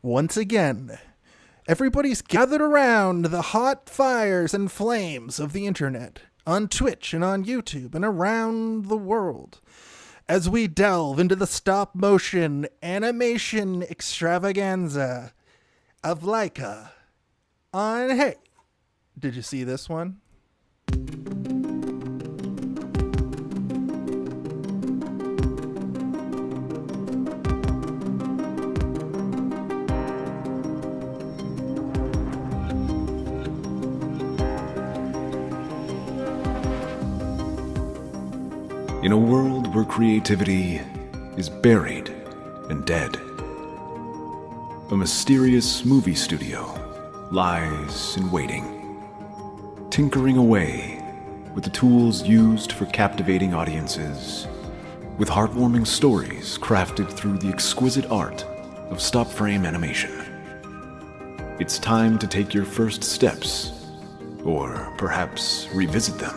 once again, everybody's gathered around the hot fires and flames of the internet, on Twitch and on YouTube and around the world, as we delve into the stop-motion animation extravaganza of Laika on Hey, Did You See This One? In a world where creativity is buried and dead, a mysterious movie studio lies in waiting, tinkering away with the tools used for captivating audiences, with heartwarming stories crafted through the exquisite art of stop-frame animation. It's time to take your first steps, or perhaps revisit them,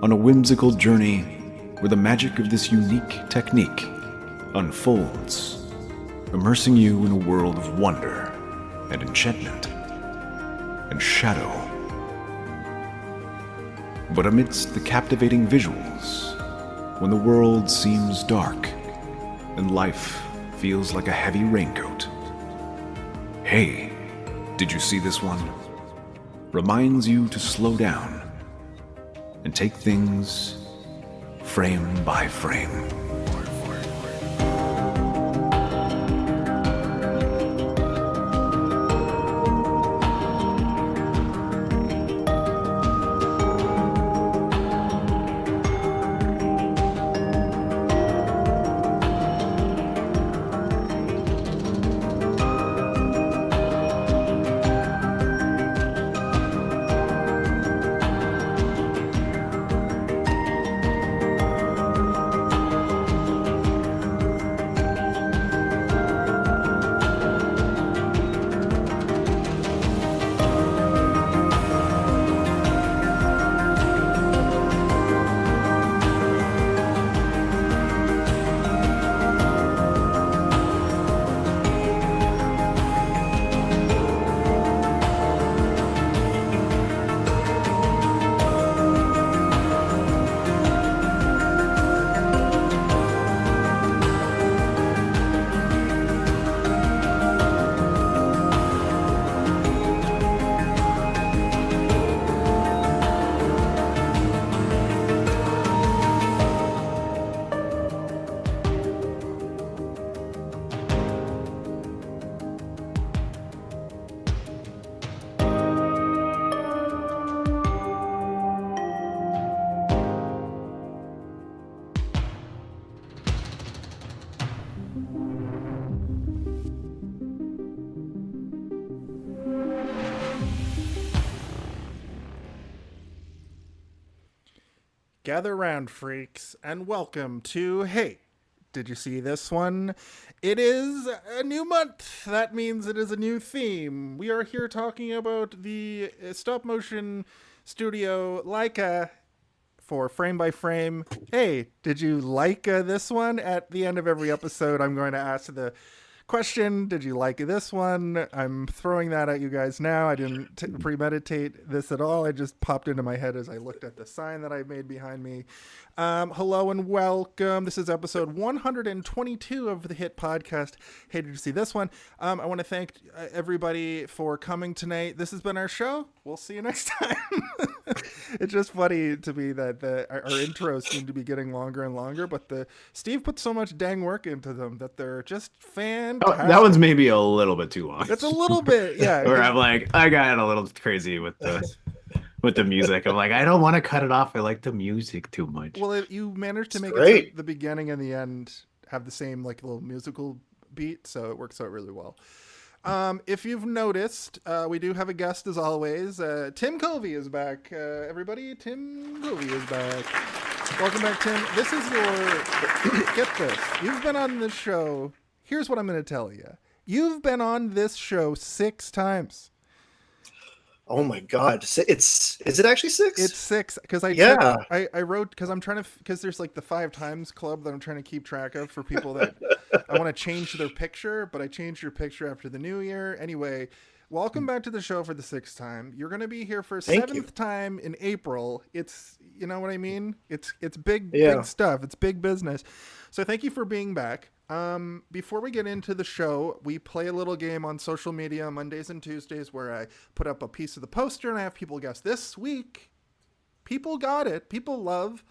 on a whimsical journey where the magic of this unique technique unfolds, immersing you in a world of wonder and enchantment and shadow. But amidst the captivating visuals, when the world seems dark and life feels like a heavy raincoat, Hey, Did You See This One? Reminds you to slow down and take things frame by frame. Gather round, freaks, and welcome to Hey, Did You See This One? It is a new month. That means it is a new theme. We are here talking about the stop-motion studio Laika for frame by frame. Hey, did you like this one? At the end of every episode, I'm going to ask the question, did you like this one? I'm throwing that at you guys now. I didn't premeditate this at all. It just popped into my head as I looked at the sign that I made behind me. Hello and welcome. This is episode 122 of the hit podcast, Hey, Did You See This One? I want to thank everybody for coming tonight. This has been our show. We'll see you next time. It's just funny to me that our intros seem to be getting longer and longer, but Steve put so much dang work into them that they're just fantastic. Oh, that one's maybe a little bit too long. It's a little bit, yeah. Where I'm like, I got a little crazy with the music. I'm like, I don't want to cut it off. I like the music too much. Well, you managed to make it so the beginning and the end have the same like little musical beat, so it works out really well. If you've noticed, we do have a guest as always. Tim Covey is back. Everybody, Tim Covey is back. Welcome back, Tim. This is your... Get this. You've been on this show. Here's what I'm going to tell you. You've been on this show 6 times. Oh my God. Is it actually 6? It's 6 because Yeah. I wrote because I'm trying to because there's like the 5 times club that I'm trying to keep track of for people that I want to change their picture, but I changed your picture after the new year. Anyway, welcome back to the show for the 6th time. You're going to be here for Thank you. 7th time in April. It's, you know what I mean? It's big Yeah. big stuff. It's big business. So thank you for being back. Before we get into the show, we play a little game on social media Mondays and Tuesdays where I put up a piece of the poster and I have people guess. This week, people got it. People love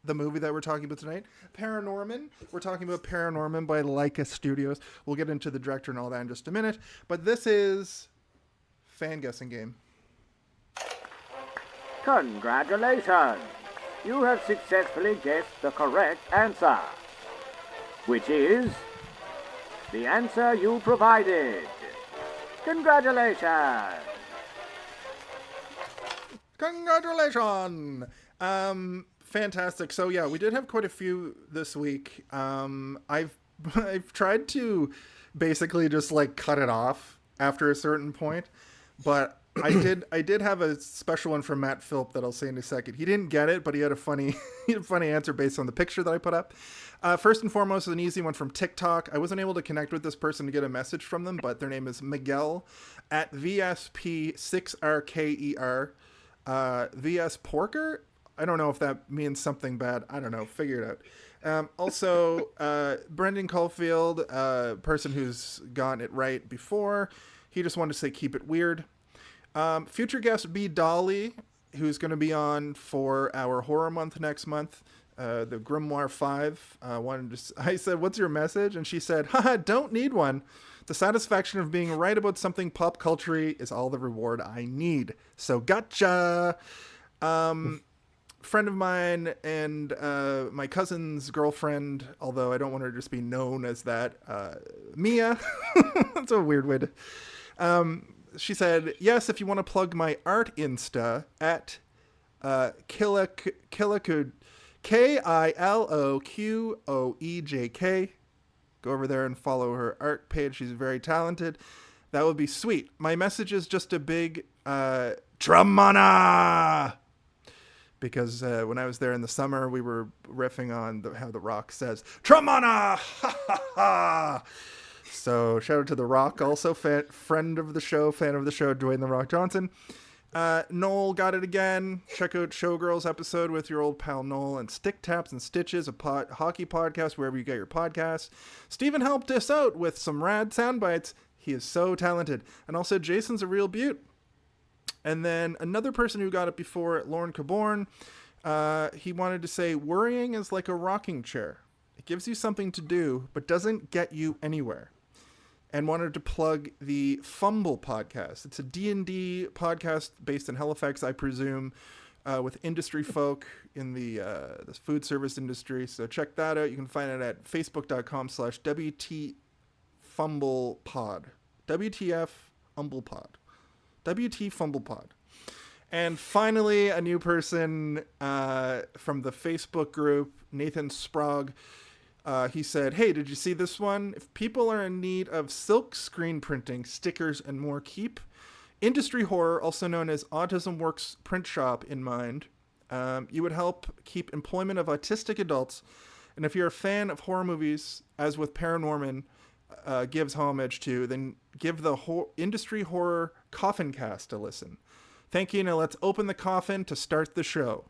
the movie that we're talking about tonight, ParaNorman. We're talking about ParaNorman by Laika Studios. We'll get into the director and all that in just a minute. But this is fan guessing game. Congratulations! You have successfully guessed the correct answer, which is the answer you provided. Congratulations! Congratulations! Fantastic. So yeah, we did have quite a few this week. I've tried to basically just like cut it off after a certain point, but I did have a special one from Matt Philp that I'll say in a second. He didn't get it, but he had a funny answer based on the picture that I put up. First and foremost, an easy one from TikTok. I wasn't able to connect with this person to get a message from them, but their name is Miguel at VSP6RKER. VS Porker. I don't know if that means something bad. I don't know. Figure it out. Also, Brendan Caulfield, person who's gotten it right before. He just wanted to say keep it weird. Future guest B. Dolly, who's going to be on for our horror month next month, the Grimoire 5. I said, what's your message? And she said, haha, don't need one. The satisfaction of being right about something pop culture is all the reward I need. So gotcha. Friend of mine and my cousin's girlfriend, although I don't want her to just be known as that, Mia. That's a weird way to... she said, yes, if you want to plug my art Insta at Kiloquoejk, Kiloquoejk. Go over there and follow her art page. She's very talented. That would be sweet. My message is just a big Tramana! Because when I was there in the summer, we were riffing on how The Rock says, Tramana! Ha ha ha! So shout out to The Rock, also friend of the show, fan of the show, Dwayne The Rock Johnson. Noel got it again. Check out Showgirls episode with your old pal Noel, and Stick Taps and Stitches, a hockey podcast wherever you get your podcasts. Steven helped us out with some rad sound bites. He is so talented. And also Jason's a real beaut. And then another person who got it before, Lauren Caborn, he wanted to say, worrying is like a rocking chair. It gives you something to do, but doesn't get you anywhere. And wanted to plug the Fumble podcast. It's a D&D podcast based in Halifax, I presume, with industry folk in the food service industry. So check that out. You can find it at facebook.com/WTFumblepod. WTF Umblepod. WT Fumblepod. And finally, a new person from the Facebook group, Nathan Sprague. He said, hey, did you see this one? If people are in need of silk screen printing, stickers, and more, keep Industry Horror, also known as Autism Works Print Shop, in mind. You would help keep employment of autistic adults. And if you're a fan of horror movies, as with ParaNorman gives homage to, then give the Industry Horror Coffin Cast a listen. Thank you. Now let's open the coffin to start the show.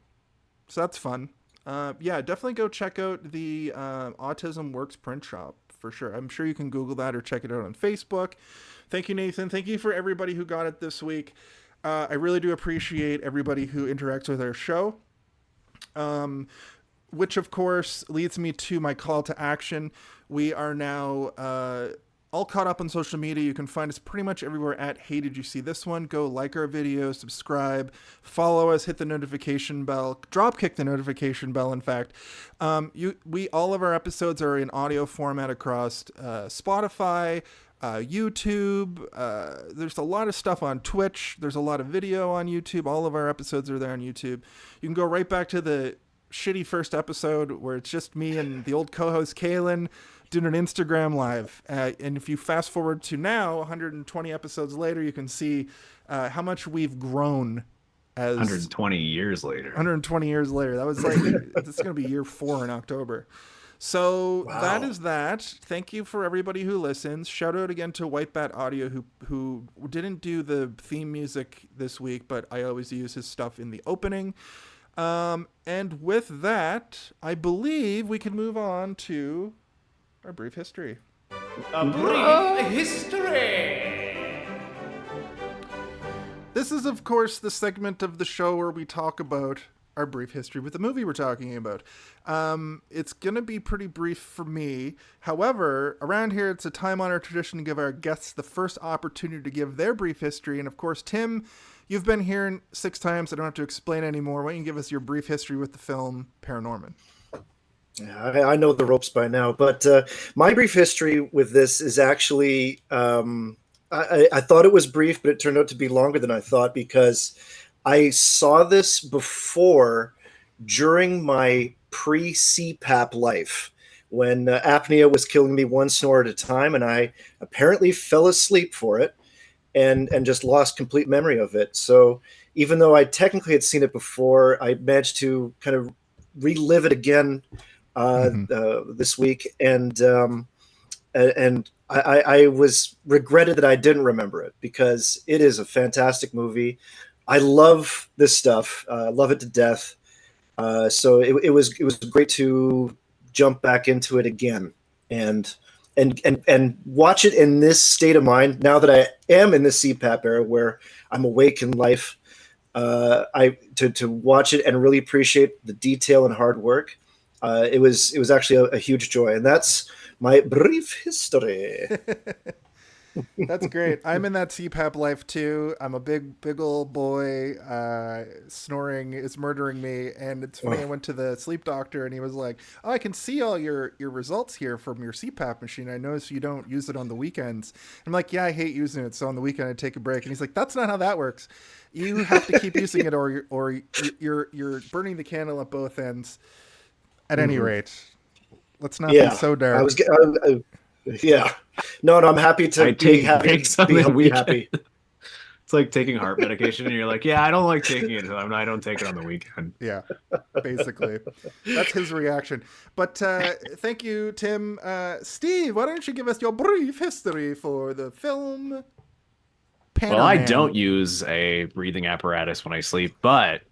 So that's fun. Yeah, definitely go check out the Autism Works print shop for sure. I'm sure you can Google that or check it out on Facebook. Thank you, Nathan. Thank you for everybody who got it this week. I really do appreciate everybody who interacts with our show, which of course leads me to my call to action. We are now all caught up on social media. You can find us pretty much everywhere at Hey Did You See This One? Go like our videos, subscribe, follow us, hit the notification bell, dropkick the notification bell, in fact. All of our episodes are in audio format across Spotify, YouTube. There's a lot of stuff on Twitch. There's a lot of video on YouTube. All of our episodes are there on YouTube. You can go right back to the shitty first episode where it's just me and the old co-host Kaylin did an Instagram live. And if you fast forward to now, 120 episodes later, you can see how much we've grown as 120 years later. 120 years later. That was like, this is going to be year 4 in October. So that is that. Thank you for everybody who listens. Shout out again to White Bat Audio who didn't do the theme music this week, but I always use his stuff in the opening. And with that, I believe we can move on to our brief history. A brief history. This is, of course, the segment of the show where we talk about our brief history with the movie we're talking about. It's going to be pretty brief for me. However, around here, it's a time-honored tradition to give our guests the first opportunity to give their brief history. And, of course, Tim, you've been here 6 times. I don't have to explain anymore. Why don't you give us your brief history with the film ParaNorman? Yeah, I know the ropes by now, but my brief history with this is actually, I thought it was brief, but it turned out to be longer than I thought because I saw this before during my pre-CPAP life when apnea was killing me one snore at a time, and I apparently fell asleep for it and just lost complete memory of it. So even though I technically had seen it before, I managed to kind of relive it again this week, and I was regretted that I didn't remember it because it is a fantastic movie. I love this stuff. Love it to death. So it was great to jump back into it again and watch it in this state of mind. Now that I am in the CPAP era where I'm awake in life, to watch it and really appreciate the detail and hard work. It was actually a huge joy, and that's my brief history. That's great. I'm in that CPAP life too. I'm a big old boy. Snoring is murdering me. And it's funny, I went to the sleep doctor and he was like, "Oh, I can see all your results here from your CPAP machine. I notice you don't use it on the weekends." I'm like, "Yeah, I hate using it. So on the weekend I take a break." And he's like, "That's not how that works. You have to keep using it or you're burning the candle at both ends." At any rate, let's not be so dark. Yeah. No, I'm happy to be happy. It's like taking heart medication and you're like, yeah, I don't like taking it. I don't take it on the weekend. Yeah, basically. That's his reaction. But thank you, Tim. Steve, why don't you give us your brief history for the film ParaNorman? Well, I don't use a breathing apparatus when I sleep, but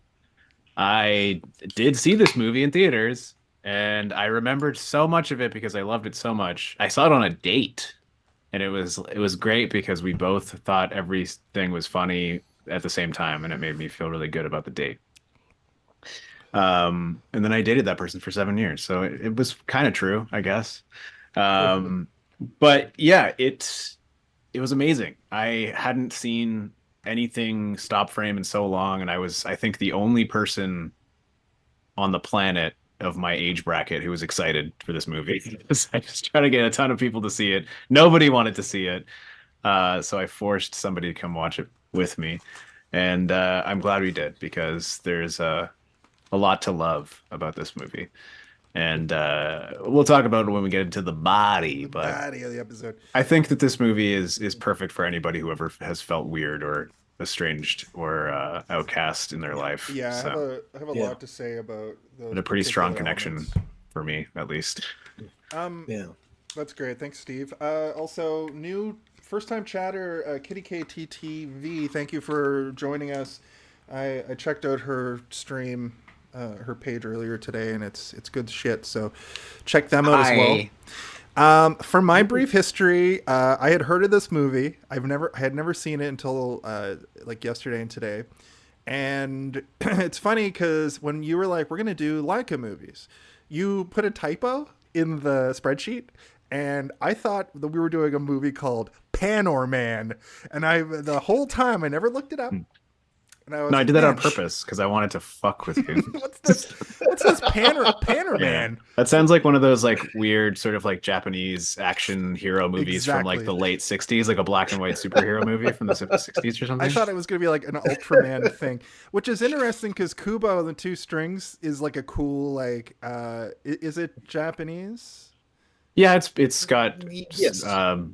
I did see this movie in theaters. And I remembered so much of it because I loved it so much. I saw it on a date, and it was great because we both thought everything was funny at the same time, and it made me feel really good about the date. And then I dated that person for 7 years, so it was kind of true, I guess. But yeah, it was amazing. I hadn't seen anything stop frame in so long, and I think the only person on the planet of my age bracket who was excited for this movie. I was trying to get a ton of people to see it. Nobody wanted to see it. So I forced somebody to come watch it with me. And I'm glad we did because there's a lot to love about this movie. And we'll talk about it when we get into the body. But body of the episode. I think that this movie is perfect for anybody who ever has felt weird or estranged or outcast in their life. Yeah, so, I have a lot to say about those. And a pretty strong connection for me, at least. Yeah, that's great. Thanks, Steve. Also, new first-time chatter, Kitty KTTV. Thank you for joining us. I checked out her stream, her page earlier today, and it's good shit. So check them out as well. For my brief history, I had heard of this movie. I had never seen it until like yesterday and today. And it's funny because when you were like, we're going to do Laika movies, you put a typo in the spreadsheet. And I thought that we were doing a movie called ParaNorman. And the whole time I never looked it up. I did that on purpose because I wanted to fuck with you. What's this ParaNorman? Yeah. That sounds like one of those like weird sort of like Japanese action hero movies from like the late 60s, like a black and white superhero movie from the 60s or something. I thought it was going to be like an Ultraman thing, which is interesting because Kubo and the Two Strings is like a cool, like, is it Japanese? Yeah, it's got Yes.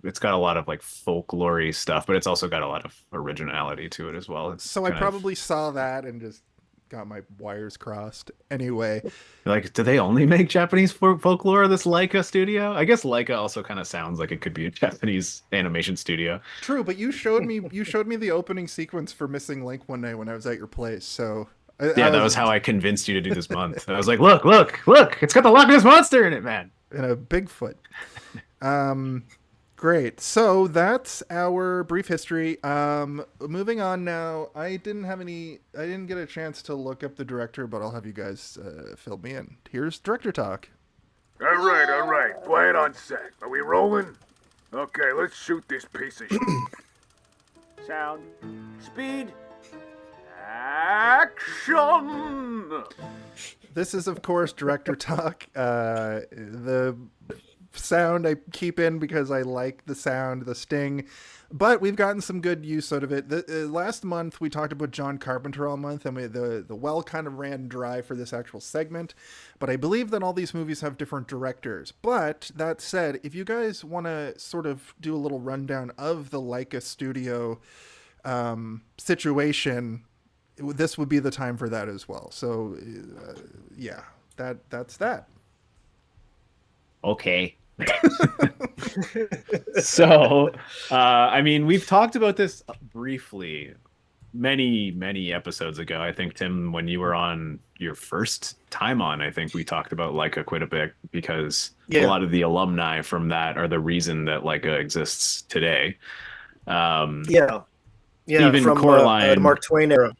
it's got a lot of like folklore stuff, but it's also got a lot of originality to it as well. It's So I kind of probably saw that and just got my wires crossed. Anyway, like, do they only make Japanese folklore? This Leica studio? I guess Leica also kind of sounds like it could be a Japanese animation studio. true, but you showed me the opening sequence for Missing Link one night when I was at your place. So Yeah, that was how I convinced you to do this month. I was like, look, look, look! It's got the Loch Ness monster in it, man. in a Bigfoot. Great. So that's our brief history. Moving on now. I didn't get a chance to look up the director, but I'll have you guys fill me in. Here's director talk. All right. Quiet on set. Are we rolling? Okay, let's shoot this piece of shit. Sound. Speed. Action! This is, of course, director talk. The sound I keep in because I like the sound, the sting, but we've gotten some good use out of it. Last month we talked about John Carpenter all month, and the well kind of ran dry for this actual segment, but I believe that all these movies have different directors. But that said, if you guys want to sort of do a little rundown of the Leica studio situation, this would be the time for that as well. So yeah, that's that. Okay. So, I mean, we've talked about this briefly many episodes ago. I think, Tim, when you were on your first time on, I think we talked about Leica quite a bit because a lot of the alumni from that are the reason that Leica exists today. Even from Coraline, the Mark Twain era.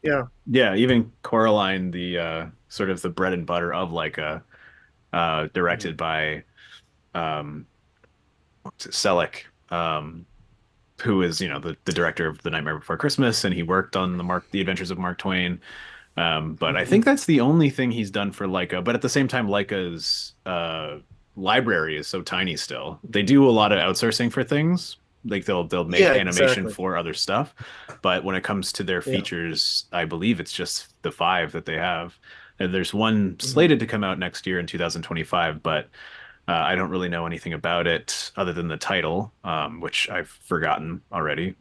Yeah, even Coraline, the sort of the bread and butter of Leica, directed by Selleck, who is the director of The Nightmare Before Christmas, and he worked on the Adventures of Mark Twain. But I think that's the only thing he's done for Leica. But at the same time, Leica's library is so tiny still. They do a lot of outsourcing for things. Like they'll make animation for other stuff, but when it comes to their features, I believe it's just the 5 that they have. And there's one slated to come out next year in 2025, but I don't really know anything about it other than the title, which I've forgotten already.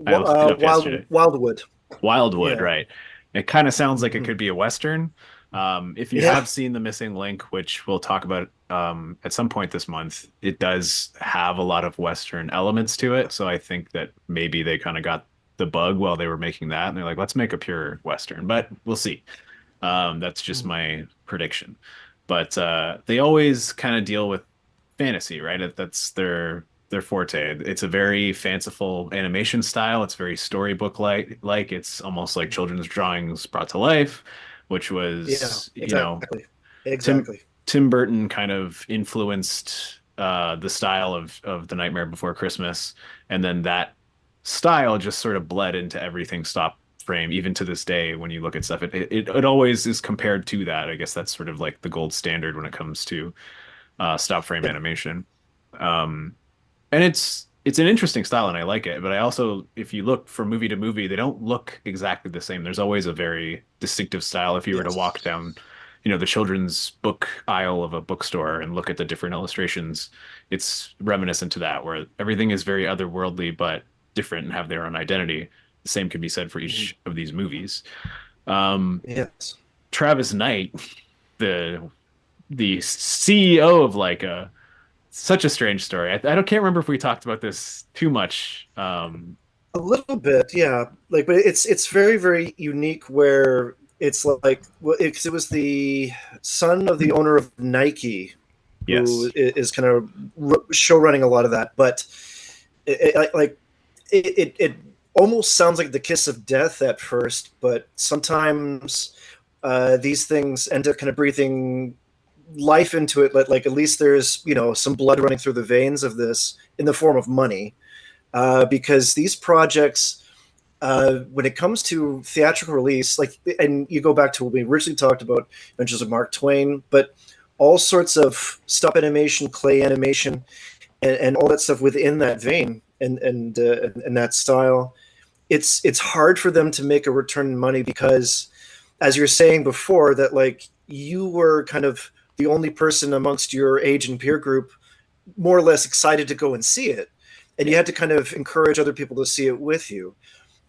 I looked it up yesterday. Wildwood, right? It kind of sounds like it could be a Western. If you have seen The Missing Link, which we'll talk about at some point this month, it does have a lot of Western elements to it. So I think that maybe they kind of got the bug while they were making that, and they're like, let's make a pure Western. But we'll see. That's just my prediction. But they always kind of deal with fantasy, right? That's their forte. It's a very fanciful animation style. It's very storybook like. It's almost like children's drawings brought to life, which was exactly. Tim Burton kind of influenced the style of The Nightmare Before Christmas, and then that style just sort of bled into everything stop frame. Even to this day, when you look at stuff, it always is compared to that. I guess that's sort of like the gold standard when it comes to stop frame animation. And it's an interesting style, and I like it. But I also, if you look from movie to movie, they don't look exactly the same. There's always a very distinctive style. If you were to walk down, the children's book aisle of a bookstore and look at the different illustrations, it's reminiscent to that, where everything is very otherworldly but different and have their own identity. The same can be said for each of these movies. Travis Knight, the CEO of Leica, such a strange story. I can't remember if we talked about this too much. A little bit, yeah. But it's very, very unique. Where it's like, it was the son of the owner of Nike, who is kind of show running a lot of that. But it almost sounds like the kiss of death at first, but sometimes these things end up kind of breathing life into it. Like at least there's some blood running through the veins of this in the form of money, because these projects, when it comes to theatrical release, and you go back to what we originally talked about, Adventures of Mark Twain, but all sorts of stop animation, clay animation, and all that stuff within that vein and that style, it's hard for them to make a return in money because, as you're saying before, that you were kind of the only person amongst your age and peer group more or less excited to go and see it, and you had to kind of encourage other people to see it with you.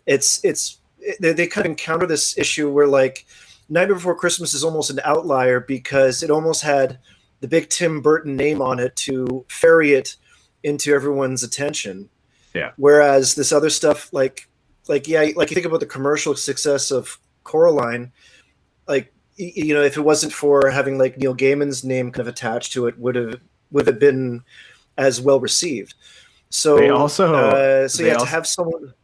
They kind of encounter this issue where like Nightmare Before Christmas is almost an outlier because it almost had the big Tim Burton name on it to ferry it into everyone's attention. Yeah. Whereas this other stuff, like you think about the commercial success of Coraline, like if it wasn't for having like Neil Gaiman's name kind of attached to it, would have been as well received. So They also to have someone.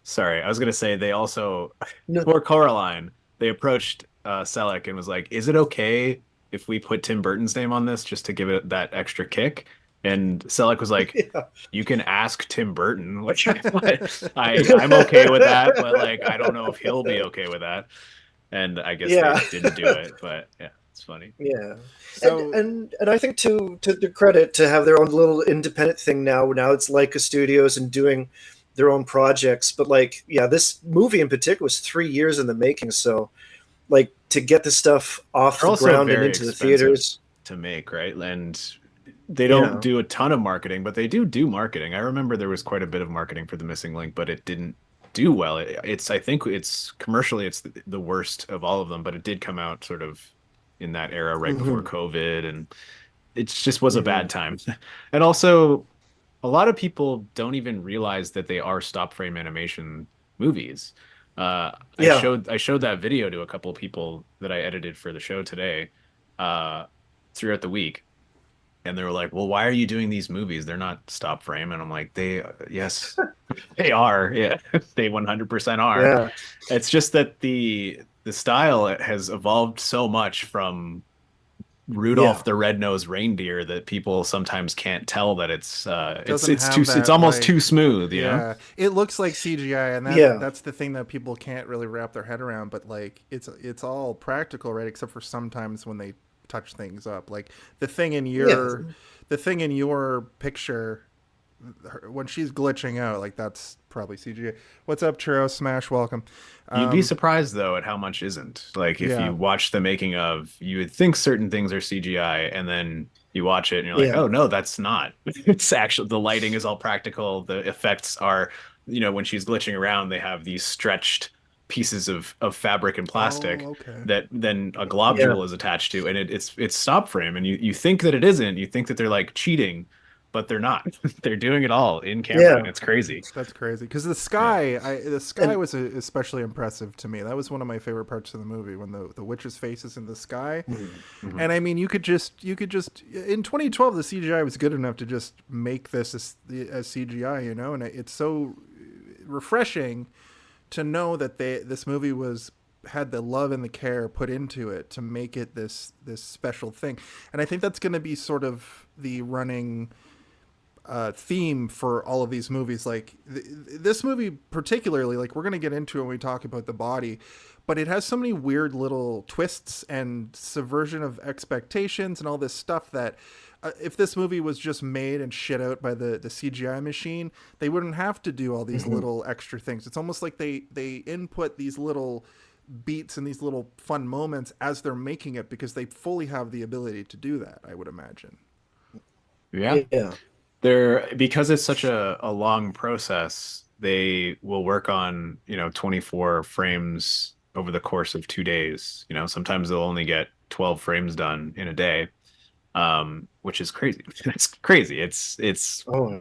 Sorry, I was gonna say they also No. for Coraline they approached Selleck and was like, "Is it okay if we put Tim Burton's name on this just to give it that extra kick?" And Selleck was like, Yeah. "You can ask Tim Burton." Which I'm okay with that, but like I don't know if he'll be okay with that. And I guess Yeah. they didn't do it, but yeah, it's funny. Yeah. So And I think to their credit to have their own little independent thing now. Now it's Leica Studios and doing their own projects. But like, yeah, this movie in particular was 3 years in the making. So like to get this stuff off They're the also ground and very into the expensive theaters. to make, right? And they don't Yeah. do a ton of marketing, but they do marketing. I remember there was quite a bit of marketing for The Missing Link, but it didn't do well. I think it's commercially it's the worst of all of them, but it did come out sort of in that era right before COVID, and it just was a bad time. And also, a lot of people don't even realize that they are stop frame animation movies. Yeah. I showed that video to a couple of people that I edited for the show today, throughout the week, and they were like, "Well, why are you doing these movies? They're not stop frame." And I'm like, yes, they are. Yeah, they 100% are. Yeah. It's just that the style has evolved so much from Rudolph Yeah. the Red-Nosed Reindeer that people sometimes can't tell that it's Doesn't it's have too that, it's almost like, too smooth, you know? yeah, it looks like CGI, and Yeah. that's the thing that people can't really wrap their head around. But like, it's all practical, right? Except for sometimes when they touch things up, like the thing in your picture when she's glitching out, like that's probably CGI. What's up, Churro Smash? Welcome. You'd be surprised though at how much isn't. Like if Yeah. you watch the making of, you would think certain things are CGI, and then you watch it and you're like, Yeah. oh no, that's not. It's actually the lighting is all practical. The effects are, when she's glitching around, they have these stretched pieces of fabric and plastic okay. that then a globule is attached to, and it's stop frame, and you think that it isn't. You think that they're like cheating, but they're not. They're doing it all in camera, Yeah. and it's crazy. That's crazy because the sky, the sky And- was especially impressive to me. That was one of my favorite parts of the movie when the witch's face is in the sky. And I mean, you could just in 2012 the CGI was good enough to just make this as CGI, and it's so refreshing to know that this movie had the love and the care put into it to make it this special thing. And I think that's going to be sort of the running theme for all of these movies. Like this movie particularly, like we're going to get into it when we talk about the body, but it has so many weird little twists and subversion of expectations and all this stuff that if this movie was just made and shit out by the CGI machine, they wouldn't have to do all these little extra things. It's almost like they input these little beats and these little fun moments as they're making it because they fully have the ability to do that, I would imagine. Yeah. Yeah. Because it's such a long process, they will work on 24 frames over the course of 2 days. Sometimes they'll only get 12 frames done in a day, which is crazy. It's crazy. It's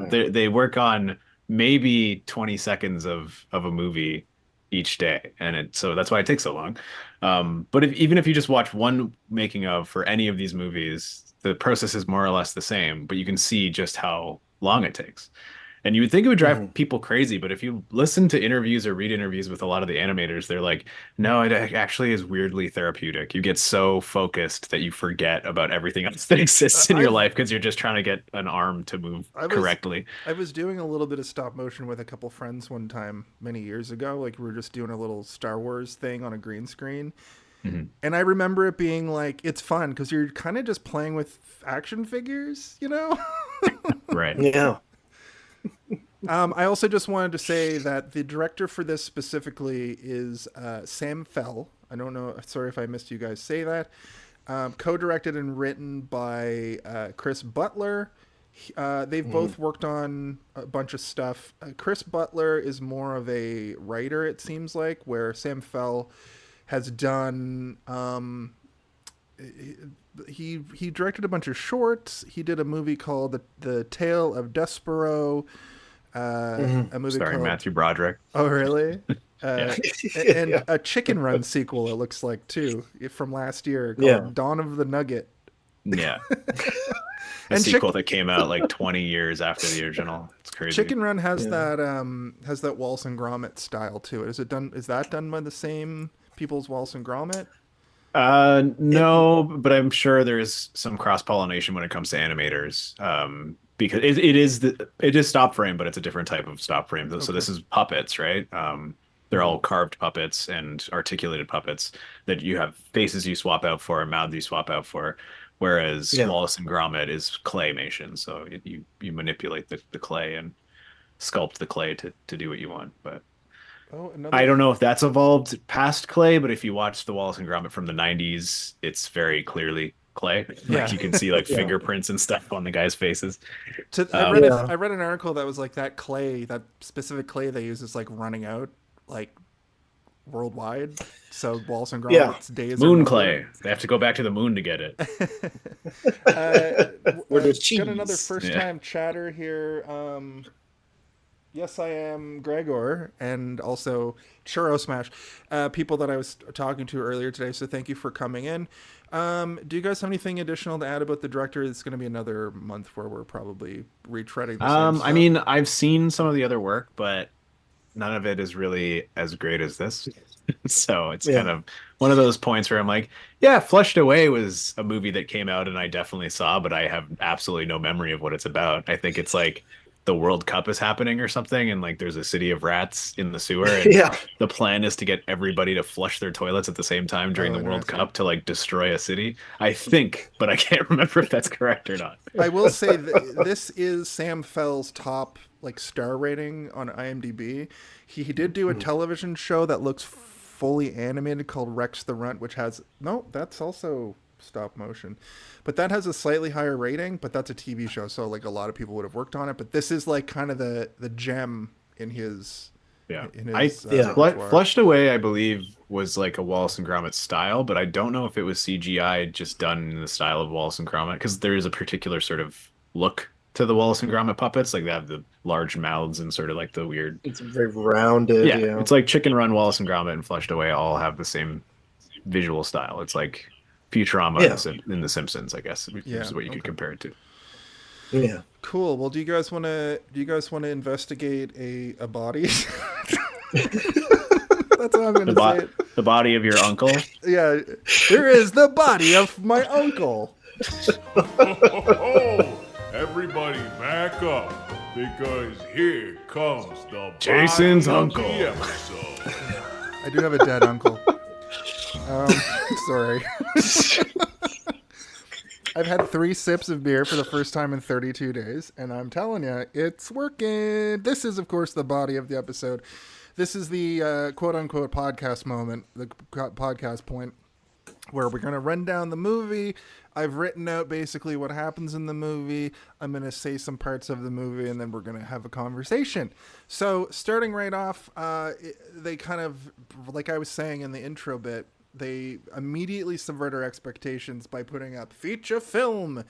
they work on maybe 20 seconds of a movie each day, and so that's why it takes so long. But even if you just watch one making of for any of these movies, the process is more or less the same, but you can see just how long it takes. And you would think it would drive people crazy, but if you listen to interviews or read interviews with a lot of the animators, they're like, no, it actually is weirdly therapeutic. You get so focused that you forget about everything else that exists in your life because you're just trying to get an arm to move correctly. I was doing a little bit of stop motion with a couple friends one time many years ago. Like we were just doing a little Star Wars thing on a green screen. And I remember it being like, it's fun because you're kind of just playing with action figures, Right. Yeah. I also just wanted to say that the director for this specifically is Sam Fell. I don't know. Sorry if I missed you guys say that. Co-directed and written by Chris Butler, They've both worked on a bunch of stuff. Chris Butler is more of a writer, it seems like, where Sam Fell has done. He directed a bunch of shorts. He did a movie called The Tale of Despero. A movie Starring called Matthew Broderick. Oh, really? Yeah. And a Chicken Run sequel, it looks like, too, from last year called Dawn of the Nugget. Yeah. A And sequel that came out like 20 years after the original. It's crazy. Chicken Run has that Wallace and Gromit style to it. Is that done by the same people as Wallace and Gromit? No, but I'm sure there's some cross-pollination when it comes to animators. Because it is stop frame, but it's a different type of stop frame. So this is puppets, right? They're all carved puppets and articulated puppets that you have faces you swap out for and mouths you swap out for. Whereas Wallace and Gromit is claymation, so you manipulate the clay and sculpt the clay to do what you want. But I don't know if that's evolved past clay, but if you watch the Wallace and Gromit from the 90s, it's very clearly clay. Like you can see like fingerprints and stuff on the guys' faces. I read an article that was like that specific clay they use is like running out like worldwide. So Wallace and Gromit's days moon clay. They have to go back to the moon to get it. Where there's cheese. Got another first-time chatter here. Yes, I am Gregor, and also Churro Smash, people that I was talking to earlier today. So thank you for coming in. Do you guys have anything additional to add about the director? It's going to be another month where we're probably retreading the same stuff. I mean, I've seen some of the other work, but none of it is really as great as this. So it's kind of one of those points where I'm like, yeah, Flushed Away was a movie that came out and I definitely saw, but I have absolutely no memory of what it's about. I think it's like the World Cup is happening or something, and like there's a city of rats in the sewer, and the plan is to get everybody to flush their toilets at the same time during the World Cup to like destroy a city, I think, but I can't remember if that's correct or not. I will say that this is Sam Fell's top like star rating on IMDb. He did do a television show that looks fully animated called Rex the Runt, which has that's also stop motion, but that has a slightly higher rating, but that's a TV show, so like a lot of people would have worked on it, but this is like kind of the gem in his Flushed Away, I believe, was like a Wallace and Gromit style, but I don't know if it was CGI just done in the style of Wallace and Gromit, because there is a particular sort of look to the Wallace and Gromit puppets. Like they have the large mouths and sort of like the weird, it's very rounded. It's like Chicken Run, Wallace and Gromit, and Flushed Away all have the same visual style. It's like Futurama in The Simpsons, I guess, is what you could compare it to. Yeah. Cool. Well, do you guys want to investigate a body? That's how I'm going to say it. The body of your uncle? Yeah. There is the body of my uncle. Everybody back up, because here comes the Jason's body uncle. of the episode. I do have a dead uncle. Sorry. I've had 3 sips of beer for the first time in 32 days, and I'm telling you, it's working. This is, of course, the body of the episode. This is the quote-unquote podcast moment, the podcast point, where we're going to run down the movie. I've written out basically what happens in the movie. I'm going to say some parts of the movie, and then we're going to have a conversation. So starting right off, they kind of, like I was saying in the intro bit, they immediately subvert our expectations by putting up feature film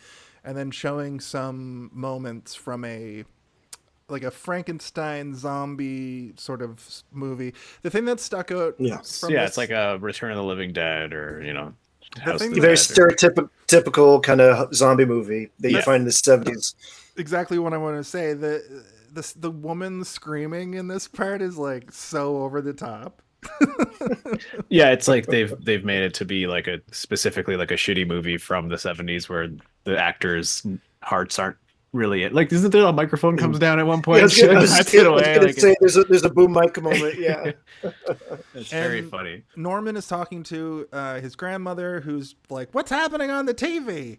and then showing some moments from a Frankenstein zombie sort of movie. The thing that stuck out, it's like a Return of the Living Dead, or very stereotypical kind of zombie movie that you find in the 70s. Exactly what I want to say. The woman screaming in this part is like so over the top. Yeah, it's like they've made it to be like specifically like a shitty movie from the 70s where the actors' hearts aren't really it. Like, isn't there a microphone comes down at one point? I was gonna say there's a boom mic moment. Yeah, it's very funny. Norman is talking to his grandmother, who's like, "What's happening on the TV?"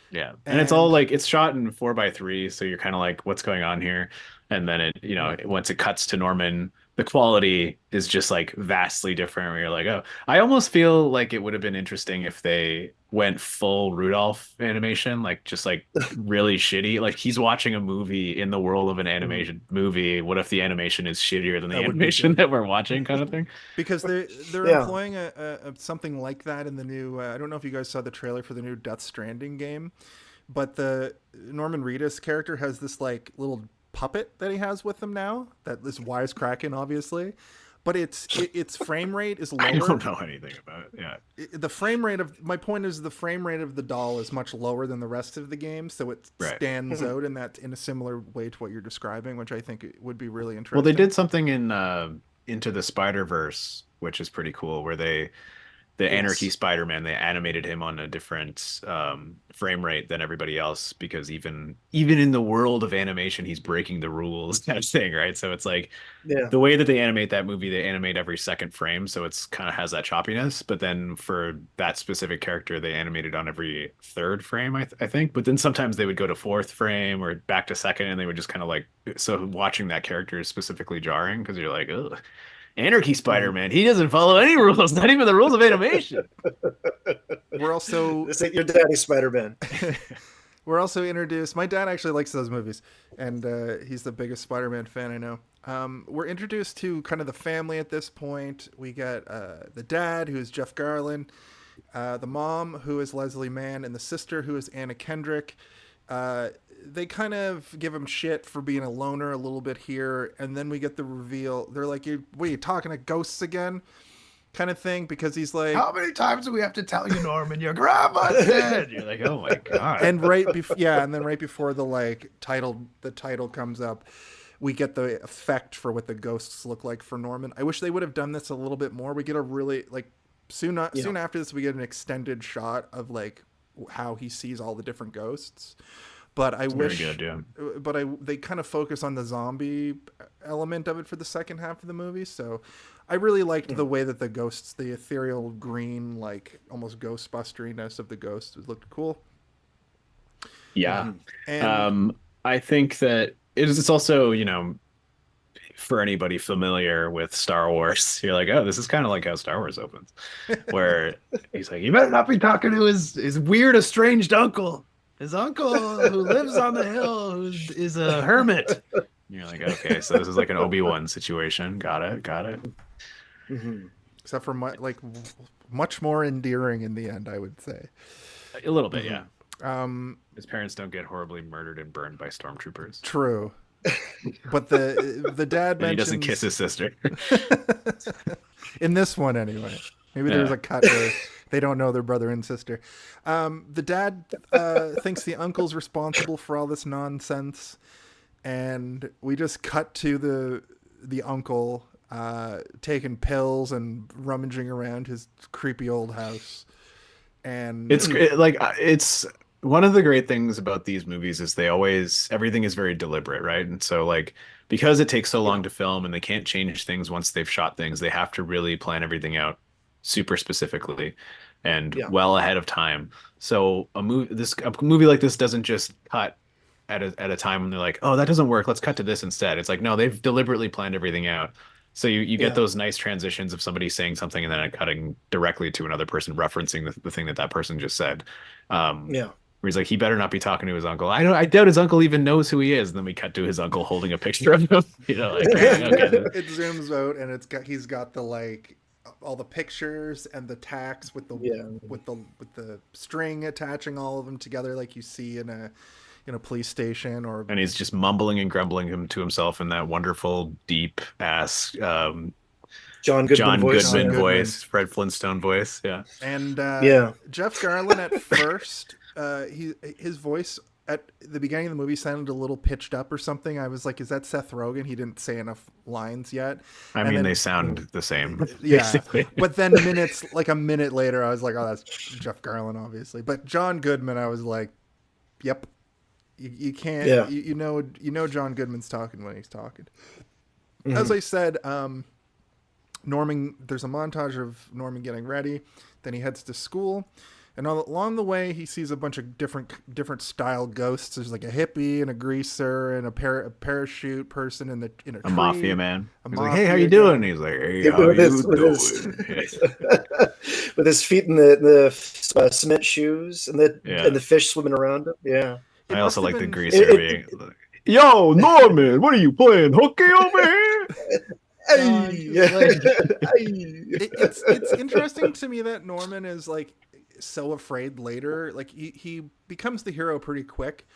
Yeah, and it's all like it's shot in 4:3, so you're kind of like, "What's going on here?" And then it once it cuts to Norman the quality is just like vastly different. Where you're like, oh, I almost feel like it would have been interesting if they went full Rudolph animation, like just like really shitty. Like he's watching a movie in the world of an animation movie. What if the animation is shittier than the That would be animation good. that we're watching, kind of thing? Because they're Yeah. employing a something like that in the new. I don't know if you guys saw the trailer for the new Death Stranding game, but the Norman Reedus character has this like little puppet that he has with him now. That is wisecracking, obviously, but its frame rate is lower. I don't know anything about it. Yeah. The frame rate of my point is the frame rate of the doll is much lower than the rest of the game, so it Right. stands out in a similar way to what you're describing, which I think would be really interesting. Well, they did something in Into the Spider-Verse, which is pretty cool, where the Anarchy Spider-Man, they animated him on a different frame rate than everybody else, because even in the world of animation, he's breaking the rules, kind of thing, right? So it's like the way that they animate that movie, they animate every second frame, so it's kind of has that choppiness. But then for that specific character, they animated on every third frame, I think. But then sometimes they would go to fourth frame or back to second, and they would just kind of like, so watching that character is specifically jarring because you're like, ugh. Anarchy Spider-Man. He doesn't follow any rules, not even the rules of animation. We're also This ain't your daddy, Spider-Man. we're also introduced. My dad actually likes those movies, and he's the biggest Spider-Man fan I know. We're introduced to kind of the family at this point. We get the dad, who's Jeff Garlin, the mom, who is Leslie Mann, and the sister, who is Anna Kendrick. They kind of give him shit for being a loner a little bit here, and then we get the reveal. They're like, "What are you talking to ghosts again?" kind of thing, because he's like, How many times do we have to tell you, Norman? Your grandma's dead. You're like, oh my god. and then right before the title comes up, we get the effect for what the ghosts look like for Norman. I wish they would have done this a little bit more. We get a really soon after this, we get an extended shot of like how he sees all the different ghosts. But I wish, very good, yeah. they kind of focus on the zombie element of it for the second half of the movie. So I really liked the way that the ghosts, the ethereal green, like almost ghostbusteriness of the ghosts, looked cool. Yeah. And I think that it's also, for anybody familiar with Star Wars, you're like, oh, this is kind of like how Star Wars opens, where he's like, you better not be talking to his weird, estranged uncle. His uncle who lives on the hill, who is a hermit. And you're like, okay, so this is like an Obi-Wan situation. Got it. Mm-hmm. except for much more endearing in the end, I would say. A little bit, yeah. His parents don't get horribly murdered and burned by stormtroopers. True. But the dad mentions... he doesn't kiss his sister. In this one, anyway. Maybe there's a cut where they don't know their brother and sister. The dad thinks the uncle's responsible for all this nonsense, and we just cut to the uncle taking pills and rummaging around his creepy old house. And it's one of the great things about these movies is everything is very deliberate, right? And so like, because it takes so long to film and they can't change things once they've shot things, they have to really plan everything out super specifically and well ahead of time. So a movie like this doesn't just cut at a time when they're like, oh, that doesn't work, let's cut to this instead. It's like, no, they've deliberately planned everything out. So you get those nice transitions of somebody saying something and then it cutting directly to another person referencing the thing that person just said. Where he's like, he better not be talking to his uncle. I doubt his uncle even knows who he is. And then we cut to his uncle holding a picture of him. Okay. It zooms out and he's got the all the pictures and the tacks with the string attaching all of them together, like you see in a police station. And he's just mumbling and grumbling to himself in that wonderful deep ass John Goodman voice, Fred Flintstone voice. Yeah. And Jeff Garlin at first, his voice at the beginning of the movie sounded a little pitched up or something. I was like, is that Seth Rogen? He didn't say enough lines yet. They sound the same. Yeah. Basically. But then a minute later, I was like, oh, that's Jeff Garlin, obviously. But John Goodman, I was like, yep. You can't, you know John Goodman's talking when he's talking. Mm-hmm. As I said, Norman, there's a montage of Norman getting ready. Then he heads to school. And along the way, he sees a bunch of different style ghosts. There's like a hippie and a greaser and a parachute person in a tree. Mafia man. A He's like, "Hey, how you guy. doing?" He's like, "Hey, how with you his, with doing?" his, with his feet in the cement shoes and the fish swimming around him. Yeah. I also like the been- greaser being like, "Yo, Norman, what are you playing hooky over here?" It's interesting to me that Norman is like so afraid later. Like he becomes the hero pretty quick,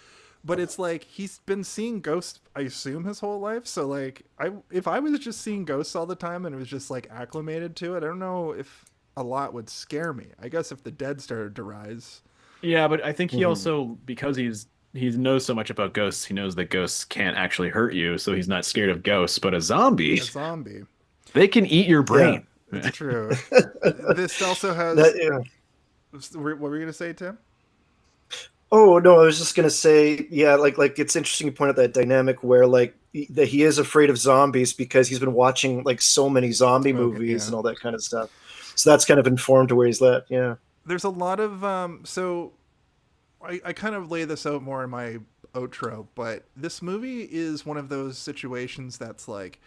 but it's like he's been seeing ghosts, I assume, his whole life. So like if I was just seeing ghosts all the time and was just like acclimated to it, I don't know if a lot would scare me. I guess if the dead started to rise. Yeah, but I think he also, because he knows so much about ghosts, he knows that ghosts can't actually hurt you, so he's not scared of ghosts. But a zombie, they can eat your brain. Yeah, it's true. This also has... What were you going to say, Tim? Oh, no, I was just going to say, yeah, like it's interesting you point out that dynamic where like that he is afraid of zombies because he's been watching like so many zombie movies and all that kind of stuff. So that's kind of informed to where he's at. Yeah. There's a lot of... so I kind of lay this out more in my outro, but this movie is one of those situations that's like,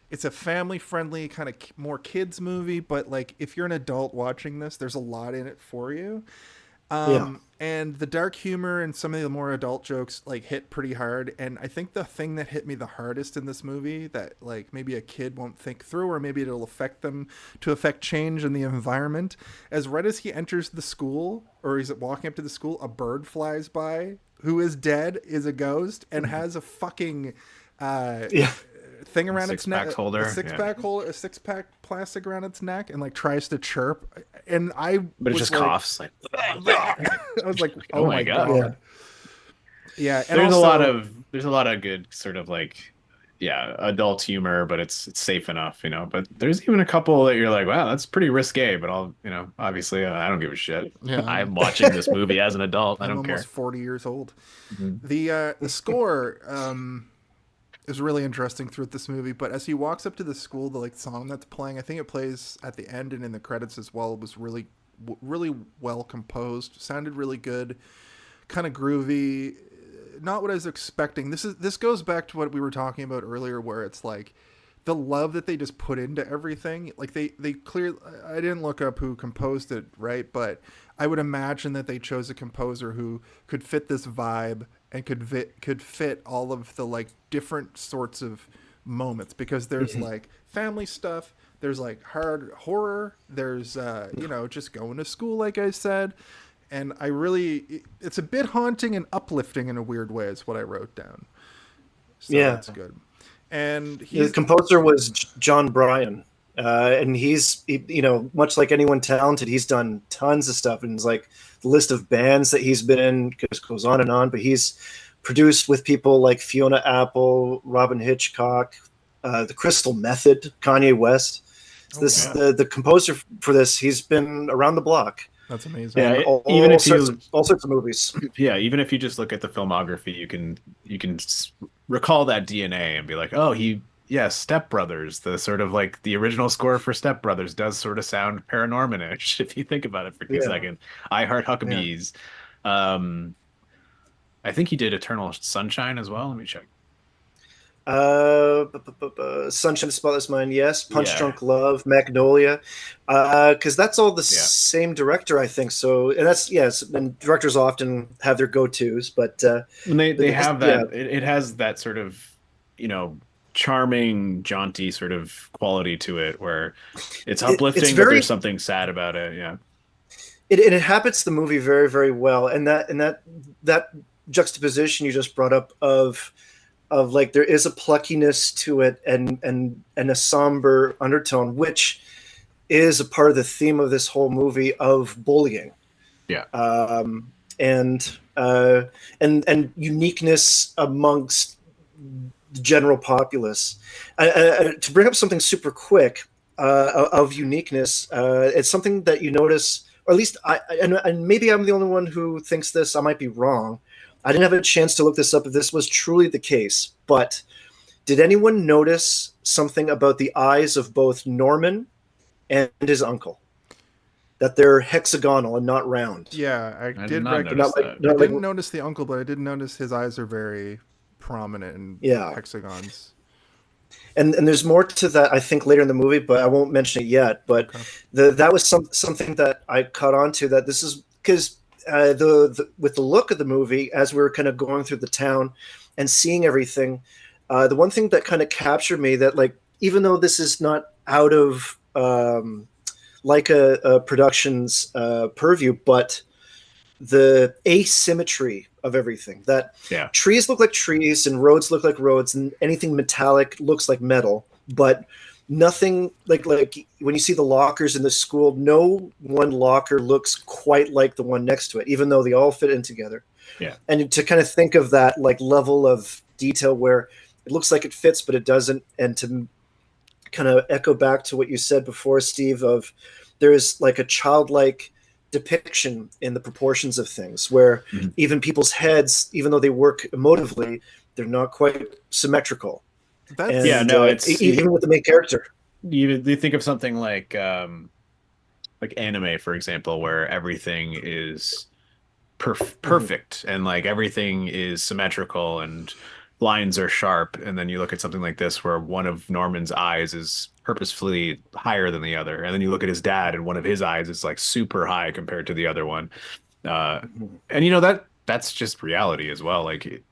it's a family-friendly kind of more kids movie, but like if you're an adult watching this, there's a lot in it for you. And the dark humor and some of the more adult jokes like hit pretty hard. And I think the thing that hit me the hardest in this movie that like maybe a kid won't think through, or maybe it'll affect them to affect change in the environment, as right as he enters the school, or he's walking up to the school, a bird flies by who is dead, is a ghost, and has a fucking thing around its neck, a six-pack plastic around its neck, and like tries to chirp, and but it just coughs like. I was like, oh my god. Yeah, and there's also, a lot of good sort of like adult humor, but it's safe enough, but there's even a couple that you're like, wow, that's pretty risque, but obviously I don't give a shit. I'm watching this movie as an adult. I don't care. I'm almost 40 years old. The score is really interesting throughout this movie, but as he walks up to the school, the like song that's playing, I think it plays at the end and in the credits as well, was really well composed, sounded really good, kind of groovy, not what I was expecting. This goes back to what we were talking about earlier, where it's like the love that they just put into everything. Like they clearly, I didn't look up who composed it, right, but I would imagine that they chose a composer who could fit this vibe and could fit all of the like different sorts of moments, because there's like family stuff, there's like hard horror, there's just going to school, like I said, and it's a bit haunting and uplifting in a weird way is what I wrote down. So that's good. And the composer was John Bryan. And he's much like anyone talented, he's done tons of stuff, and it's like the list of bands that he's been in just goes on and on. But he's produced with people like Fiona Apple, Robin Hitchcock, the Crystal Method, Kanye West. The composer for this, he's been around the block. That's amazing. Yeah, all sorts of movies. Yeah, even if you just look at the filmography, you can recall that DNA and be like, oh, Step Brothers, the sort of like the original score for Step Brothers does sort of sound ParaNorman-ish if you think about it for 2 seconds. I Heart Huckabees. I think he did Eternal Sunshine as well. Let me check. Sunshine of Spotless Mind, yes. Punch Drunk Love, Magnolia, because that's all the same director, I think. So, and that's and directors often have their go-tos, but when they have that, it has that sort of charming, jaunty sort of quality to it, where it's uplifting, but there's something sad about it. Yeah, it inhabits the movie very, very well, and that juxtaposition you just brought up of like there is a pluckiness to it and a somber undertone, which is a part of the theme of this whole movie of bullying. Yeah. And uniqueness amongst the general populace. To bring up something super quick of uniqueness, it's something that you notice, or at least and maybe I'm the only one who thinks this. I might be wrong. I didn't have a chance to look this up if this was truly the case, but did anyone notice something about the eyes of both Norman and his uncle that they're hexagonal and not round. Yeah, I I did did not recognize notice that. I Not didn't like, notice the uncle, but I did notice his eyes are very prominent and yeah. hexagons. And there's more to that, I think, later in the movie, but I won't mention it yet. But Okay. that was something that I caught on to, that this is because with the look of the movie, as we were kind of going through the town and seeing everything, the one thing that kind of captured me, that like, even though this is not out of Laika Productions purview, but the asymmetry of everything, that Yeah. trees look like trees and roads look like roads and anything metallic looks like metal, but nothing like when you see the lockers in the school, no one locker looks quite like the one next to it, even though they all fit in together. Yeah. And to kind of think of that like level of detail where it looks like it fits but it doesn't, and to kind of echo back to what you said before, Steve, of there's like a childlike depiction in the proportions of things, where even people's heads, even though they work emotively, they're not quite symmetrical. That's And, Yeah, no, it's even with the main character. you think of something like anime, for example, where everything is perfect and like everything is symmetrical and lines are sharp, and then you look at something like this where one of Norman's eyes is purposefully higher than the other, and then you look at his dad and one of his eyes is like super high compared to the other one, and you know that's just reality as well. Like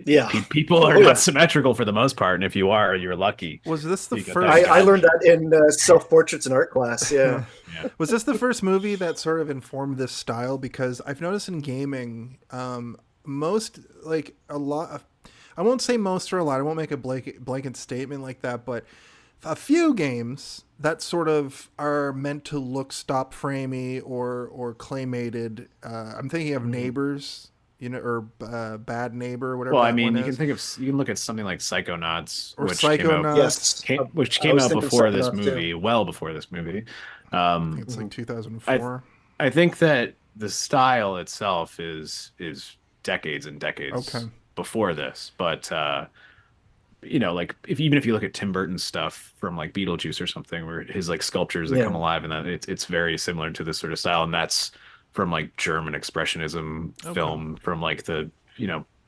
Yeah. people are not symmetrical for the most part, and if you are, you're lucky. Was this the You got first? that. I learned that in self-portraits in art class. Yeah. Was this the first movie that sort of informed this style? Because I've noticed in gaming, most, like a lot of, I won't say most or a lot, I won't make a blanket statement like that, but a few games that sort of are meant to look stop framey or claymated. I'm thinking of Neighbors, you know, or Bad Neighbor, or whatever. Well, that I mean, one you can is. think of, you can look at something like Psychonauts, Or which came out, Psychonauts. Yes. which I came was out thinking before this Psychonauts, movie, too. well before this movie. I think it's like 2004. I think that the style itself is decades and decades Okay. before this, but you know, like even if you look at Tim Burton's stuff from like Beetlejuice or something, where his like sculptures that Yeah. come alive, and that it's very similar to this sort of style, and that's from like German expressionism film from like the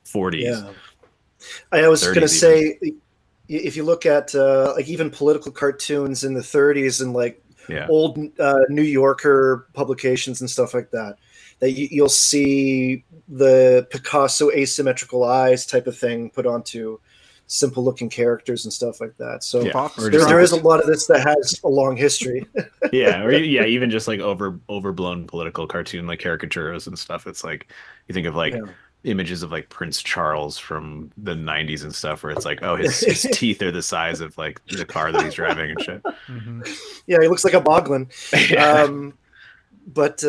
40s. Yeah. I was going to 30s say, if you look at like even political cartoons in the 30s and like Yeah. old New Yorker publications and stuff like that, that you'll see the Picasso asymmetrical eyes type of thing put onto simple looking characters and stuff like that. So Yeah. Fox. Or there, just there like is a lot of this that has a long history. yeah, or even just like overblown political cartoon like caricatures and stuff. It's like you think of like Yeah. images of like Prince Charles from the 90s and stuff, where it's like, oh, his teeth are the size of like the car that he's driving and shit. Yeah, he looks like a boglin. Yeah. But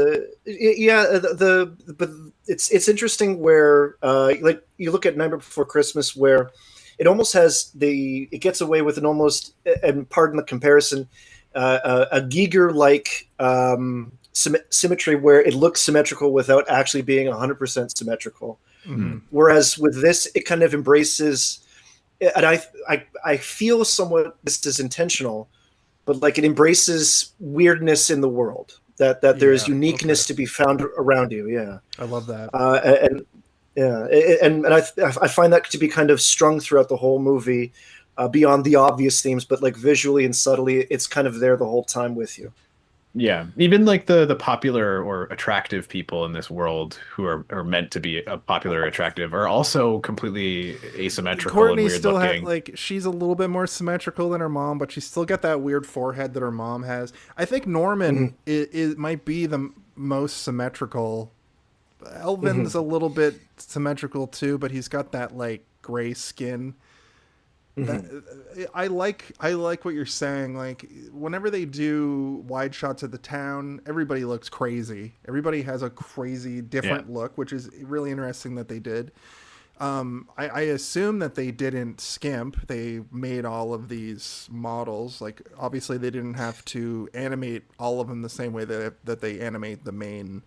yeah, but it's interesting where like you look at Nightmare Before Christmas, where it almost has it gets away with an almost, and pardon the comparison, a Giger like symmetry where it looks symmetrical without actually being 100% symmetrical. Whereas with this, it kind of embraces, and I feel somewhat this is intentional, but like it embraces weirdness in the world. That there's uniqueness to be found around you. Yeah, I love that. and yeah, and I find that to be kind of strung throughout the whole movie, beyond the obvious themes, but like visually and subtly, it's kind of there the whole time with you. Yeah, even like the popular or attractive people in this world who are meant to be popular or attractive are also completely asymmetrical Courtney and weird still looking. like she's a little bit more symmetrical than her mom, but she's still got that weird forehead that her mom has. I think Norman might be the most symmetrical. Elvin's a little bit symmetrical too, but he's got that like gray skin. I like what you're saying. Like whenever they do wide shots of the town, everybody looks crazy. Everybody has a crazy different look, which is really interesting that they did. I assume that they didn't skimp. They made all of these models. Like obviously they didn't have to animate all of them the same way that they animate the main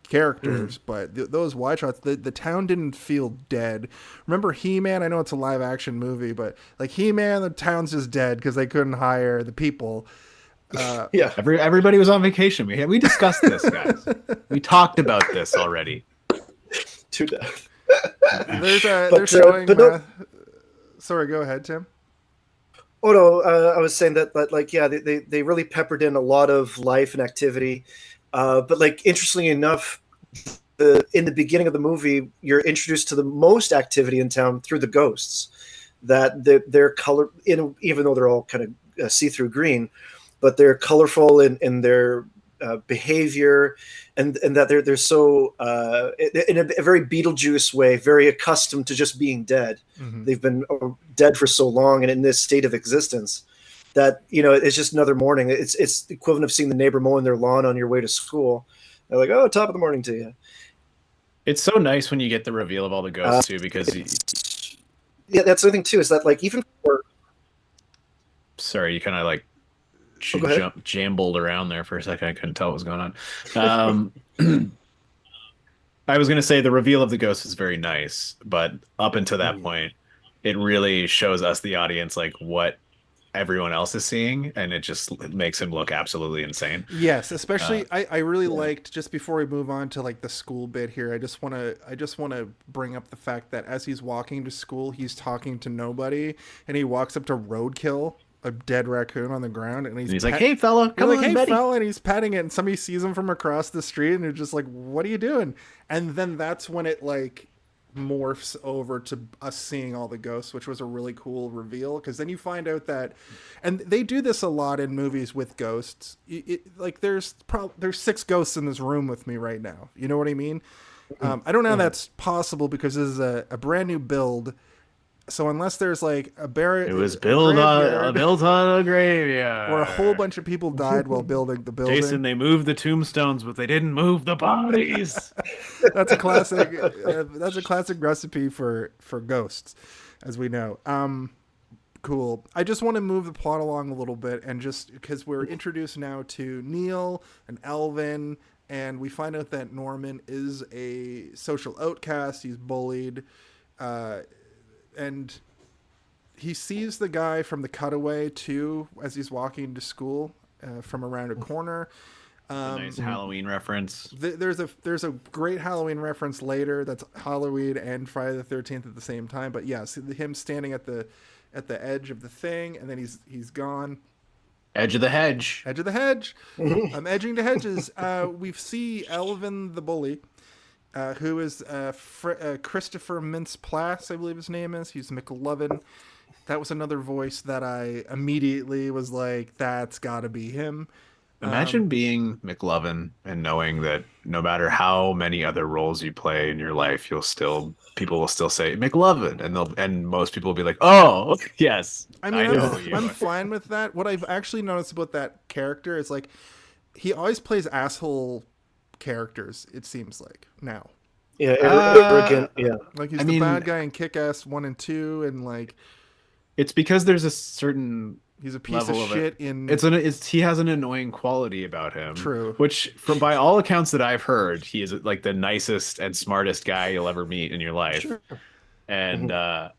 characters, but those wide shots, the town didn't feel dead. Remember He-Man? I know it's a live action movie, but like He-Man, the town's just dead because they couldn't hire the people. Yeah. Everybody was on vacation. We discussed this, guys. We talked about this already. To death. They're showing. Sorry, go ahead, Tim. Oh no, I was saying that like yeah, they really peppered in a lot of life and activity, but like interestingly enough, in the beginning of the movie, you're introduced to the most activity in town through the ghosts. That their color, even though they're all kind of see-through green, but they're colorful in their behavior, and that they're so in a very Beetlejuice way, very accustomed to just being dead. Mm-hmm. They've been dead for so long and in this state of existence that it's just another morning. It's the equivalent of seeing the neighbor mowing their lawn on your way to school. They're like, oh, top of the morning to you. It's so nice when you get the reveal of all the ghosts too, because yeah, that's the thing too, is that like even for sorry, you kind of like jambled around there for a second. I couldn't tell what was going on. I was going to say the reveal of the ghost is very nice, but up until that point, it really shows us, the audience, like what everyone else is seeing, and it just makes him look absolutely insane. Yes, especially I really liked, just before we move on to like the school bit here, I just want to bring up the fact that as he's walking to school, he's talking to nobody, and he walks up to Roadkill, a dead raccoon on the ground, and he's like, "Hey fella, come on, hey buddy." fella, and he's petting it, and somebody sees him from across the street, and they're just like, "What are you doing?" And then that's when it like morphs over to us seeing all the ghosts, which was a really cool reveal, because then you find out that, and they do this a lot in movies with ghosts, like there's 6 ghosts in this room with me right now, you know what I mean? I don't know how that's possible, because this is a brand new build, so unless there's like it was built on a graveyard, or a whole bunch of people died while building the building. Jason, they moved the tombstones, but they didn't move the bodies. That's a classic. That's a classic recipe for ghosts, as we know. Cool. I just want to move the plot along a little bit, and just because we're introduced now to Neil and Alvin, and we find out that Norman is a social outcast. He's bullied. And he sees the guy from the cutaway too as he's walking to school from around a corner. A nice Halloween reference. There's a great Halloween reference later that's Halloween and Friday the 13th at the same time. But yes, him standing at the edge of the thing, and then he's gone. Edge of the hedge. Edge of the hedge. I'm edging the hedges. We see Elvin the bully. Who is Christopher Mintz-Plasse, I believe his name is. He's McLovin. That was another voice that I immediately was like, that's got to be him. Imagine being McLovin and knowing that no matter how many other roles you play in your life, people will still say McLovin, and most people will be like, "Oh, yes." I mean, I'm fine with that. What I've actually noticed about that character is like he always plays asshole characters, it seems like now. Yeah, arrogant. Yeah, like he's the bad guy in Kick-Ass 1 and 2, and like it's because there's a certain he's a piece of shit in. He has an annoying quality about him. True. Which, from by all accounts that I've heard, he is like the nicest and smartest guy you'll ever meet in your life. Sure. And there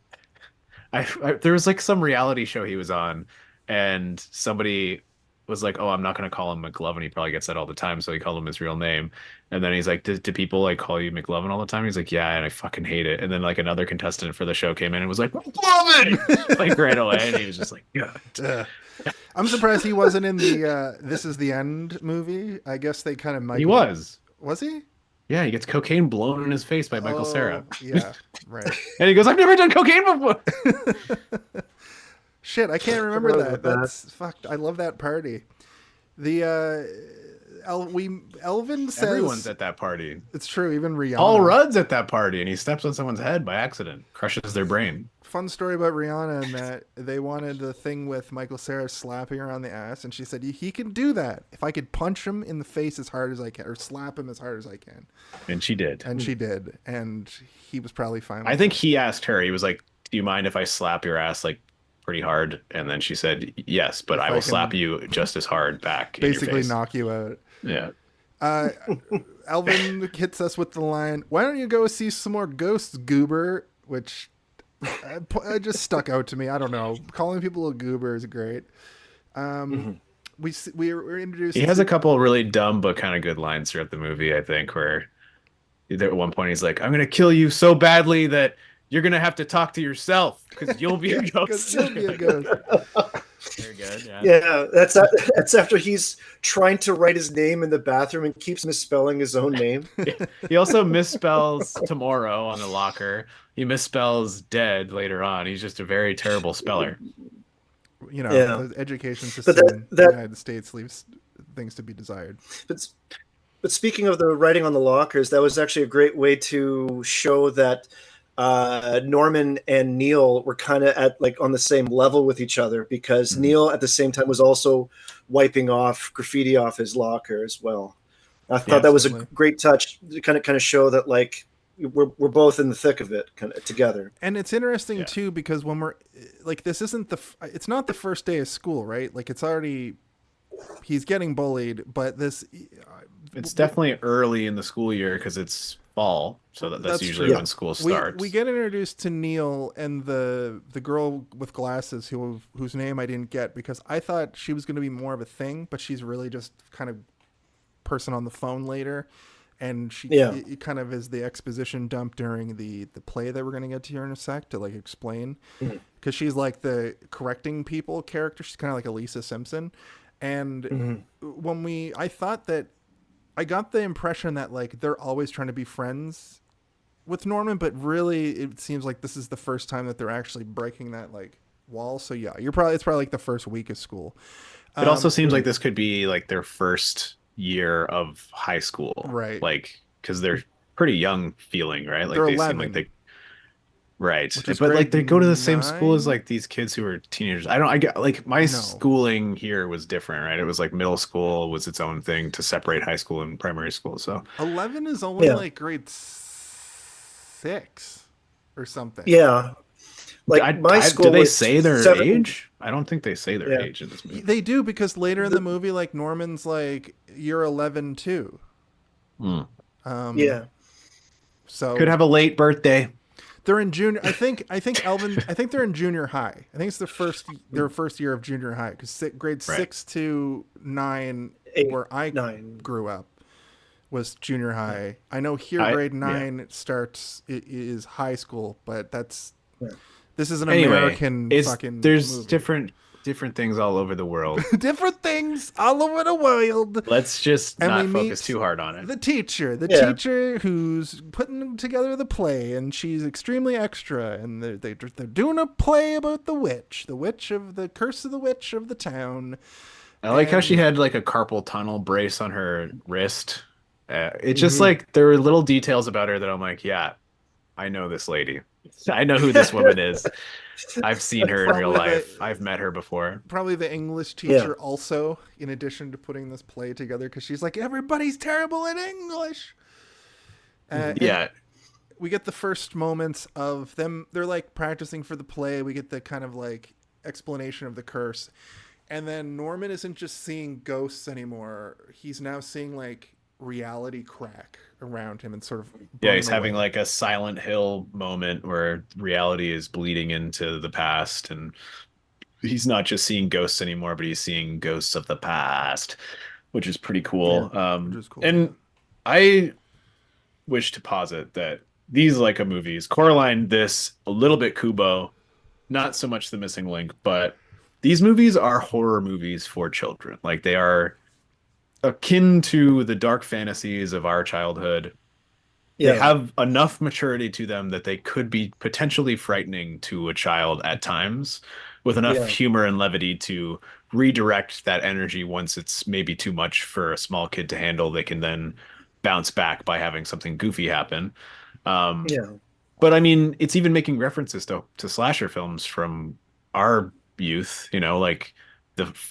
was like some reality show he was on, and somebody was like, "Oh, I'm not going to call him McLovin. He probably gets that all the time." So he called him his real name. And then he's like, do people like call you McLovin all the time? He's like, "Yeah, and I fucking hate it." And then like another contestant for the show came in and was like, "McLovin!" like right away. And he was just like, "God." I'm surprised he wasn't in the This Is the End movie. I guess they kind of might. He was. Was he? Yeah, he gets cocaine blown in his face by Michael Cera. Yeah, right. And he goes, "I've never done cocaine before." Shit, I can't remember that. That's fucked. I love that party. Elvin says everyone's at that party. It's true, even Rihanna. Paul Rudd's at that party, and he steps on someone's head by accident, crushes their brain. Fun story about Rihanna, and that they wanted the thing with Michael Cera slapping her on the ass, and she said he can do that if I could punch him in the face as hard as I can, or slap him as hard as I can. And she did. And he was probably fine. I think he asked her. He was like, "Do you mind if I slap your ass like pretty hard?" And then she said, "Yes, but I will slap you just as hard back." Basically, knock you out. Yeah. Alvin hits us with the line, "Why don't you go see some more ghosts, goober?" Which just stuck out to me. I don't know. Calling people a goober is great. we're introduced. He has a couple of really dumb but kind of good lines throughout the movie, I think, where at one point he's like, "I'm gonna kill you so badly that you're gonna have to talk to yourself because you'll be a ghost." You'll be a ghost. Very good. Yeah. Yeah, that's after he's trying to write his name in the bathroom and keeps misspelling his own name. He also misspells tomorrow on the locker. He misspells dead later on. He's just a very terrible speller. You know, Yeah. the education system But in the United States leaves things to be desired. But speaking of the writing on the lockers, that was actually a great way to show that Norman and Neil were kind of at like on the same level with each other, because Neil at the same time was also wiping off graffiti off his locker as well. I thought that was a great touch to kind of show that like we're both in the thick of it kind of together. And it's interesting too, because when we're like, this isn't it's not the first day of school, right? Like it's already, he's getting bullied, but it's definitely early in the school year because it's fall, so that's usually when school starts. We get introduced to Neil and the girl with glasses whose name I didn't get because I thought she was going to be more of a thing, but she's really just kind of person on the phone later, and it kind of is the exposition dump during the play that we're going to get to here in a sec to like explain, because she's like the correcting people character. She's kind of like a Lisa Simpson, and I thought that I got the impression that like they're always trying to be friends with Norman, but really it seems like this is the first time that they're actually breaking that like wall. So yeah, it's probably like the first week of school. It also seems like this could be like their first year of high school, right? Like because they're pretty young feeling, right? Like they're they 11. seem like they. Right, but like they go to the same school as like these kids who are teenagers. I get like my schooling here was different, right? It was like middle school was its own thing to separate high school and primary school. So 11 is only like grade 6 or something. Yeah, like my school. Do they say their age? I don't think they say their age in this movie. They do, because later in the movie, like Norman's like, "You're 11 too." Yeah. So could have a late birthday. They're in junior. I think they're in junior high. I think it's their first year of junior high, because grade 6 to 9, where I grew up, was junior high. I know here grade 9 is high school, but this is an American fucking there's movie. different things all over the world. Different things all over the world. Let's just not focus too hard on it. The teacher who's putting together the play, and she's extremely extra, and they're doing a play about the witch of the curse of the witch of the town. I like how she had like a carpal tunnel brace on her wrist. It's just like there were little details about her that I'm like, yeah, I know this lady. I know who this woman is. I've seen her in real life. I've met her before. Probably the English teacher also, in addition to putting this play together, because she's like, everybody's terrible in English. We get the first moments of them. They're like practicing for the play. We get the kind of like explanation of the curse. And then Norman isn't just seeing ghosts anymore. He's now seeing like reality crack around him and sort of he's having like a Silent Hill moment where reality is bleeding into the past, and he's not just seeing ghosts anymore, but he's seeing ghosts of the past, which is pretty cool. Which is cool. And I wish to posit that these Laika movies, Coraline, this, a little bit Kubo, not so much The Missing Link, but these movies are horror movies for children. Like they are akin to the dark fantasies of our childhood. They have enough maturity to them that they could be potentially frightening to a child at times, with enough humor and levity to redirect that energy. Once it's maybe too much for a small kid to handle, they can then bounce back by having something goofy happen. But I mean, it's even making references to slasher films from our youth, like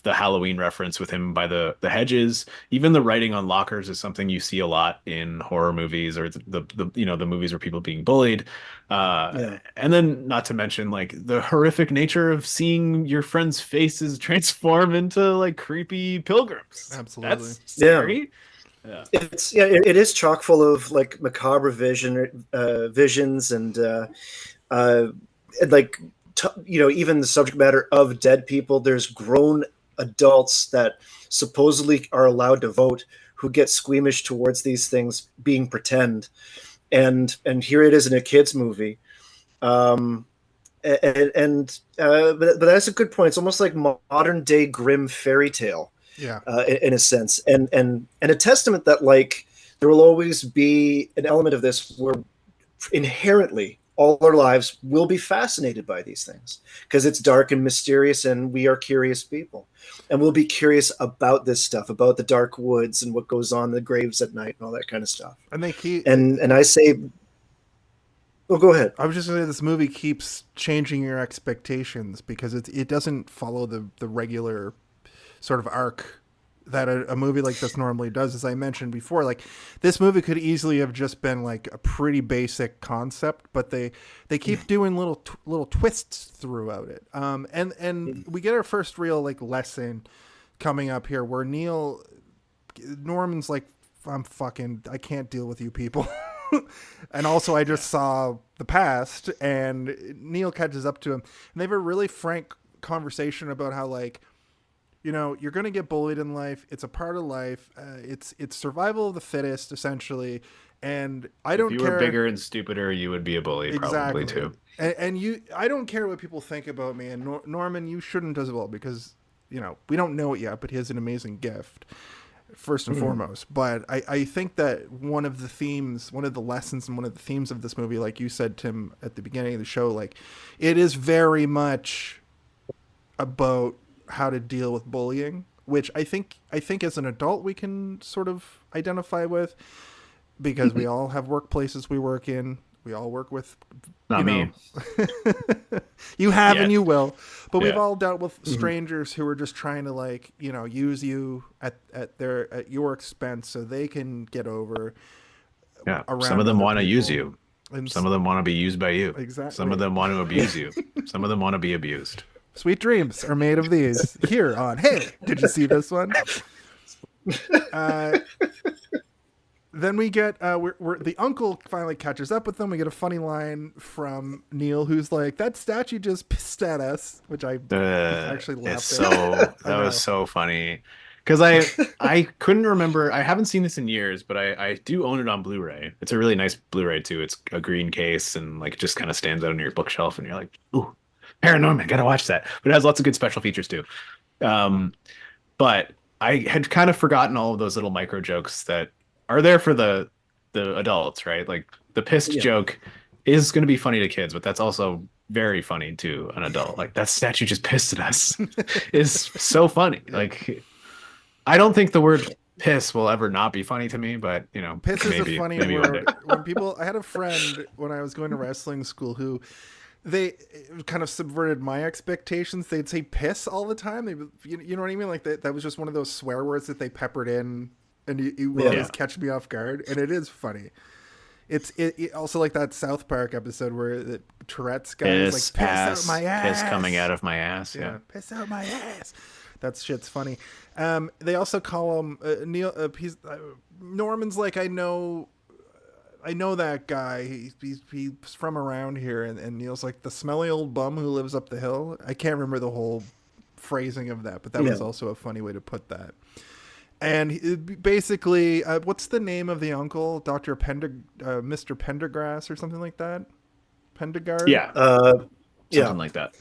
the Halloween reference with him by the hedges. Even the writing on lockers is something you see a lot in horror movies, or the movies where people are being bullied. And then not to mention like the horrific nature of seeing your friends' faces transform into like creepy pilgrims. Absolutely. That's scary. It is chock full of like macabre visions and like even the subject matter of dead people. There's grown adults that supposedly are allowed to vote who get squeamish towards these things being pretend, and here it is in a kids movie. But that's a good point. It's almost like modern day grim fairy tale, Yeah. in a sense, and a testament that like there will always be an element of this where inherently all our lives will be fascinated by these things because it's dark and mysterious, and we are curious people, and we'll be curious about this stuff, about the dark woods and what goes on in the graves at night and all that kind of stuff. And they keep and I say, oh, go ahead. I was just going to say this movie keeps changing your expectations because it doesn't follow the regular sort of arc that a movie like this normally does. As I mentioned before, like this movie could easily have just been like a pretty basic concept, but they keep doing little twists throughout it. And we get our first real like lesson coming up here where Norman's like, I can't deal with you people. And also I just saw the past, and Neil catches up to him, and they have a really frank conversation about how, like, you know, you're going to get bullied in life. It's a part of life. It's survival of the fittest, essentially. And I don't care. If you were bigger and stupider, you would be a bully, Exactly. probably too. And I don't care what people think about me. And Norman, you shouldn't as well, because, you know, we don't know it yet, but he has an amazing gift, first and foremost. But I think that one of the lessons and one of the themes of this movie, like you said, Tim, at the beginning of the show, like, it is very much about how to deal with bullying, which I think as an adult we can sort of identify with, because we all have workplaces we work in. We all work with, Not me. You have Yet. and you will, but we've Yeah. all dealt with strangers who are just trying to, like, you know, use you at your expense so they can get over. Yeah. Around Some of them other want to use people. you. And Some of them want to be used by you. Exactly. Some of them want to abuse you. Some of them want to be abused. Sweet dreams are made of these. Here on Hey, did you see this one? Then we get we're the uncle finally catches up with them. We get a funny line from Neil, who's like, "That statue just pissed at us," which I actually laughed at. That was so funny, because I couldn't remember. I haven't seen this in years, but I do own it on Blu-ray. It's a really nice Blu-ray too. It's a green case and like just kind of stands out on your bookshelf, and you're like, ooh, ParaNorman, gotta watch that. But it has lots of good special features too. But I had kind of forgotten all of those little micro jokes that are there for the adults, right? Like the pissed joke is going to be funny to kids, but that's also very funny to an adult. Like, that statue just pissed at us is so funny. Like, I don't think the word piss will ever not be funny to me, but you know, Piss is a funny maybe one day. word. When people, I had a friend when I was going to wrestling school who they kind of subverted my expectations. They'd say piss all the time. You know what I mean? Like that was just one of those swear words that they peppered in, and you would always catch me off guard. And it is funny. It also like that South Park episode where the Tourette's guy is like, piss out my ass. Piss coming out of my ass. Yeah. Piss out my ass. That shit's funny. They also call him Neil. Norman's like, I know that guy. He's from around here, and Neil's like, the smelly old bum who lives up the hill. I can't remember the whole phrasing of that, but that was also a funny way to put that. And basically, what's the name of the uncle? Mr. Pendergrass or something like that? Pendergast? Yeah. Something like that.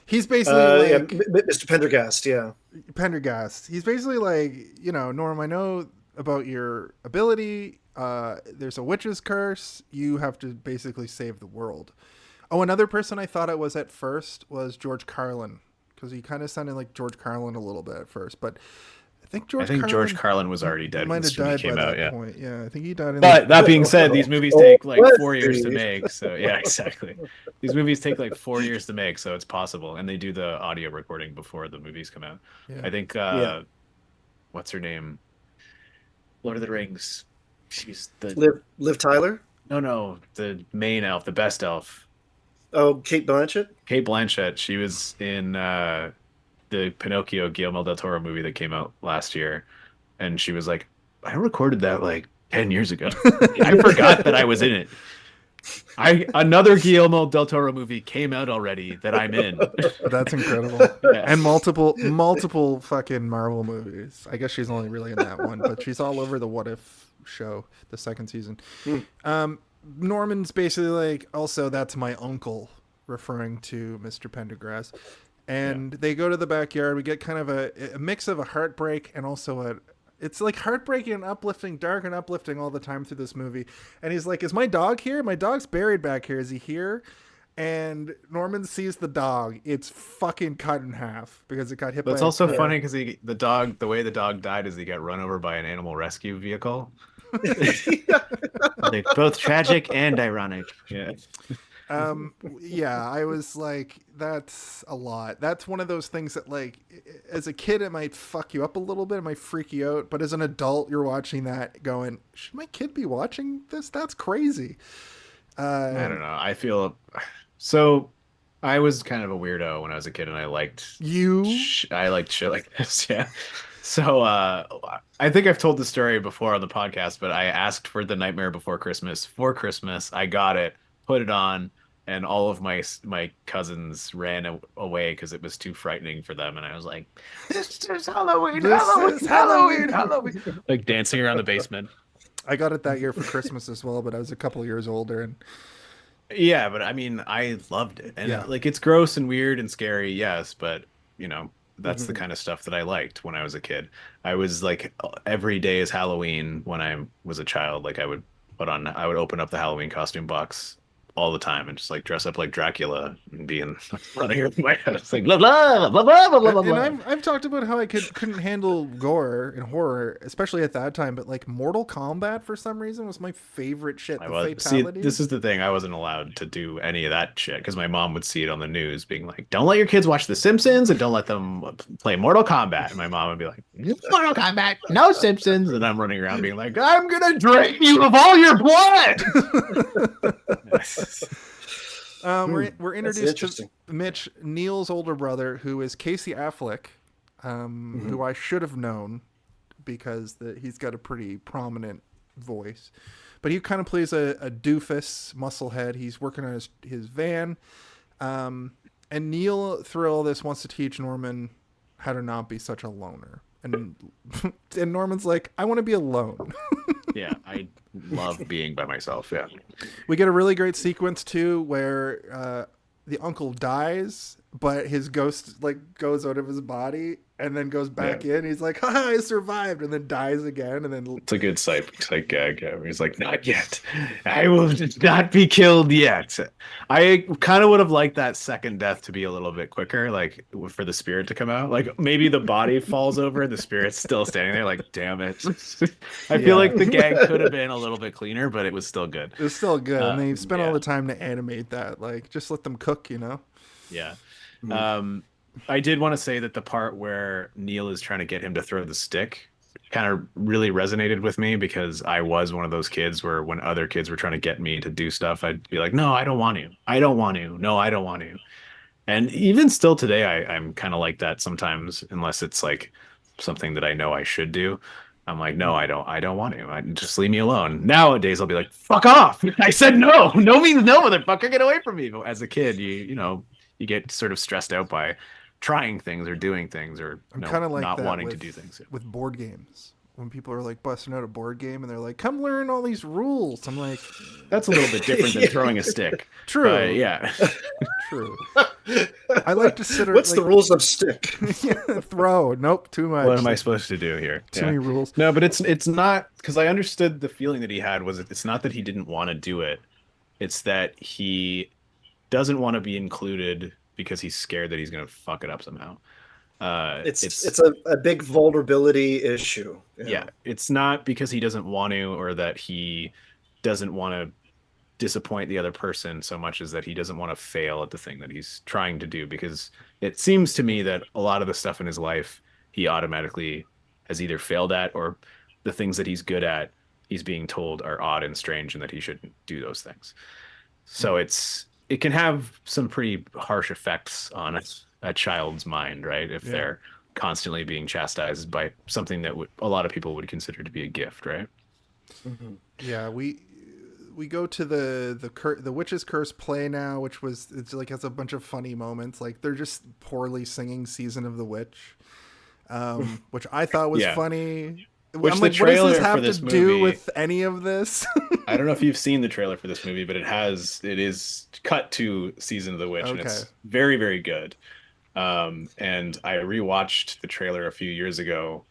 He's basically like... Mr. Pendergast, yeah. Pendergast. He's basically like, you know, Norm, I know about your ability. There's a witch's curse. You have to basically save the world. Oh, another person I thought it was at first was George Carlin, because he kind of sounded like George Carlin a little bit at first, but... I think George Carlin was already dead when this movie came out. Yeah, point. Yeah, I think he died. But that being said, these movies take like 4 years to make. So yeah, exactly. These movies take like 4 years to make, so it's possible. And they do the audio recording before the movies come out. Yeah. I think what's her name? Lord of the Rings. She's the Liv Tyler. No, the main elf, the best elf. Oh, Kate Blanchett. Kate Blanchett. She was in. The Pinocchio Guillermo del Toro movie that came out last year, and she was like, I recorded that like 10 years ago. I forgot that I was in it. Another Guillermo del Toro movie came out already that I'm in. That's incredible. Yeah. And multiple fucking Marvel movies. I guess she's only really in that one, but she's all over the What If show, the second season. Norman's basically like, also, that's my uncle, referring to Mr. Pendergrass. And they go to the backyard. We get kind of a mix of a heartbreak and also it's like heartbreaking and uplifting, dark and uplifting all the time through this movie. And he's like, is my dog here? My dog's buried back here. Is he here? And Norman sees the dog. It's fucking cut in half because it got hit by It's a also car. funny because the way the dog died is he got run over by an animal rescue vehicle. They're both tragic and ironic. Yeah. Yeah, I was like, that's a lot. That's one of those things that, like, as a kid, it might fuck you up a little bit. It might freak you out. But as an adult, you're watching that going, should my kid be watching this? That's crazy. I don't know. I feel so. I was kind of a weirdo when I was a kid, and I liked shit like this. Yeah. So I think I've told the story before on the podcast, but I asked for The Nightmare Before Christmas for Christmas. I got it, put it on, and all of my cousins ran away because it was too frightening for them. And I was like, "This is Halloween, Halloween!" Like dancing around the basement. I got it that year for Christmas as well, but I was a couple years older. And yeah, but I mean, I loved it, and like it's gross and weird and scary, yes, but that's the kind of stuff that I liked when I was a kid. I was like, every day is Halloween when I was a child. Like I would open up the Halloween costume box all the time and just like dress up like Dracula and be running around my house like blah blah blah blah blah blah blah. And I've talked about how I couldn't handle gore and horror, especially at that time. But like Mortal Kombat, for some reason, was my favorite shit. See, this is the thing. I wasn't allowed to do any of that shit because my mom would see it on the news, being like, "Don't let your kids watch The Simpsons and don't let them play Mortal Kombat." And my mom would be like, "Mortal Kombat, no Simpsons," and I'm running around being like, "I'm gonna drain you of all your blood." We're introduced to Mitch, Neil's older brother, who is Casey Affleck, who I should have known because he's got a pretty prominent voice. But he kind of plays a doofus musclehead. He's working on his van. And Neil, through all this, wants to teach Norman how to not be such a loner. And Norman's like, I want to be alone. Yeah, I love being by myself. Yeah. We get a really great sequence too where the uncle dies, but his ghost like goes out of his body and then goes back in. He's like, "Ha, I survived," and then dies again. And then it's a good sight gag. He's like, "Not yet. I will not be killed yet." I kind of would have liked that second death to be a little bit quicker, like for the spirit to come out. Like maybe the body falls over, the spirit's still standing there. Like, damn it. I feel like the gag could have been a little bit cleaner, but it was still good. It was still good, and they spent all the time to animate that. Like, just let them cook, Yeah. I did want to say that the part where Neil is trying to get him to throw the stick kind of really resonated with me because I was one of those kids where when other kids were trying to get me to do stuff, I'd be like, "No, I don't want to. I don't want to. No, I don't want to." And even still today, I'm kind of like that sometimes, unless it's like something that I know I should do. I'm like, "No, I don't want to. Just leave me alone." Nowadays, I'll be like, "Fuck off. I said no. No means no, motherfucker. Get away from me." But as a kid, you get sort of stressed out by trying things or doing things or kind of like not wanting to do things. With board games. When people are like busting out a board game and they're like, "Come learn all these rules." I'm like, that's a little bit different than throwing a stick. True. But yeah. True. I like to sit. What's the rules of stick? Throw. Nope. Too much. What am I supposed to do here? Too many rules. No, but it's not, because I understood the feeling that he had was it's not that he didn't want to do it. It's that he doesn't want to be included because he's scared that he's going to fuck it up somehow. It's a big vulnerability issue. Yeah, it's not because he doesn't want to or that he doesn't want to disappoint the other person so much as that he doesn't want to fail at the thing that he's trying to do, because it seems to me that a lot of the stuff in his life he automatically has either failed at, or the things that he's good at he's being told are odd and strange and that he shouldn't do those things. So it can have some pretty harsh effects on a child's mind, right? If they're constantly being chastised by something that a lot of people would consider to be a gift, right? Yeah, we go to the Witch's Curse play now, which it's like has a bunch of funny moments. Like they're just poorly singing Season of the Witch, which I thought was funny. Which I'm the like, what does trailer this for have this to do movie- with any of this? I don't know if you've seen the trailer for this movie, but it is cut to Season of the Witch, and it's Okay. very, very good. And I rewatched the trailer a few years ago.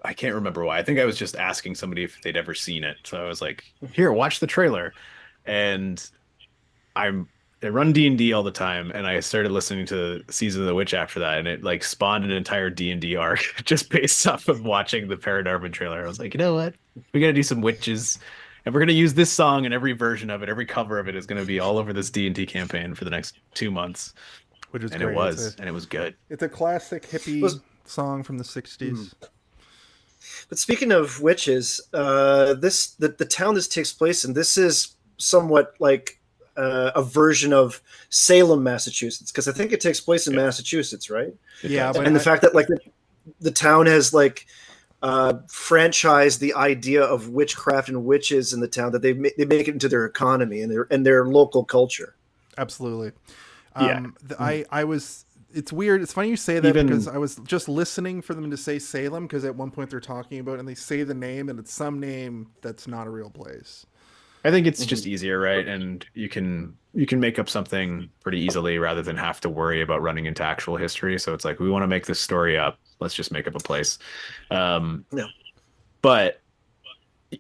I can't remember why. I think I was just asking somebody if they'd ever seen it. So I was like, here, watch the trailer. And I run D&D all the time, and I started listening to Season of the Witch after that, and it like spawned an entire D&D arc just based off of watching the ParaNorman trailer. I was like, you know what? We got to do some witches, and we're going to use this song, and every version of it, every cover of it is going to be all over this D&D campaign for the next 2 months. Which is and great. it was good. It's a classic hippie song from the 60s. But speaking of witches, the town this takes place in, this is somewhat like a version of Salem, Massachusetts, because I think it takes place in Massachusetts, right? Yeah, but And the fact that like the town has like franchised the idea of witchcraft and witches in the town, that they make it into their economy and their local culture. Absolutely. Yeah. It's weird. It's funny you say that because I was just listening for them to say Salem, because at one point they're talking about, and they say the name, and it's some name that's not a real place. I think it's just easier, right? And you can make up something pretty easily rather than have to worry about running into actual history. So it's like, we want to make this story up. Let's just make up a place. But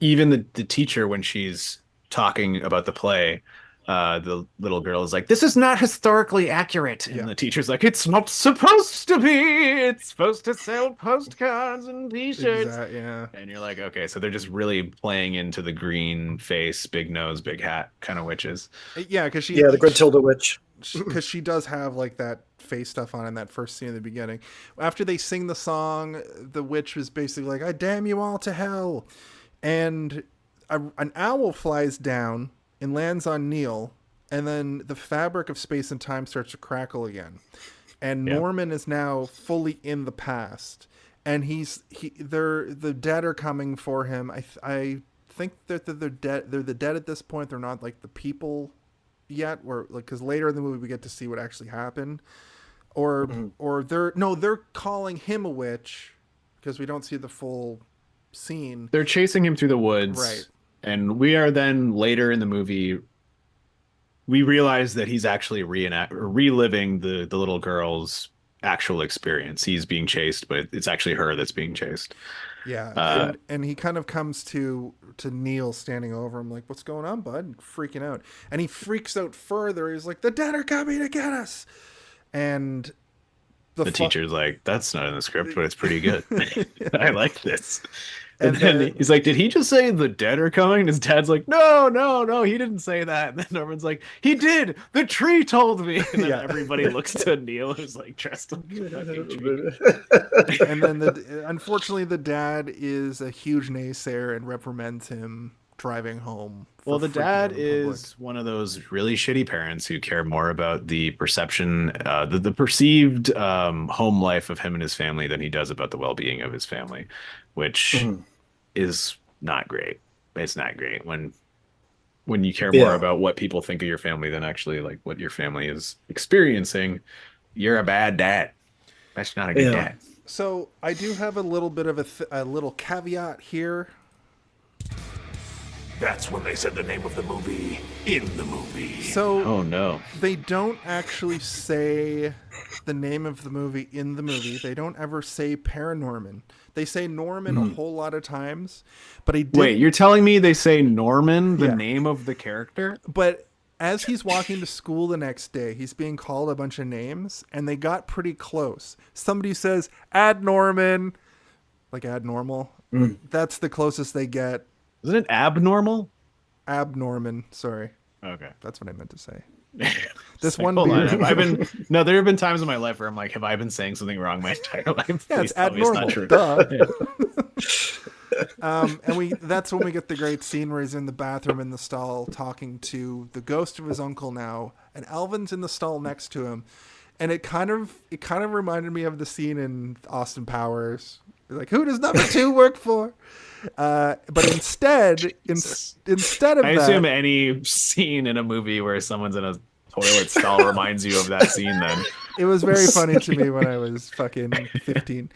even the teacher, when she's talking about the play, the little girl is like, this is not historically accurate. And the teacher's like, it's not supposed to be. It's supposed to sell postcards and t-shirts. And you're like, okay, so they're just really playing into the green face, big nose, big hat kind of witches. Yeah, because the Gruntilda witch. Because she does have like that face stuff on in that first scene in the beginning. After they sing the song, the witch was basically like, I damn you all to hell. And an owl flies down and lands on Neil, and then the fabric of space and time starts to crackle again. And Norman is now fully in the past, and the dead are coming for him. I think that they're dead. They're the dead at this point. They're not like the people yet, or like, because later in the movie we get to see what actually happened, or they're calling him a witch, because we don't see the full scene. They're chasing him through the woods, right? And we are then later in the movie, we realize that he's actually reliving the little girl's actual experience. He's being chased, but it's actually her that's being chased. Yeah, and he kind of comes to Neil standing over him like, what's going on, bud? Freaking out. And he freaks out further. He's like, the dead are coming to get us. And the teacher's like, that's not in the script, but it's pretty good. I like this. And then he's like, did he just say the dead are coming? And his dad's like, no, he didn't say that. And then Norman's like, he did. The tree told me. And then everybody looks to Neil, who's like dressed like a fucking tree. And then unfortunately the dad is a huge naysayer and reprimands him driving home. Well, the dad is one of those really shitty parents who care more about the perception, the perceived home life of him and his family than he does about the well-being of his family, which is not great. It's not great when you care more about what people think of your family than actually like what your family is experiencing. You're a bad dad. That's not a good dad. So I do have a little bit of a little caveat here. That's when they said the name of the movie in the movie. So, oh no, they don't actually say the name of the movie in the movie. They don't ever say ParaNorman. They say Norman a whole lot of times, but wait, you're telling me they say Norman, the name of the character? But as he's walking to school the next day, he's being called a bunch of names, and they got pretty close. Somebody says, "Add Norman," like add normal. That's the closest they get. Isn't it abnormal? Abnorman, sorry. Okay. That's what I meant to say. This like, one hold beer. on. There have been times in my life where I'm like, have I been saying something wrong my entire life? Yeah, it's abnormal. Duh. And that's when we get the great scene where he's in the bathroom in the stall talking to the ghost of his uncle now, and Alvin's in the stall next to him. And it kind of reminded me of the scene in Austin Powers Like, who does number 2 work for? But instead of I that, assume any scene in a movie where someone's in a toilet stall reminds you of that scene. Then it was very funny to me when I was fucking 15.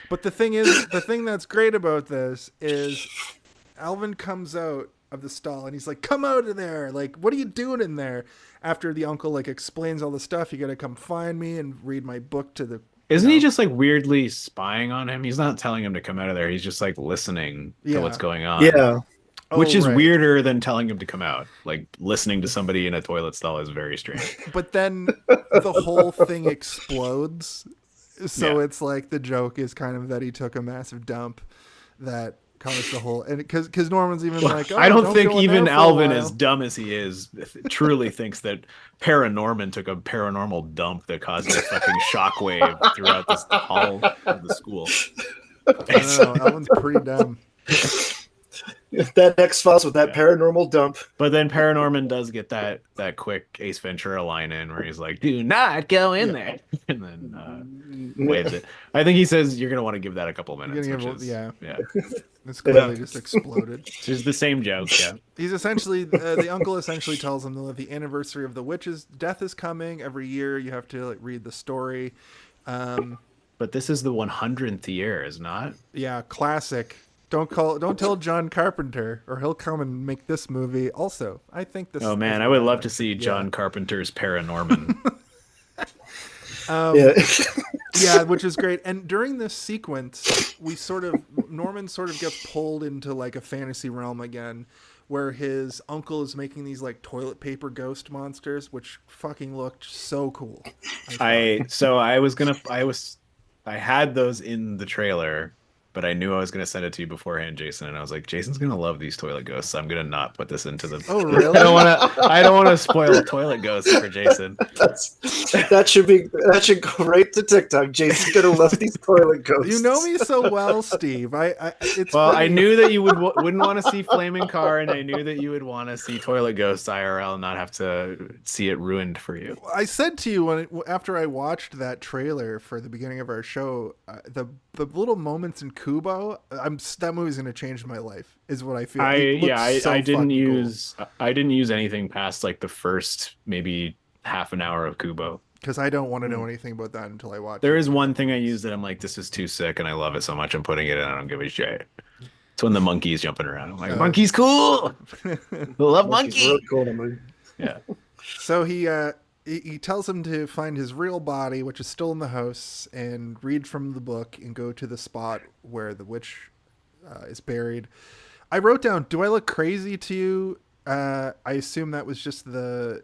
But the thing that's great about this is Alvin comes out of the stall and he's like, come out of there. Like, what are you doing in there? After the uncle like explains all the stuff, you got to come find me and read my book to the. Isn't he just like weirdly spying on him? He's not telling him to come out of there. He's just like listening to what's going on. Yeah. Which is right. weirder than telling him to come out. Like listening to somebody in a toilet stall is very strange. But then the whole thing explodes. So it's like the joke is kind of that he took a massive dump that caused the whole, and because Norman's even like, I don't think go in even there for a Alvin, while. as dumb as he is, truly thinks that ParaNorman took a paranormal dump that caused a fucking shockwave throughout the hall of the school. I don't know. Alvin's pretty dumb. That X-Files with that paranormal dump. But then ParaNorman does get that quick Ace Ventura line in where he's like, "Do not go in there," and then waves it. I think he says you're gonna want to give that a couple minutes. Yeah. It's clearly just exploded. It's the same joke. Yeah. He's essentially the uncle essentially tells him that the anniversary of the witch's death is coming. Every year you have to like read the story. But this is the 100th year, is not? Yeah, classic. Don't tell John Carpenter, or he'll come and make this movie. Also, I think this. Oh man, I would love to see John Carpenter's ParaNorman. Yeah, which is great. And during this sequence, Norman sort of gets pulled into like a fantasy realm again, where his uncle is making these like toilet paper ghost monsters, which fucking looked so cool. I had those in the trailer, but I knew I was going to send it to you beforehand, Jason, and I was like, Jason's going to love these toilet ghosts, so I'm going to not put this into the. Oh, really? I don't want to spoil toilet ghosts for Jason. That should go right to TikTok. Jason's going to love these toilet ghosts. You know me so well, Steve. It's Well, funny. I knew that you wouldn't want to see flaming car, and I knew that you would want to see toilet ghosts IRL, and not have to see it ruined for you. I said to you after I watched that trailer for the beginning of our show, the little moments in Kubo, that movie's going to change my life, is what I feel. I didn't use anything past like the first maybe half an hour of Kubo. Because I don't want to know anything about that until I watch There it. is one thing I use that I'm like, this is too sick, and I love it so much I'm putting it in. I don't give a shit. It's when the monkey's jumping around. I'm like, monkey's cool. I love monkey. Really cool in the movie. Yeah. So he tells him to find his real body, which is still in the house, and read from the book and go to the spot where the witch is buried. I wrote down, do I look crazy to you? I assume that was just the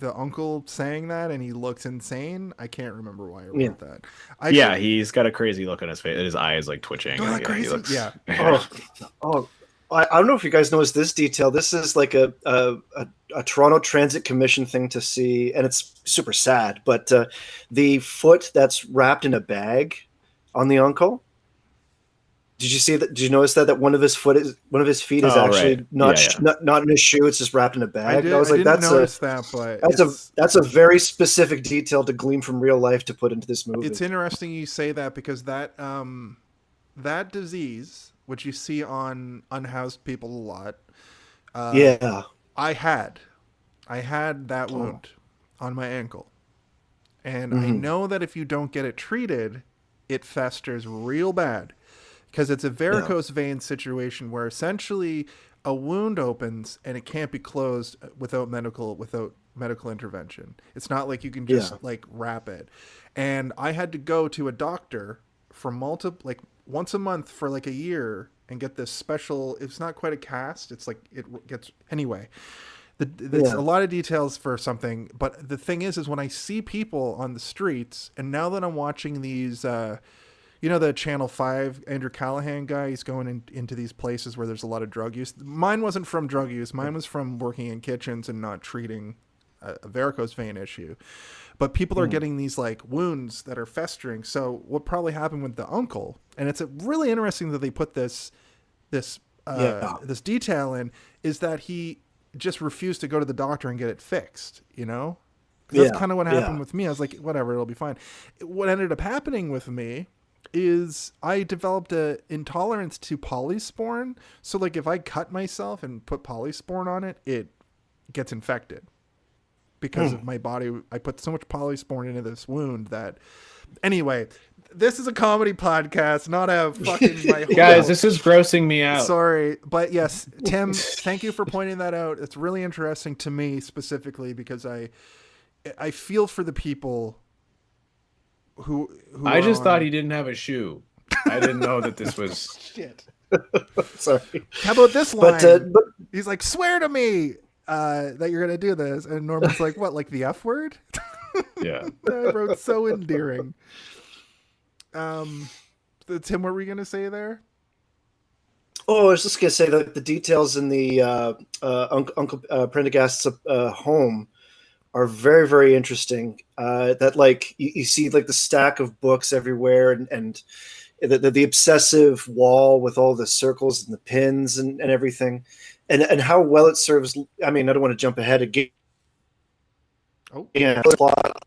uncle saying that, and he looks insane. I can't remember why I wrote that. He's got a crazy look on his face. His eye is like twitching. Do I look crazy? Yeah. I don't know if you guys noticed this detail. This is like a Toronto Transit Commission thing to see, and it's super sad. But the foot that's wrapped in a bag on the uncle. Did you see that? Did you notice that one of his feet is actually not in a shoe? It's just wrapped in a bag. I was like, that's a very specific detail to glean from real life to put into this movie. It's interesting you say that, because that disease, which you see on unhoused people a lot. I had that wound on my ankle, and I know that if you don't get it treated, it festers real bad. Because it's a varicose vein situation where essentially a wound opens and it can't be closed without medical intervention. It's not like you can just like wrap it. And I had to go to a doctor for once a month for like a year and get this special. It's not quite a cast. It's like it gets anyway. There's a lot of details for something, but the thing is when I see people on the streets, and now that I'm watching these. The Channel 5 Andrew Callahan guy, he's going into these places where there's a lot of drug use. Mine wasn't from drug use. Mine was from working in kitchens and not treating a varicose vein issue. But people are getting these like wounds that are festering. So what probably happened with the uncle, and it's really interesting that they put this detail in, is that he just refused to go to the doctor and get it fixed, That's kind of what happened with me. I was like, whatever, it'll be fine. What ended up happening with me is I developed a intolerance to polysporin. So like if I cut myself and put polysporin on it, it gets infected because of my body. I put so much polysporin into this wound that anyway, this is a comedy podcast, not a fucking my Guys, this is grossing me out. Sorry, but yes, Tim, thank you for pointing that out. It's really interesting to me specifically because I feel for the people who I just thought he didn't have a shoe. I didn't know that this was shit. Sorry. How about this line? But He's like, "Swear to me that you're gonna do this," and Norman's like, "What? Like the F word?" yeah. I wrote so endearing. Tim, what were you gonna say there? I was just gonna say that the details in the Uncle Prendergast's home are very, very interesting. That like you see like the stack of books everywhere, and the obsessive wall with all the circles and the pins and everything, and how well it serves. I mean, I don't want to jump ahead again. Oh, Yeah, plot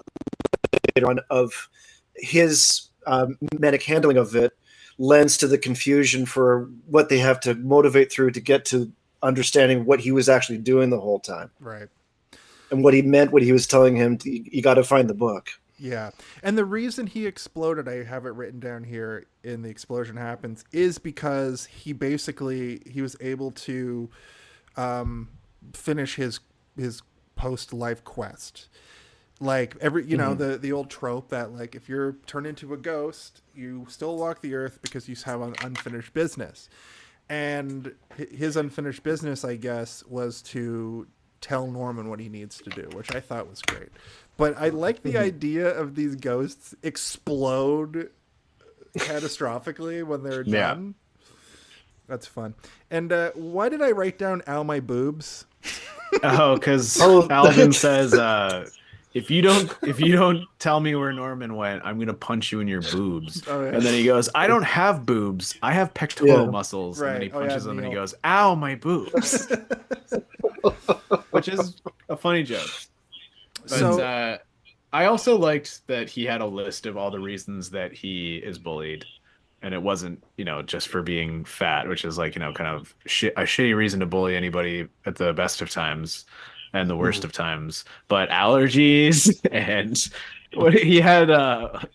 later on of his manic handling of it lends to the confusion for what they have to motivate through to get to understanding what he was actually doing the whole time. right. And what he meant, what he was telling him, you got to find the book. Yeah. And the reason he exploded, I have it written down here in The Explosion Happens, is because he was able to finish his post-life quest. Like you know, the old trope that like if you're turned into a ghost, you still walk the earth because you have an unfinished business. And his unfinished business, I guess, was to tell Norman what he needs to do, which I thought was great. But I like the idea of these ghosts explode catastrophically when they're done. That's fun. And why did I write down "ow my boobs"? Oh, because Alvin says, if you don't tell me where Norman went, I'm gonna punch you in your boobs. Oh, yeah. And then he goes, I don't have boobs, I have pectoral muscles. Right. And then he punches them and he Neil. goes, ow, my boobs. Which is a funny joke. But So- I also liked that he had a list of all the reasons that he is bullied. And it wasn't, just for being fat, which is like, kind of a shitty reason to bully anybody at the best of times and the worst of times. But allergies and he had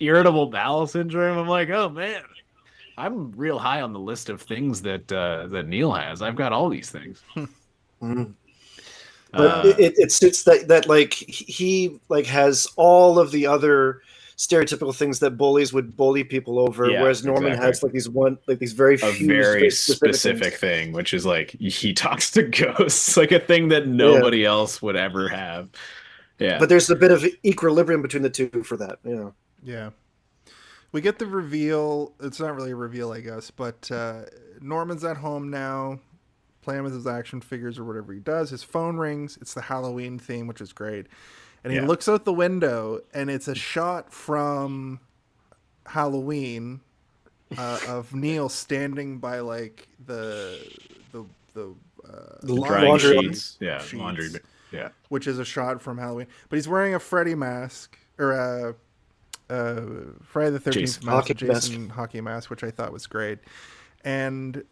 irritable bowel syndrome. I'm like, oh man, I'm real high on the list of things that Neil has. I've got all these things. But it suits that like he like has all of the other stereotypical things that bullies would bully people over, whereas Norman has like these very specific thing, which is like he talks to ghosts, like a thing that nobody else would ever have. Yeah, but there's a bit of equilibrium between the two for that. Yeah. We get the reveal. It's not really a reveal, I guess, but Norman's at home now, playing with his action figures or whatever he does. His phone rings. It's the Halloween theme, which is great. And he looks out the window, and it's a shot from Halloween of Neil standing by like the drying sheets. Sheets, Laundry. Yeah, which is a shot from Halloween. But he's wearing a Freddy mask or Friday the 13th mask, Jason hockey mask, which I thought was great. And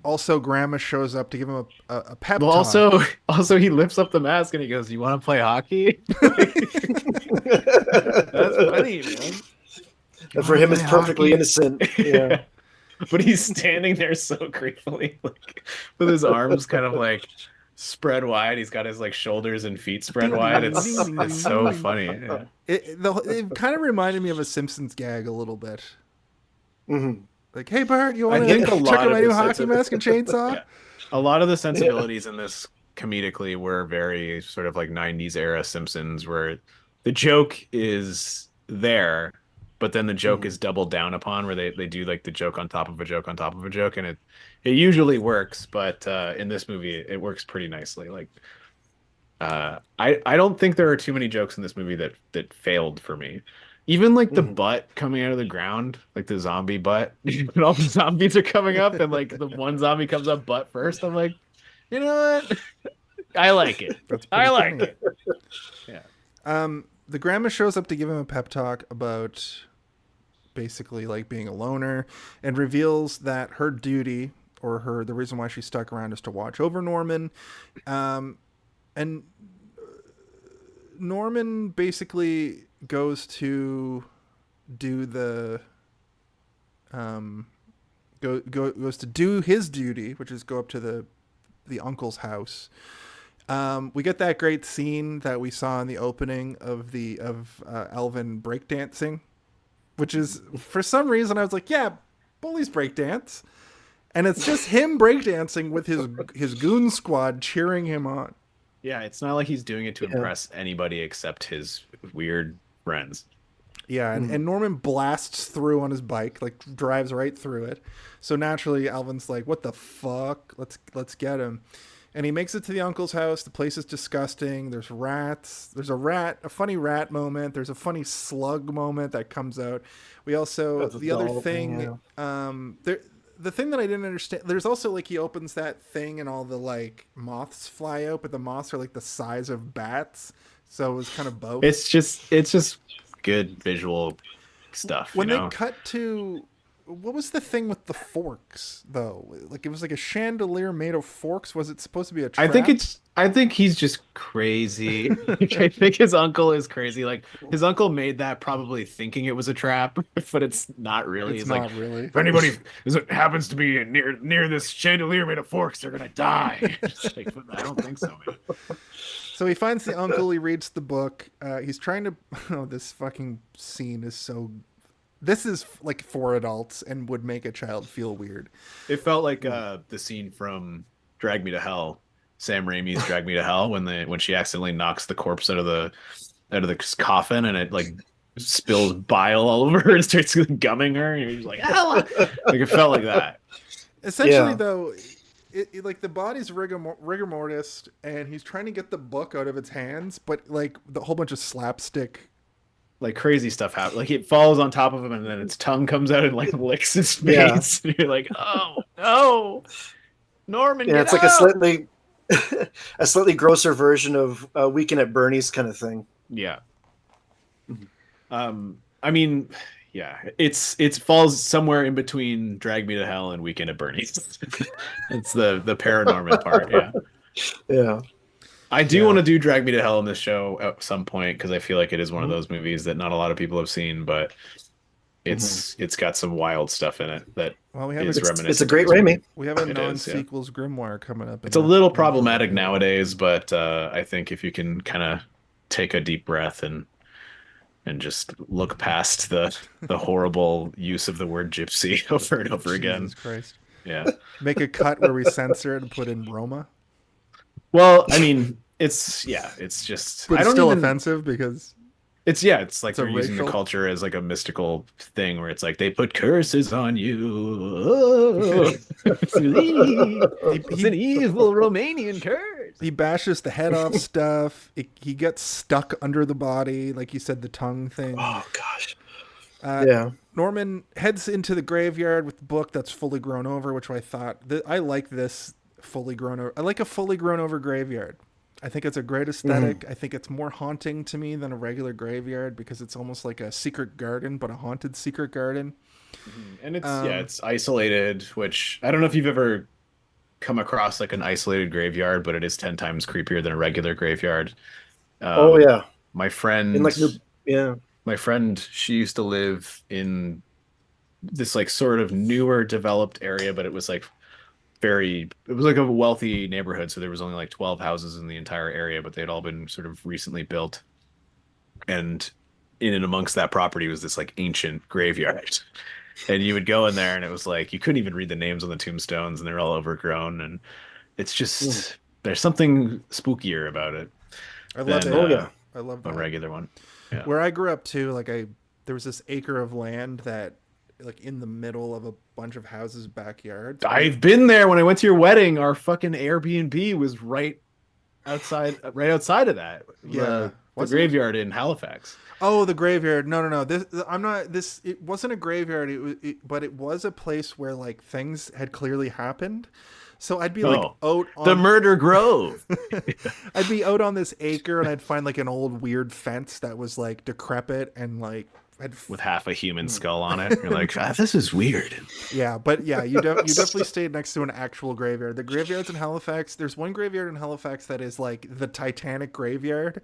also, Grandma shows up to give him a pep talk. Also, he lifts up the mask and he goes, "You want to play hockey?" That's funny, man. And for him, it's perfectly innocent. Yeah, but he's standing there so creepily, like with his arms kind of like spread wide. He's got his like shoulders and feet spread wide. It's so funny. Yeah. It kind of reminded me of a Simpsons gag a little bit. Mm-hmm. Like, hey Bart, you want to check out my new hockey mask and chainsaw? Yeah. A lot of the sensibilities in this comedically were very sort of like 90s era Simpsons, where the joke is there, but then the joke is doubled down upon, where they do like the joke on top of a joke on top of a joke, and it usually works, but in this movie it works pretty nicely. Like I don't think there are too many jokes in this movie that failed for me. Even like the butt coming out of the ground, like the zombie butt, and all the zombies are coming up, and like the one zombie comes up butt first. I'm like, you know what? I like it. I like it. Yeah. The grandma shows up to give him a pep talk about basically like being a loner, and reveals that her duty, or the reason why she stuck around, is to watch over Norman. And Norman basically goes to do the goes to do his duty, which is go up to the uncle's house. We get that great scene that we saw in the opening of Alvin breakdancing, which is, for some reason I was like, yeah, bullies breakdance, and it's just him breakdancing with his goon squad cheering him on. Yeah, it's not like he's doing it to impress anybody except his weird friends. Yeah, and Norman blasts through on his bike, like drives right through it. So naturally, Alvin's like, "What the fuck? Let's get him." And he makes it to the uncle's house. The place is disgusting. There's rats. There's a funny rat moment. There's a funny slug moment that comes out. We also the other thing, the thing that I didn't understand. There's also like he opens that thing and all the like moths fly out, but the moths are like the size of bats. So it was kind of both. It's just good visual stuff. When they cut to, what was the thing with the forks though? Like it was like a chandelier made of forks. Was it supposed to be a trap? I think he's just crazy. I think his uncle is crazy. Like his uncle made that probably thinking it was a trap, but it's not really. It's not like, really. If anybody happens to be near this chandelier made of forks, they're gonna die. Like, I don't think so, man. So he finds the uncle. He reads the book. He's trying to. Oh, this fucking scene is so. This is like for adults and would make a child feel weird. It felt like the scene from Drag Me to Hell, Sam Raimi's Drag Me to Hell, when she accidentally knocks the corpse out of the coffin and it like spills bile all over her and starts gumming her, and you're just like, "Ow!" Like it felt like that. Essentially, though. It like the body's rigor mortis, and he's trying to get the book out of its hands, but like the whole bunch of slapstick, like crazy stuff happens. Like it falls on top of him, and then its tongue comes out and like licks his face. And you're like, oh no, Norman! Yeah, it's like a slightly grosser version of Weekend at Bernie's kind of thing. Yeah. I mean. Yeah, it falls somewhere in between Drag Me to Hell and Weekend at Bernie's. It's the ParaNorman part. Yeah. I do want to do Drag Me to Hell in this show at some point because I feel like it is one of those movies that not a lot of people have seen, but it's got some wild stuff in it that is reminiscent. It's a great Raimi. We have a non-sequels grimoire coming up. It's a little problematic nowadays, but I think if you can kind of take a deep breath and just look past the horrible use of the word gypsy over and over again. Jesus Christ. Yeah. Make a cut where we censor it and put in Roma. Well, I mean, it's just... But it's still offensive because... It's like they're using the culture as like a mystical thing where it's like they put curses on you. Oh, it's an evil Romanian curse. He bashes the head off stuff. He gets stuck under the body, like you said, the tongue thing. Oh gosh. Norman heads into the graveyard with the book that's fully grown over, which I thought I like this fully grown over. I like a fully grown over graveyard. I think it's a great aesthetic. I think it's more haunting to me than a regular graveyard because it's almost like a secret garden, but a haunted secret garden. And it's isolated, which I don't know if you've ever come across like an isolated graveyard, but it is 10 times creepier than a regular graveyard. My friend, my friend, she used to live in this like sort of newer developed area, but it was like it was like a wealthy neighborhood, so there was only like 12 houses in the entire area, but they'd all been sort of recently built. And in and amongst that property was this like ancient graveyard. And you would go in there and it was like you couldn't even read the names on the tombstones and they're all overgrown, and it's just there's something spookier about it. I love it. I love a regular one. Yeah. Where I grew up too, like there was this acre of land that like in the middle of a bunch of houses backyard. I've been there when I went to your wedding. Our fucking Airbnb was right outside of that. Yeah. The graveyard in Halifax. Oh, the graveyard. No. It wasn't a graveyard. But it was a place where like things had clearly happened. So I'd be like out on the Murder Grove. I'd be out on this acre and I'd find like an old weird fence that was like decrepit and like with half a human skull on it. You're like, this is weird. Yeah, but yeah, you definitely stayed next to an actual graveyard. The graveyards in Halifax, there's one graveyard in Halifax that is like the Titanic graveyard,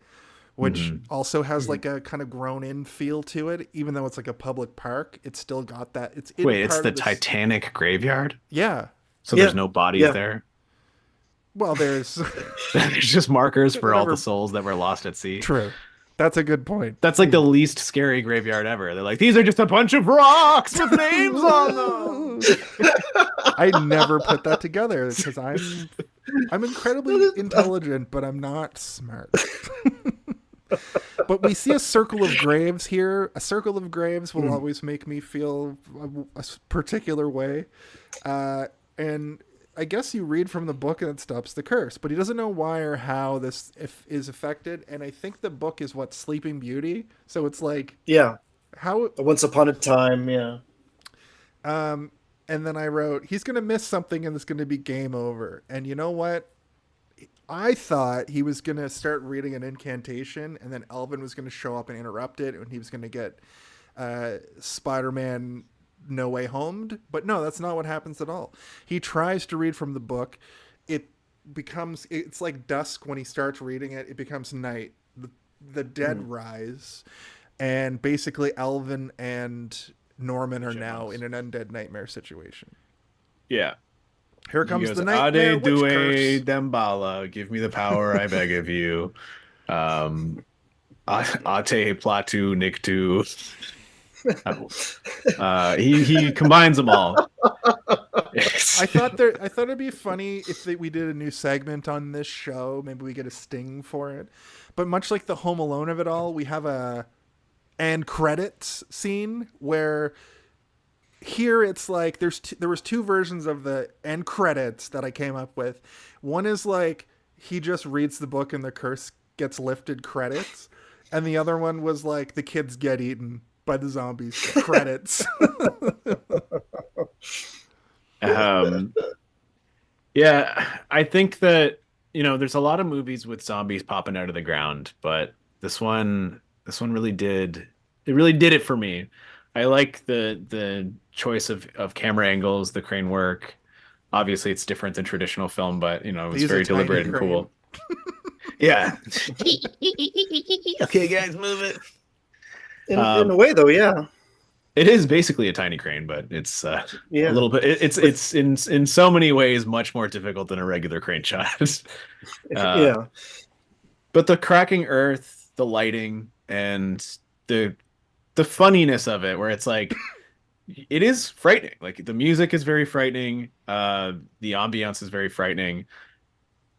which also has like a kind of grown-in feel to it. Even though it's like a public park, it's still got that. Wait, it's the Titanic graveyard? Yeah. So there's no bodies there? Well, there's just markers for all the souls that were lost at sea. True. That's a good point. That's like the least scary graveyard ever. They're like, these are just a bunch of rocks with names on them. I never put that together because I'm incredibly intelligent, but I'm not smart. But we see a circle of graves here. A circle of graves will always make me feel a particular way. And I guess you read from the book and it stops the curse, but he doesn't know why or how this is affected. And I think the book is what, Sleeping Beauty. So it's like, how Once Upon a Time. Yeah. And then I wrote, he's going to miss something and it's going to be game over. And you know what? I thought he was going to start reading an incantation and then Elvin was going to show up and interrupt it. And he was going to get Spider-Man No Way Homed, but no, that's not what happens at all. He tries to read from the book. It's like dusk when he starts reading it. It becomes night. The dead rise, and basically Elvin and Norman are now in an undead nightmare situation. Yeah. Here comes the nightmare Ade witch due curse. Dembala, give me the power, I beg of you. Ate platu nictu. He combines them all. I thought it'd be funny if we did a new segment on this show. Maybe we get a sting for it. But much like the Home Alone of it all, we have a end credits scene where here it's like there was two versions of the end credits that I came up with. One is like he just reads the book and the curse gets lifted credits, and the other one was like the kids get eaten by the zombies credits. Yeah, I think that, there's a lot of movies with zombies popping out of the ground, but this one really did it for me. I like the choice of camera angles, the crane work. Obviously it's different than traditional film, but it was very deliberate and cool. Yeah. Okay, guys, move it. In a way, though, yeah. It is basically a tiny crane, but it's a little bit. It's in so many ways much more difficult than a regular crane shot. Yeah. But the cracking earth, the lighting, and the funniness of it, where it's like, it is frightening. Like the music is very frightening. The ambiance is very frightening.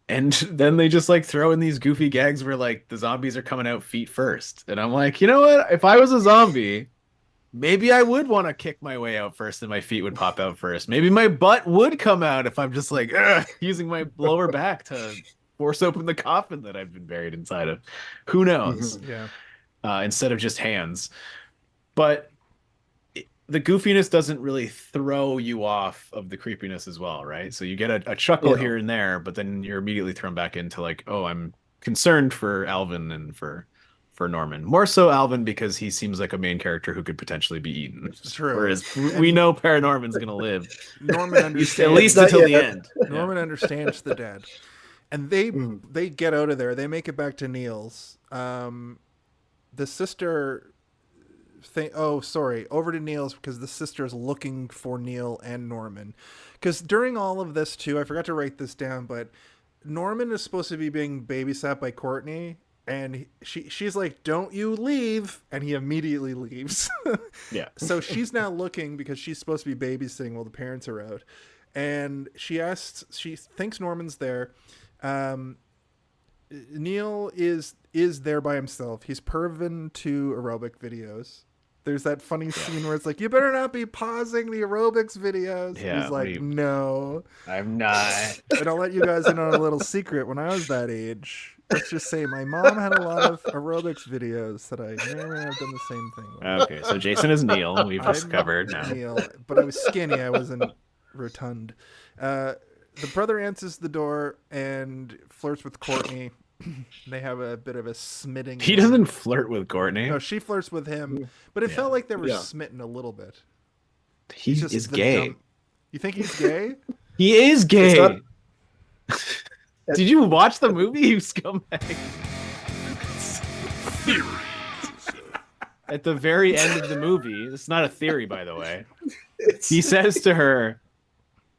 And then they just like throw in these goofy gags where like the zombies are coming out feet first. And I'm like, you know what? If I was a zombie, maybe I would want to kick my way out first and my feet would pop out first. Maybe my butt would come out if I'm just like using my lower back to force open the coffin that I've been buried inside of. Who knows? Yeah. Instead of just hands. But the goofiness doesn't really throw you off of the creepiness as well, right? So you get a chuckle here and there, but then you're immediately thrown back into like, oh, I'm concerned for Alvin and for Norman. More so Alvin because he seems like a main character who could potentially be eaten. True. Whereas we know ParaNorman's going to live. Norman understands. At least until the end. Norman understands the dead. And they get out of there. They make it back to Neil's. The sister... over to Neil's because the sister is looking for Neil and Norman. Because during all of this too, I forgot to write this down, but Norman is supposed to be being babysat by Courtney, and she's like, "Don't you leave!" and he immediately leaves. Yeah. So she's now looking because she's supposed to be babysitting while the parents are out, and she thinks Norman's there. Neil is there by himself. He's perving to aerobic videos. There's that funny scene where it's like, you better not be pausing the aerobics videos. Yeah, he's like, no. I'm not. And I'll let you guys in on a little secret. When I was that age, let's just say my mom had a lot of aerobics videos that I may or may not have done the same thing with. Okay, so Jason is Neil. We've discovered now. Neil, but I was skinny. I wasn't rotund. The brother answers the door and flirts with Courtney. They have a bit of a smitting. He doesn't flirt with Courtney. No, she flirts with him, but it felt like they were smitten a little bit. He He's just is the gay. You think he's gay? He is gay. Not... Did you watch the movie, you scumbag? At the very end of the movie, it's not a theory, by the way. He says to her,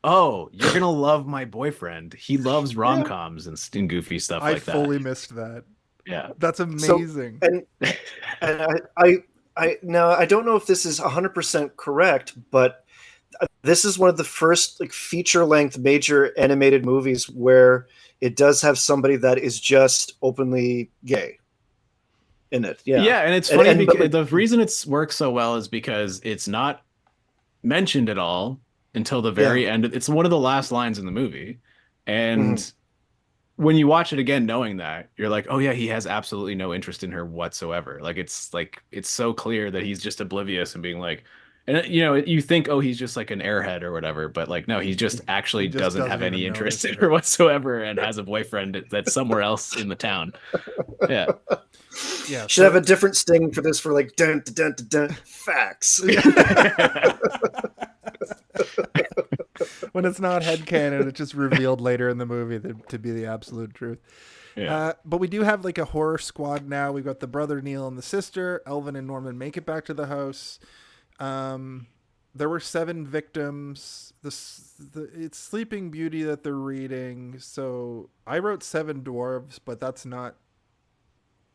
"Oh, you're gonna love my boyfriend. He loves rom-coms and goofy stuff like that." I fully missed that. Yeah, that's amazing. So, and I now I don't know if this is 100% correct, but this is one of the first like feature-length major animated movies where it does have somebody that is just openly gay in it. Yeah, and it's funny because the reason it works so well is because it's not mentioned at all until the very end. It's one of the last lines in the movie, and when you watch it again, knowing that, you're like, oh yeah, he has absolutely no interest in her whatsoever. Like it's so clear that he's just oblivious and being like, and you know, you think, oh, he's just like an airhead or whatever, but like no, he just actually doesn't have any interest in her whatsoever and has a boyfriend that's somewhere else in the town. Yeah. Yeah, should have a different sting for this, for like dun, dun, dun, dun, facts. When it's not headcanon, it's just revealed later in the movie to be the absolute truth. Yeah. But we do have like a horror squad now. We've got the brother Neil and the sister. Elvin and Norman make it back to the house. There were 7 victims. It's Sleeping Beauty that they're reading. So I wrote 7 dwarves, but that's not.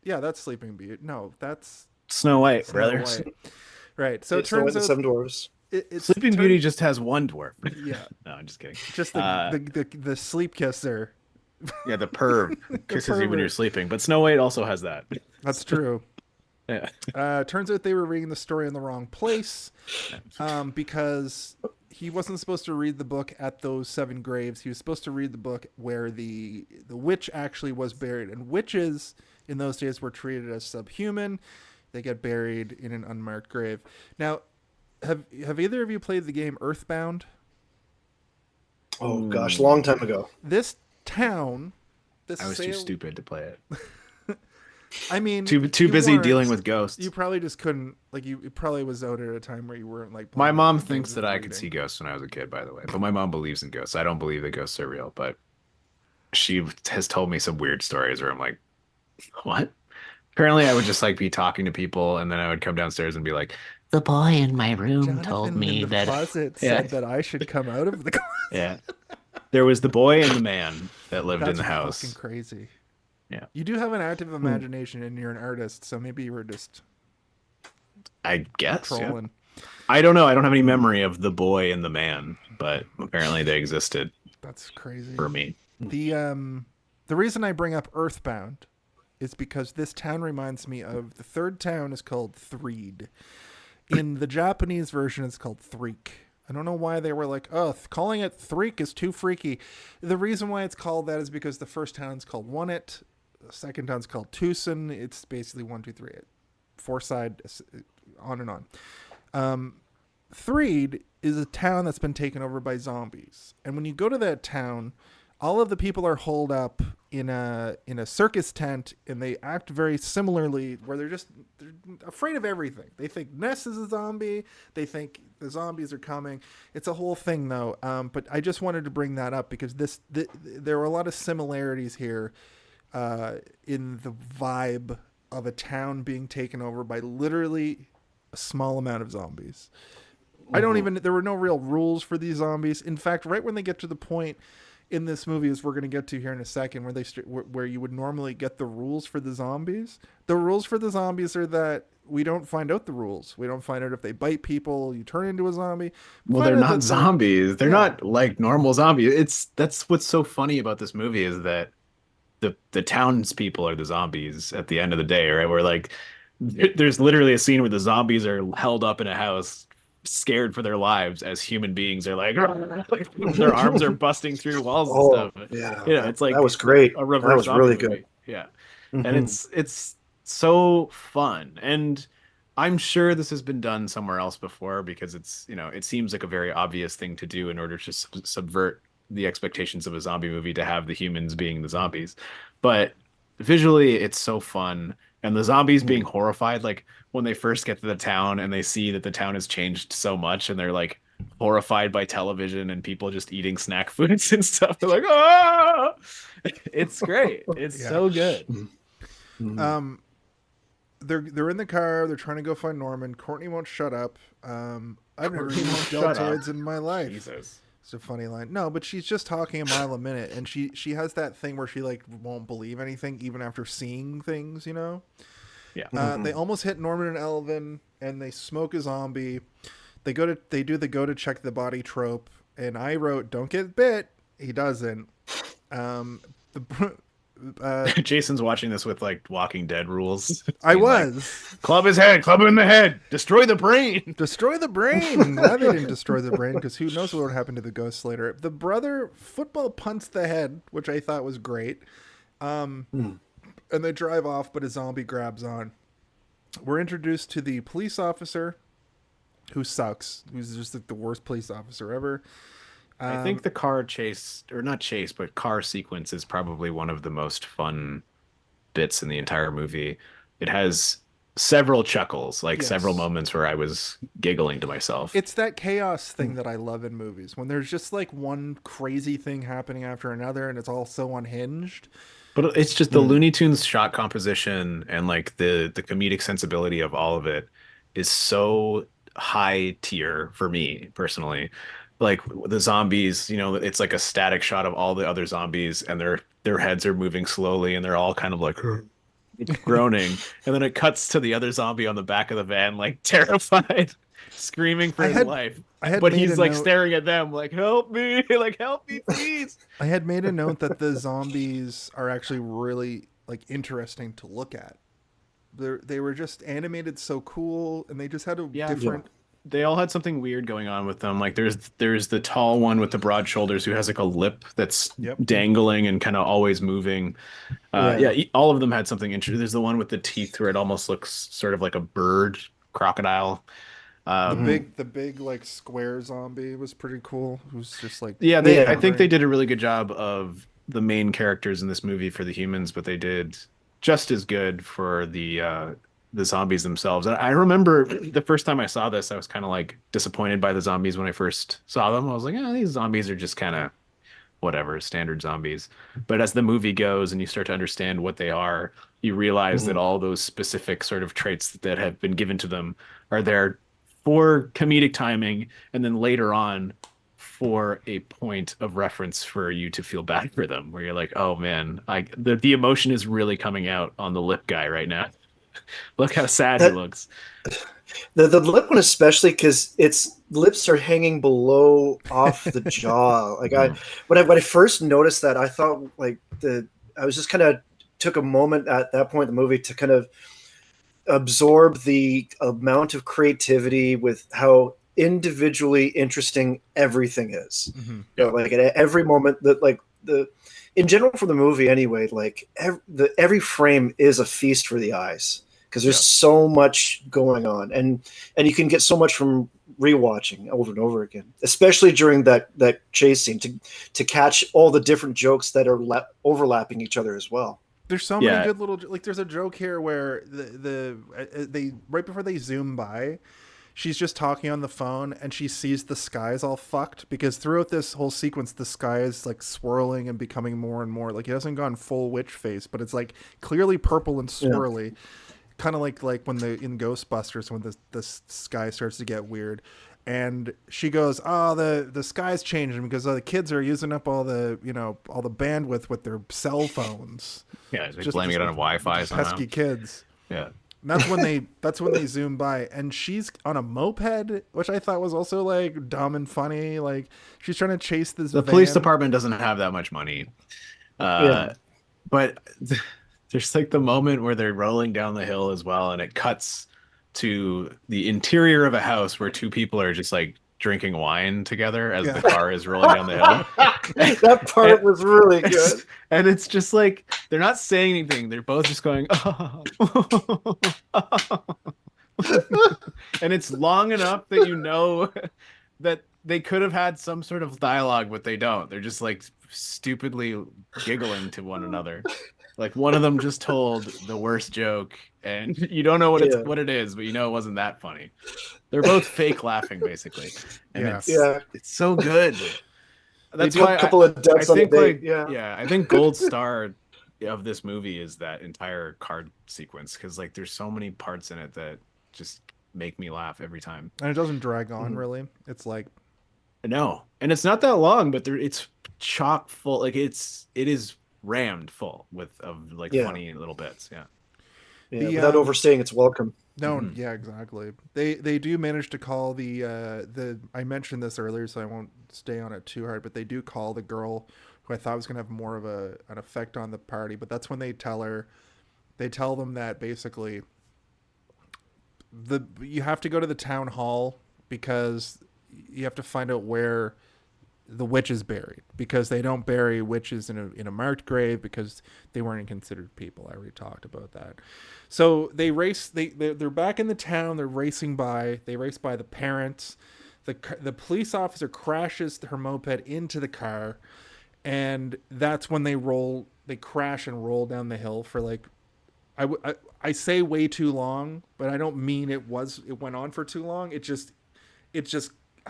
Yeah, that's Sleeping Beauty. No, that's Snow White, brothers. White. Right. So it turns out 7 dwarves. Sleeping Beauty just has 1 dwarf. Yeah. No, I'm just kidding. Just the sleep kisser. Yeah, the perv kisses you when you're sleeping. But Snow White also has that. That's true. Yeah. Turns out they were reading the story in the wrong place, because he wasn't supposed to read the book at those 7 graves. He was supposed to read the book where the witch actually was buried. And witches in those days were treated as subhuman. They get buried in an unmarked grave. Now, have either of you played the game Earthbound? Oh gosh, long time ago. This town. I was too stupid to play it. I mean, too busy dealing with ghosts. You probably just couldn't, like, you probably was out at a time where you weren't like. My mom thinks that I could see ghosts when I was a kid, by the way, but my mom believes in ghosts. I don't believe that ghosts are real, but she has told me some weird stories where I'm like, what? Apparently I would just like be talking to people and then I would come downstairs and be like, the boy in my room Jonathan told me in the that closet said that I should come out of the closet. Yeah. There was the boy and the man that lived in the house. That's fucking crazy. Yeah. You do have an active imagination and you're an artist, so maybe you were just I guess trolling. Yeah. I don't know. I don't have any memory of the boy and the man, but apparently they existed. That's crazy. For me. The reason I bring up Earthbound is because this town reminds me of the third town is called Threed. In the Japanese version, it's called Threek. I don't know why they were like, oh, calling it Threek is too freaky. The reason why it's called that is because the first town's called Wonnet, the second town's called Tucson. It's basically 1, 2, 3, 4 side, on and on. Threed is a town that's been taken over by zombies. And when you go to that town, all of the people are holed up in a circus tent, and they act very similarly, where they're afraid of everything. They think Ness is a zombie. They think the zombies are coming. It's a whole thing, though. But I just wanted to bring that up because there were a lot of similarities here in the vibe of a town being taken over by literally a small amount of zombies. There were no real rules for these zombies. In fact, right when they get to the point in this movie, as we're going to get to here in a second, where you would normally get the rules for the zombies. The rules for the zombies are that we don't find out the rules. We don't find out if they bite people, you turn into a zombie. Well, they're not zombies. They're not like normal zombies. That's what's so funny about this movie is that the townspeople are the zombies at the end of the day, right? Where like there's literally a scene where the zombies are held up in a house, scared for their lives, as human beings are like their arms are busting through walls and stuff. Yeah, you know, it's like that was great. A reverse that was really movie. good. Yeah, and it's so fun, and I'm sure this has been done somewhere else before because it's, you know, it seems like a very obvious thing to do in order to subvert the expectations of a zombie movie, to have the humans being the zombies. But visually it's so fun, and the zombies being horrified, like when they first get to the town and they see that the town has changed so much, and they're like horrified by television and people just eating snack foods and stuff. They're like, oh, it's great. It's Yeah. so good. They're in the car. They're trying to go find Norman. Courtney won't shut up. I've never Courtney used won't shut up. deltoids in my life. Jesus. It's a funny line. No, but she's just talking a mile a minute, and she has that thing where she like won't believe anything even after seeing things. You know. Yeah. They almost hit Norman and Elvin, and they smoke a zombie. They do the go to check the body trope, and I wrote, "Don't get bit." He doesn't. Jason's watching this with like Walking Dead rules. I Being like, was. club his head, club him in the head, destroy the brain. Destroy the brain. I'm glad they didn't destroy the brain, because who knows what would happen to the ghosts later. The brother football punts the head, which I thought was great. And they drive off, but a zombie grabs on. We're introduced to the police officer, who sucks. Who's just like the worst police officer ever. I think the car chase, or not chase, but car sequence is probably one of the most fun bits in the entire movie. It has several chuckles, like Yes. several moments where I was giggling to myself. It's that chaos thing that I love in movies, when there's just like one crazy thing happening after another, and it's all so unhinged. But it's just the Looney Tunes shot composition and like the comedic sensibility of all of it is so high tier for me personally. Like the zombies, you know, it's like a static shot of all the other zombies, and their heads are moving slowly, and they're all kind of like groaning, and then it cuts to the other zombie on the back of the van, like terrified, screaming for his life. But he's like staring at them, like, "Help me! Like, help me, please!" I had made a note that the zombies are actually really like interesting to look at. They were just animated so cool, and they just had a different. They all had something weird going on with them. Like there's the tall one with the broad shoulders who has like a lip that's dangling and kind of always moving. All of them had something interesting. There's the one with the teeth where it almost looks sort of like a bird crocodile. The big like square zombie was pretty cool. It was just like I think they did a really good job of the main characters in this movie for the humans, but they did just as good for the zombies themselves. And I remember the first time I saw this, I was kind of like disappointed by the zombies when I first saw them. I was like, these zombies are just kind of whatever, standard zombies. But as the movie goes and you start to understand what they are, you realize that all those specific sort of traits that have been given to them are there for comedic timing, and then later on for a point of reference for you to feel bad for them, where you're like, oh man, the emotion is really coming out on the lip guy right now. Look how sad he looks. The lip one especially, because its lips are hanging below off the jaw. Like when I first noticed that, I thought like I was just kind of took a moment at that point in the movie to kind of absorb the amount of creativity with how individually interesting everything is. You know, like at every moment that like in general for the movie anyway, like every frame is a feast for the eyes, because there's so much going on, and you can get so much from rewatching over and over again, especially during that chase scene to catch all the different jokes that are overlapping each other as well. There's so many good little, like there's a joke here where they right before they zoom by, she's just talking on the phone and she sees the skies all fucked, because throughout this whole sequence the sky is like swirling and becoming more and more like, it hasn't gone full witch face, but it's like clearly purple and swirly, kind of like when in Ghostbusters when the sky starts to get weird. And she goes, the sky's changing because the kids are using up all the bandwidth with their cell phones. Yeah, just blaming it on Wi-Fi somehow. Pesky kids. Yeah. And that's when they zoom by, and she's on a moped, which I thought was also like dumb and funny. Like she's trying to chase this. The police department doesn't have that much money, but there's like the moment where they're rolling down the hill as well, and it cuts to the interior of a house where two people are just like drinking wine together as the car is rolling down the hill. That part was really good. And it's just like, they're not saying anything. They're both just going, oh. And it's long enough that you know that they could have had some sort of dialogue, but they don't. They're just like stupidly giggling to one another. Like one of them just told the worst joke, and you don't know what it is, but you know it wasn't that funny. They're both fake laughing, basically, and Yeah. it's so good. That's do why a couple of deaths I on the think day. yeah, I think gold star of this movie is that entire card sequence because like there's so many parts in it that just make me laugh every time. And it doesn't drag on really. It's like No, and it's not that long, but it's chock full. Like it is rammed full of like funny little bits. Yeah. Without overstaying its welcome. No, yeah, exactly. They do manage to call the I mentioned this earlier, so I won't stay on it too hard, but they do call the girl who I thought was gonna have more of an effect on the party, but that's when they tell them that basically you have to go to the town hall because you have to find out where the witch is buried, because they don't bury witches in a marked grave because they weren't considered people. I already talked about that. So they race. They're back in the town. They race by the parents. The police officer crashes her moped into the car, and that's when they crash and roll down the hill for like I say way too long, but I don't mean it went on for too long. It's just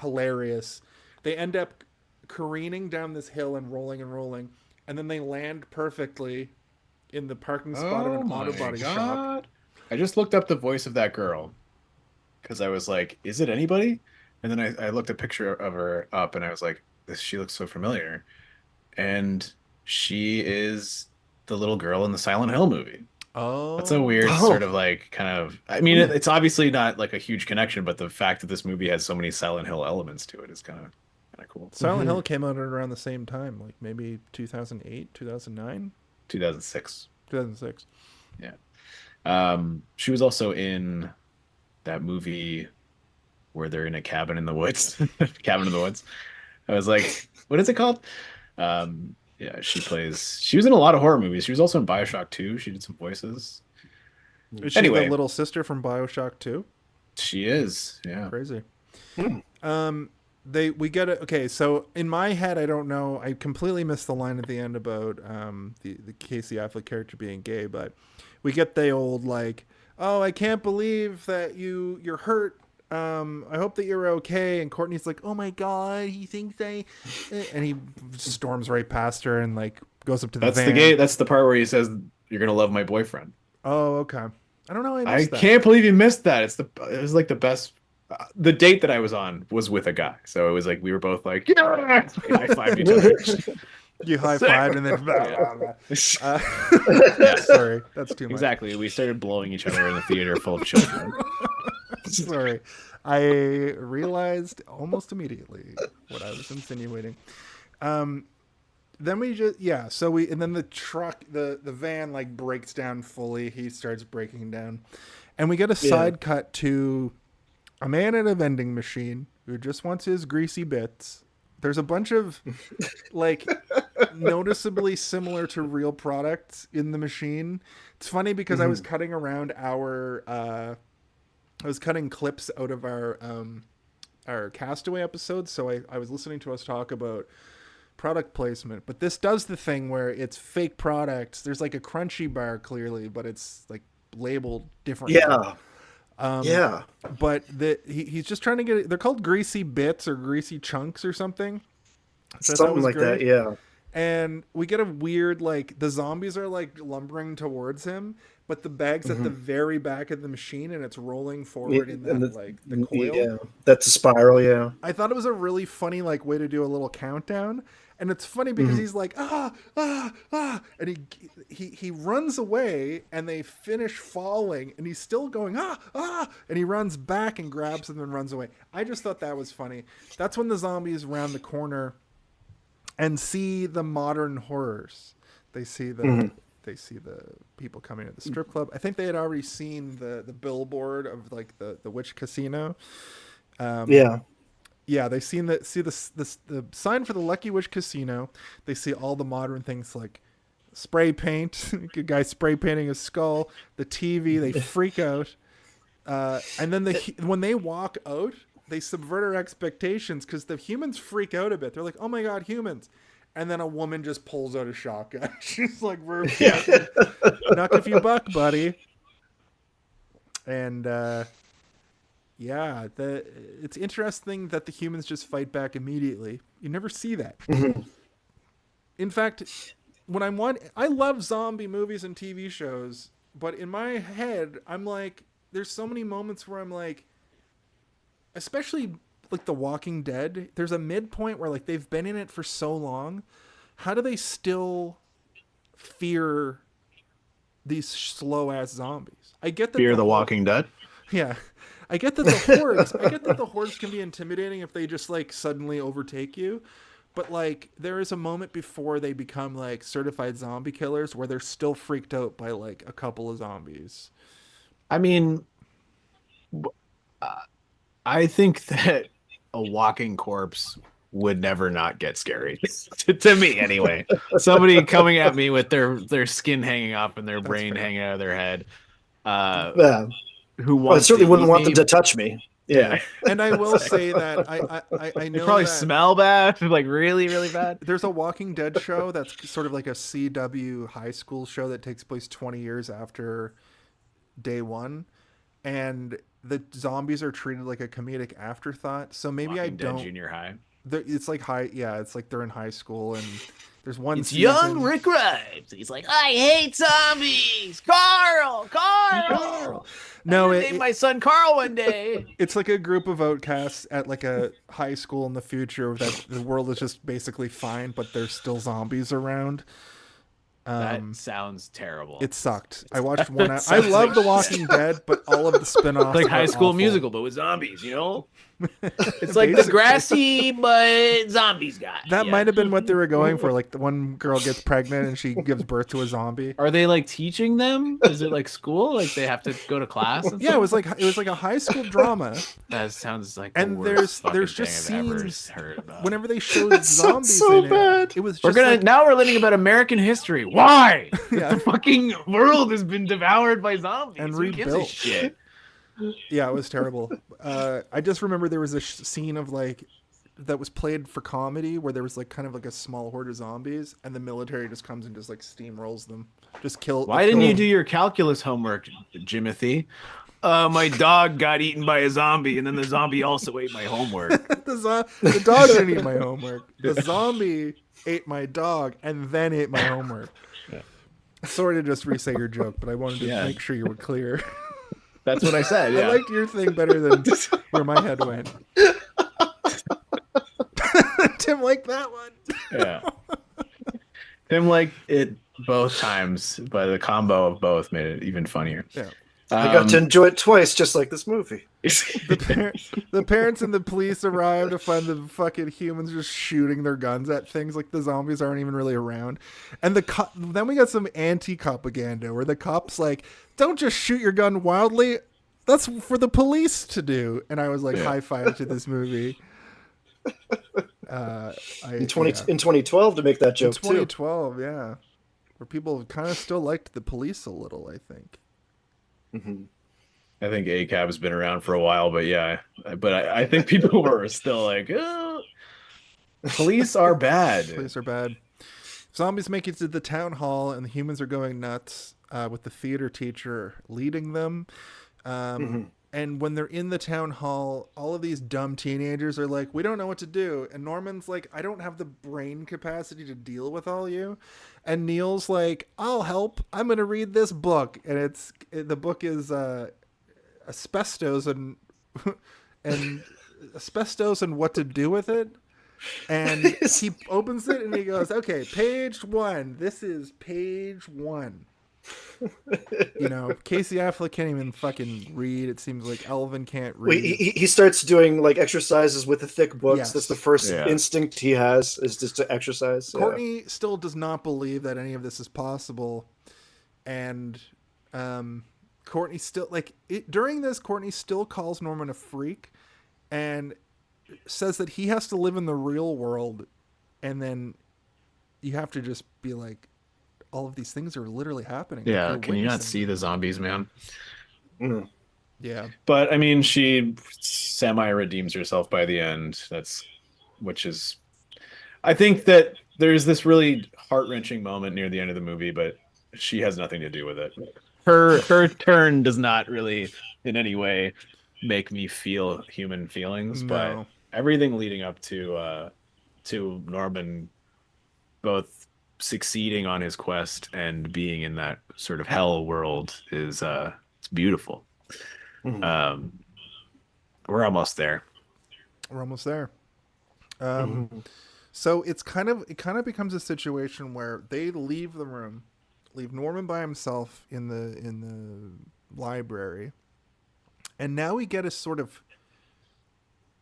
hilarious. They end up careening down this hill and rolling, and then they land perfectly in the parking spot of an auto body shop. I just looked up the voice of that girl because I was like, is it anybody? And then I looked a picture of her up and I was like, she looks so familiar. And she is the little girl in the Silent Hill movie. Oh, that's a weird sort of like kind of, I mean, it's obviously not like a huge connection, but the fact that this movie has so many Silent Hill elements to it is kind of cool. Silent Hill came out around the same time, like maybe 2008, 2009, 2006. Yeah. She was also in that movie where they're in a cabin in the woods. I was like, what is it called? Yeah, she was in a lot of horror movies. She was also in BioShock 2. She did some voices. Is she the little sister from BioShock 2? She is, yeah. Crazy. We get it. Okay, so in my head, I don't know. I completely missed the line at the end about the Casey Affleck character being gay, but we get the old like, oh, I can't believe that you're hurt. I hope that you're okay. And Courtney's like, oh my god, he thinks and he storms right past her and like goes up to the van. That's the part where he says, "You're gonna love my boyfriend." Oh, okay. I don't know. I can't believe you missed that. It was like the best. The date that I was on was with a guy, so it was like we were both like, yeah, high five each other. You high five and then sorry, that's too much. Exactly. We started blowing each other in the theater full of children. Sorry, I realized almost immediately what I was insinuating. Then we just and then the truck, the van like breaks down fully. He starts breaking down, and we get a side cut to a man at a vending machine who just wants his greasy bits. There's a bunch of like noticeably similar to real products in the machine. It's funny because I was cutting around I was cutting clips out of our Castaway episode, so I was listening to us talk about product placement. But this does the thing where it's fake products. There's like a crunchy bar clearly, but it's like labeled differently. Yeah. But he's just trying to get it. They're called greasy bits or greasy chunks or something. So something like that, yeah. And we get a weird, like, the zombies are like lumbering towards him, but the bag's at the very back of the machine and it's rolling forward in that, like, the coil. Yeah, that's a spiral, yeah. I thought it was a really funny, like, way to do a little countdown. And it's funny because he's like, and he runs away and they finish falling and he's still going, and he runs back and grabs them and runs away. I just thought that was funny. That's when the zombies round the corner and see the modern horrors. They see the people coming to the strip club. I think they had already seen the billboard of like the witch casino. Yeah, they see the sign for the Lucky Witch Casino. They see all the modern things like spray paint, a guy spray painting a skull, the TV. They freak out, and then when they walk out, they subvert our expectations because the humans freak out a bit. They're like, "Oh my god, humans!" and then a woman just pulls out a shotgun. She's like, knock if you buck, buddy. And yeah, it's interesting that the humans just fight back immediately. You never see that. In fact, when I love zombie movies and TV shows, but in my head, I'm like, there's so many moments where I'm like, especially like The Walking Dead, there's a midpoint where like they've been in it for so long. How do they still fear these slow ass zombies? I get that Fear the Walking Dead. Yeah. I get that the hordes can be intimidating if they just like suddenly overtake you. But like there is a moment before they become like certified zombie killers where they're still freaked out by like a couple of zombies. I mean, I think that a walking corpse would never not get scary to me anyway. Somebody coming at me with their skin hanging off and their brain hanging out of their head. Who wants? I certainly wouldn't want me? them to touch me. Yeah. And I will say that I know they probably that smell bad, like really, really bad. there's a Walking Dead show that's sort of like a CW high school show that takes place 20 years after day one, and the zombies are treated like a comedic afterthought. So maybe Walking I Dead don't. Junior high. It's like high, yeah. It's like they're in high school, and there's one. It's season, young Rick Grimes. He's like, I hate zombies. Carl. No, I named my son Carl one day. it's like a group of outcasts at like a high school in the future that the world is just basically fine, but there's still zombies around. That sounds terrible. It sucked. I watched one. I love The Walking Dead, but all of the spin-offs like are High School awful. Musical, but with zombies. You know, it's like the grassy but zombies guy. That might have been what they were going for. Like the one girl gets pregnant and she gives birth to a zombie. Are they like teaching them? Is it like school? Like they have to go to class? And Yeah, stuff? it was like a high school drama. That sounds like And the worst there's fucking just thing I've ever scenes heard about. whenever they showed zombies so in bad. it was just We're like, now learning about American history. Why? Yeah. The fucking world has been devoured by zombies. And Who gives a rebuilt. shit? yeah, it was terrible. I just remember there was a scene of like that was played for comedy where there was like kind of like a small horde of zombies and the military just comes and just like steamrolls them, just kill. Why didn't you do your calculus homework, Jimothy? My dog got eaten by a zombie, and then the zombie also ate my homework. the dog didn't eat my homework. The zombie ate my dog and then ate my homework. Sorry to just re-say your joke, but I wanted to make sure you were clear. That's what I said. Yeah. I liked your thing better than where my head went. Tim liked that one. Yeah. Tim liked it both times, but the combo of both made it even funnier. Yeah. I got to enjoy it twice, just like this movie. The parents and the police arrive to find the fucking humans just shooting their guns at things. Like the zombies aren't even really around. And then we got some anti-propaganda where the cops like, don't just shoot your gun wildly. That's for the police to do. And I was like, high five to this movie. In 2012 to make that joke in 2012, yeah. Where people kind of still liked the police a little, I think. Mm-hmm. I think ACAB has been around for a while, but I think people were still like, oh, police are bad. Police are bad. Zombies make it to the town hall, and the humans are going nuts with the theater teacher leading them. And when they're in the town hall, all of these dumb teenagers are like, we don't know what to do. And Norman's like, I don't have the brain capacity to deal with all you. And Neil's like, I'll help. I'm going to read this book. And the book is asbestos and asbestos and what to do with it. And he opens it and he goes, okay, page 1. This is page 1. You know, Casey Affleck can't even fucking read. It seems like Elvin can't read. He starts doing like exercises with the thick books. Yes. That's the first instinct he has, is just to exercise. Courtney still does not believe that any of this is possible, and Courtney still during this, Courtney still calls Norman a freak, and says that he has to live in the real world, and then you have to just be like, all of these things are literally happening. Yeah, can you not see the zombies, man? Mm. Yeah. But I mean, she semi redeems herself by the end. I think that there's this really heart-wrenching moment near the end of the movie, but she has nothing to do with it. Her turn does not really in any way make me feel human feelings, but No. everything leading up to Norman both succeeding on his quest and being in that sort of hell world is it's beautiful. Mhm. We're almost there. We're almost there. Mhm. So it kind of becomes a situation where they leave the room, leave Norman by himself in the library, and now we get a sort of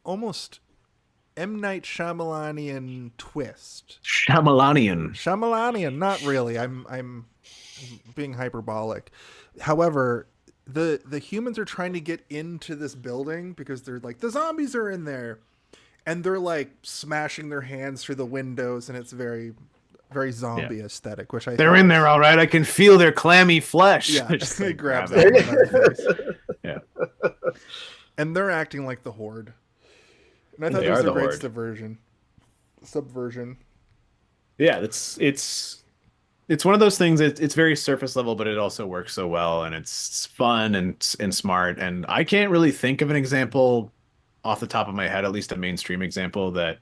almost M. Night Shyamalanian twist. Shyamalanian. Shyamalanian, not really. I'm being hyperbolic. However, the humans are trying to get into this building because they're like, the zombies are in there, and they're like smashing their hands through the windows, and it's very very zombie aesthetic, which They're in there, all right. I can feel their clammy flesh. Yeah, Just, it like, grabs grab that it. in face. Yeah. And they're acting like the Horde. And I thought They it was are a the great Horde. subversion. Yeah, it's one of those things. It's very surface level, but it also works so well, and it's fun and smart. And I can't really think of an example off the top of my head, at least a mainstream example that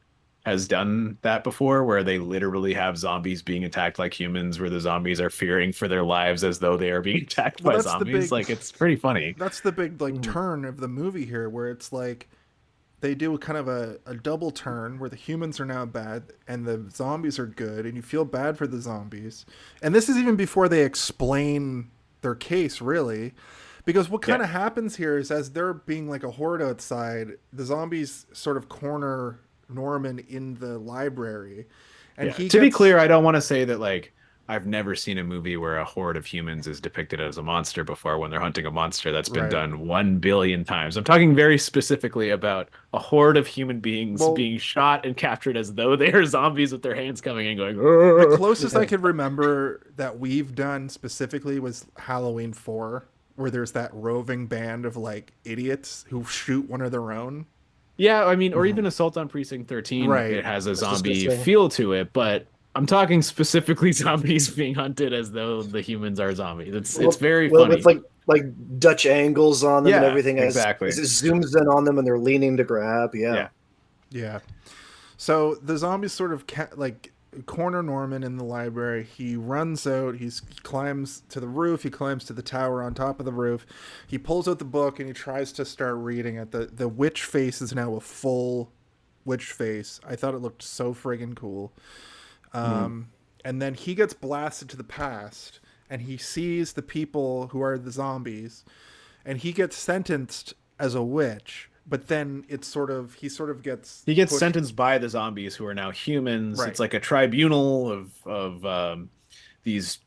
has done that before, where they literally have zombies being attacked like humans, where the zombies are fearing for their lives as though they are being attacked by zombies. Like, it's pretty funny. That's the big turn of the movie here, where it's like they do kind of a double turn where the humans are now bad and the zombies are good, and you feel bad for the zombies. And this is even before they explain their case, really. Because what kind of happens here is, as they're being like a horde outside, the zombies sort of corner Norman in the library. And to be clear, I don't want to say that, like, I've never seen a movie where a horde of humans is depicted as a monster before when they're hunting a monster. That's been done 1 billion times. I'm talking very specifically about a horde of human beings being shot and captured as though they are zombies with their hands coming in going, the closest I could remember that we've done specifically was Halloween 4, where there's that roving band of like idiots who shoot one of their own. Yeah, I mean, or even Assault on Precinct 13, it has a zombie feel to it, but I'm talking specifically zombies being hunted as though the humans are zombies. It's very funny. With like Dutch angles on them and everything exactly. as it zooms in on them and they're leaning to grab. Yeah. So the zombies sort of corner Norman in the library. He runs out. He climbs to the roof. He climbs to the tower on top of the roof. He pulls out the book and he tries to start reading it. The witch face is now a full witch face. I thought it looked so friggin' cool. And then he gets blasted to the past, and he sees the people who are the zombies, and he gets sentenced as a witch. But then he gets sentenced by the zombies who are now humans. Right. It's like a tribunal of these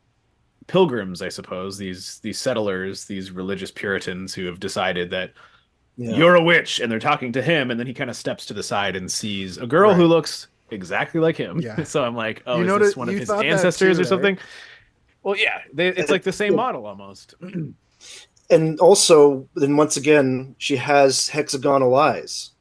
pilgrims, I suppose, these settlers, these religious Puritans who have decided that you're a witch, and they're talking to him, and then he kind of steps to the side and sees a girl who looks exactly like him. Yeah. So I'm like, oh, is this one of his ancestors or something? Well, yeah, it's like the same model almost. And also, then once again, she has hexagonal eyes,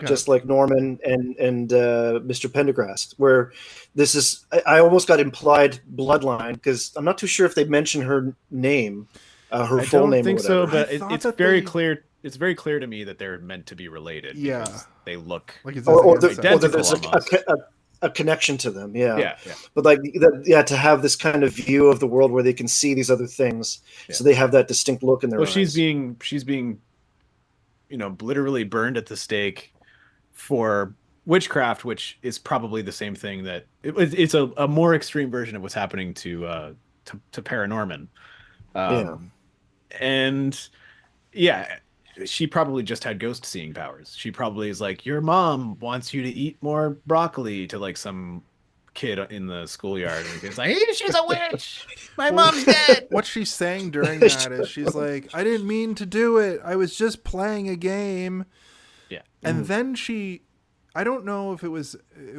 just like Norman and Mr. Pendergrast. Where this is, I almost got implied bloodline because I'm not too sure if they mention her name, her full name. I don't think so, but it's very clear. It's very clear to me that they're meant to be related. Yeah, because they look like there's a connection to them. Yeah. But like to have this kind of view of the world where they can see these other things, so they have that distinct look in their eyes. She's being literally burned at the stake for witchcraft, which is probably the same thing that it's a more extreme version of what's happening to ParaNorman. And she probably just had ghost seeing powers. She probably is like, your mom wants you to eat more broccoli to like some kid in the schoolyard. And it's like, hey, she's a witch. My mom's dead. What she's saying during that is she's like, I didn't mean to do it. I was just playing a game. Yeah. And then I don't know if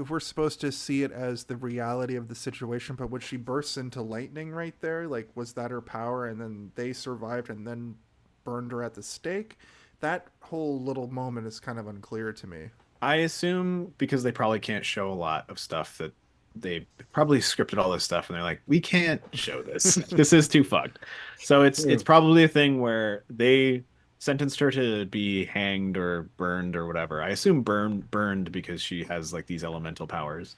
we're supposed to see it as the reality of the situation, but when she bursts into lightning right there, like, was that her power? And then they survived and then burned her at the stake. That whole little moment is kind of unclear to me. I assume because they probably can't show a lot of stuff that they probably scripted all this stuff, and they're like, we can't show this. This is too fucked. So it's probably a thing where they sentenced her to be hanged or burned or whatever. I assume burned because she has like these elemental powers.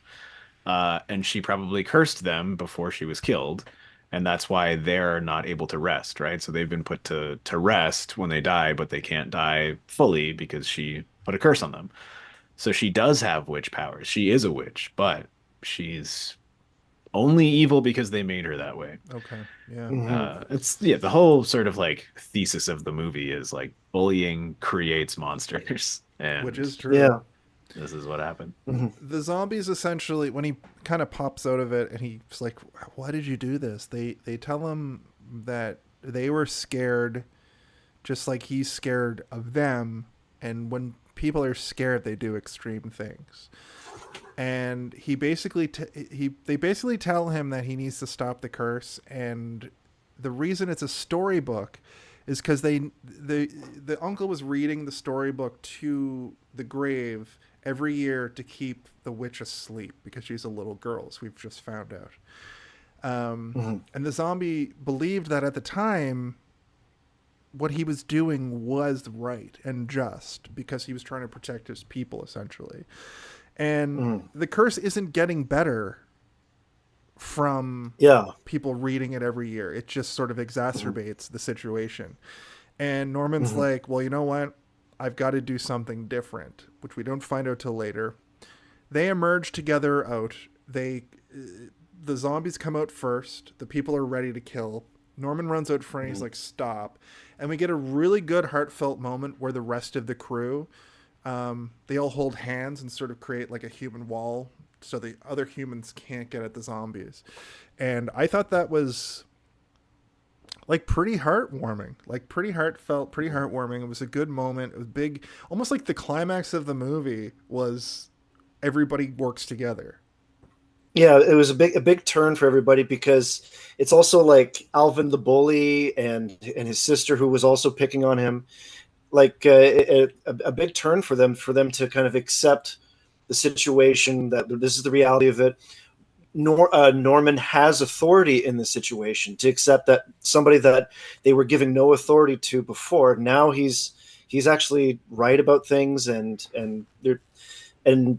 And she probably cursed them before she was killed, and that's why they're not able to rest, right? So they've been put to rest when they die, but they can't die fully because she put a curse on them. So she does have witch powers. She is a witch, but she's only evil because they made her that way. Okay. Yeah. It's the whole sort of like thesis of the movie is like bullying creates monsters, and Which is true. Yeah. this is what happened. The zombies essentially, when he kind of pops out of it and he's like, why did you do this? They tell him that they were scared just like he's scared of them. And when people are scared, they do extreme things. And he basically, they basically tell him that he needs to stop the curse. And the reason it's a storybook is because the uncle was reading the storybook to the grave every year to keep the witch asleep because she's a little girl, as we've just found out. And the zombie believed that at the time, what he was doing was right and just because he was trying to protect his people, essentially. And the curse isn't getting better from people reading it every year. It just sort of exacerbates the situation. And Norman's like, well, you know what? I've got to do something different, which we don't find out till later. They emerge together out. The zombies come out first. The people are ready to kill. Norman runs out front. He's like, stop. And we get a really good heartfelt moment where the rest of the crew, they all hold hands and sort of create like a human wall so the other humans can't get at the zombies. And I thought that was like pretty heartwarming, like pretty heartfelt, pretty heartwarming. It was a good moment. It was big, almost like the climax of the movie was everybody works together. Yeah, it was a big turn for everybody because it's also like Alvin the bully and his sister who was also picking on him, like a big turn for them to kind of accept the situation that this is the reality of it. Norman has authority in the situation to accept that somebody that they were giving no authority to before. Now he's actually right about things and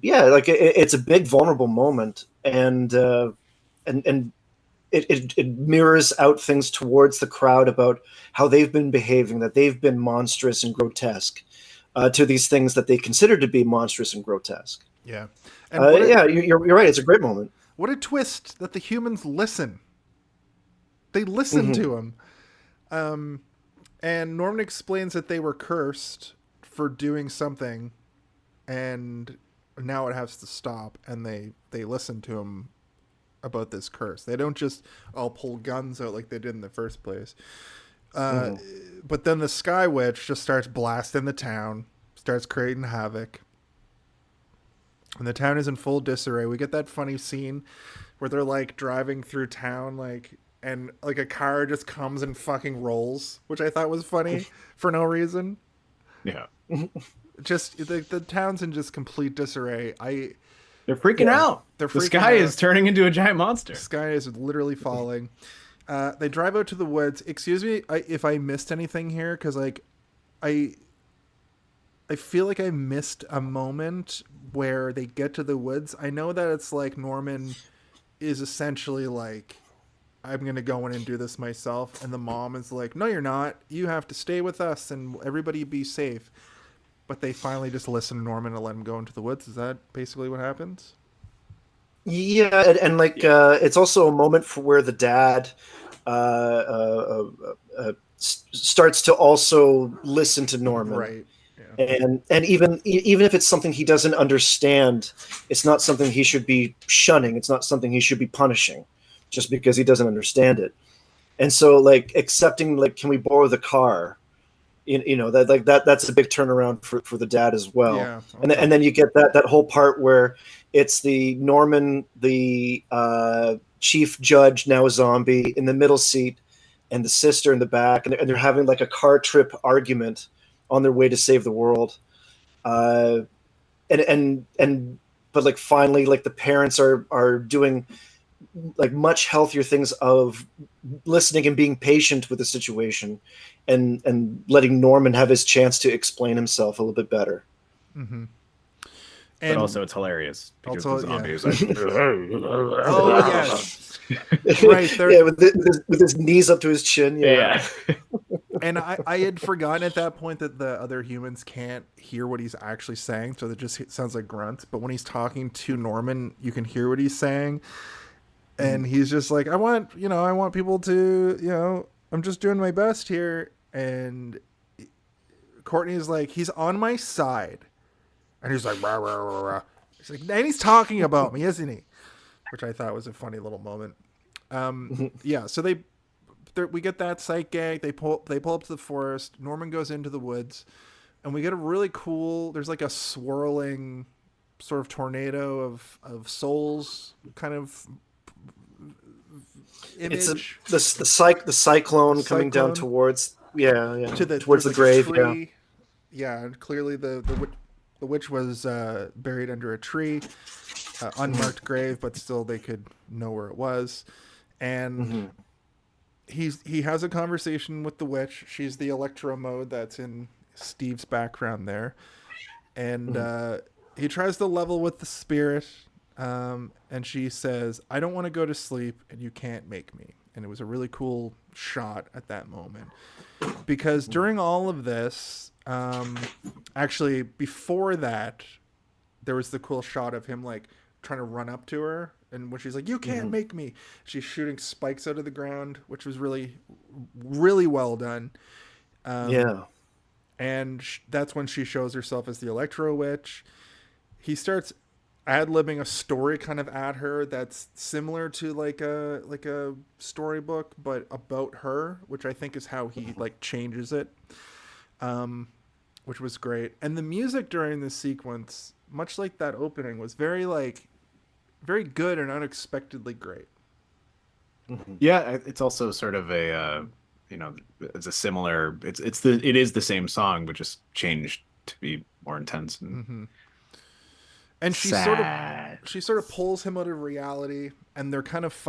yeah, like it's a big vulnerable moment, and it mirrors out things towards the crowd about how they've been behaving, that they've been monstrous and grotesque to these things that they consider to be monstrous and grotesque. Yeah, and you're right. It's a great moment. What a twist that the humans listen. They listen to him. And Norman explains that they were cursed for doing something, and now it has to stop. And they listen to him about this curse. They don't just all pull guns out like they did in the first place. But then the Sky Witch just starts blasting the town, starts creating havoc. And the town is in full disarray. We get that funny scene where they're like driving through town, like, and like a car just comes and fucking rolls, which I thought was funny for no reason. Yeah. Just the town's in just complete disarray. They're freaking out. The sky is turning into a giant monster. The sky is literally falling. They drive out to the woods. Excuse me if I missed anything here, because like I feel like I missed a moment where they get to the woods. I know that it's like Norman is essentially like, I'm going to go in and do this myself. And the mom is like, no, you're not. You have to stay with us and everybody be safe. But they finally just listen to Norman and let him go into the woods. Is that basically what happens? Yeah, and like it's also a moment for where the dad starts to also listen to Norman. Right. And even if it's something he doesn't understand, it's not something he should be shunning. It's not something he should be punishing just because he doesn't understand it. And so like accepting, like, can we borrow the car? You know, that's a big turnaround for the dad as well. Yeah, okay. And then you get that whole part where it's the Norman, the chief judge, now a zombie, in the middle seat, and the sister in the back, and they're having like a car trip argument on their way to save the world. But but like finally, like the parents are doing like much healthier things of listening and being patient with the situation, and letting Norman have his chance to explain himself a little bit better. Mm-hmm. But And also it's hilarious because also, the zombie yeah. is like, Oh yes, right there. Yeah, with his knees up to his chin. Yeah. And I had forgotten at that point that the other humans can't hear what he's actually saying, so it just sounds like grunts. But when he's talking to Norman, you can hear what he's saying, and he's just like, I want people to, I'm just doing my best here. And Courtney's like, he's on my side, and he's like, rah, rah, rah, rah. He's like, and he's talking about me, isn't he? Which I thought was a funny little moment. Yeah, so we get that sight gag. They pull up to the forest. Norman goes into the woods, and we get a really cool. There's like a swirling sort of tornado of souls kind of image. It's the cyclone coming down towards towards the grave. Tree. Yeah, and clearly the witch was buried under a tree, unmarked grave, but still they could know where it was, and. He has a conversation with the witch. She's the electro mode that's in Steve's background there. And he tries to level with the spirit. And she says, I don't want to go to sleep and you can't make me. And it was a really cool shot at that moment. Because during all of this, actually before that, there was the cool shot of him like trying to run up to her. And when she's like, you can't make me, she's shooting spikes out of the ground, which was really, really well done. And that's when she shows herself as the Electro Witch. He starts ad-libbing a story kind of at her that's similar to like a storybook, but about her, which I think is how he like changes it, which was great. And the music during this sequence, much like that opening, was very good and unexpectedly great. Yeah, it's also sort of a it's a similar it is the same song but just changed to be more intense and she sort of pulls him out of reality, and they're kind of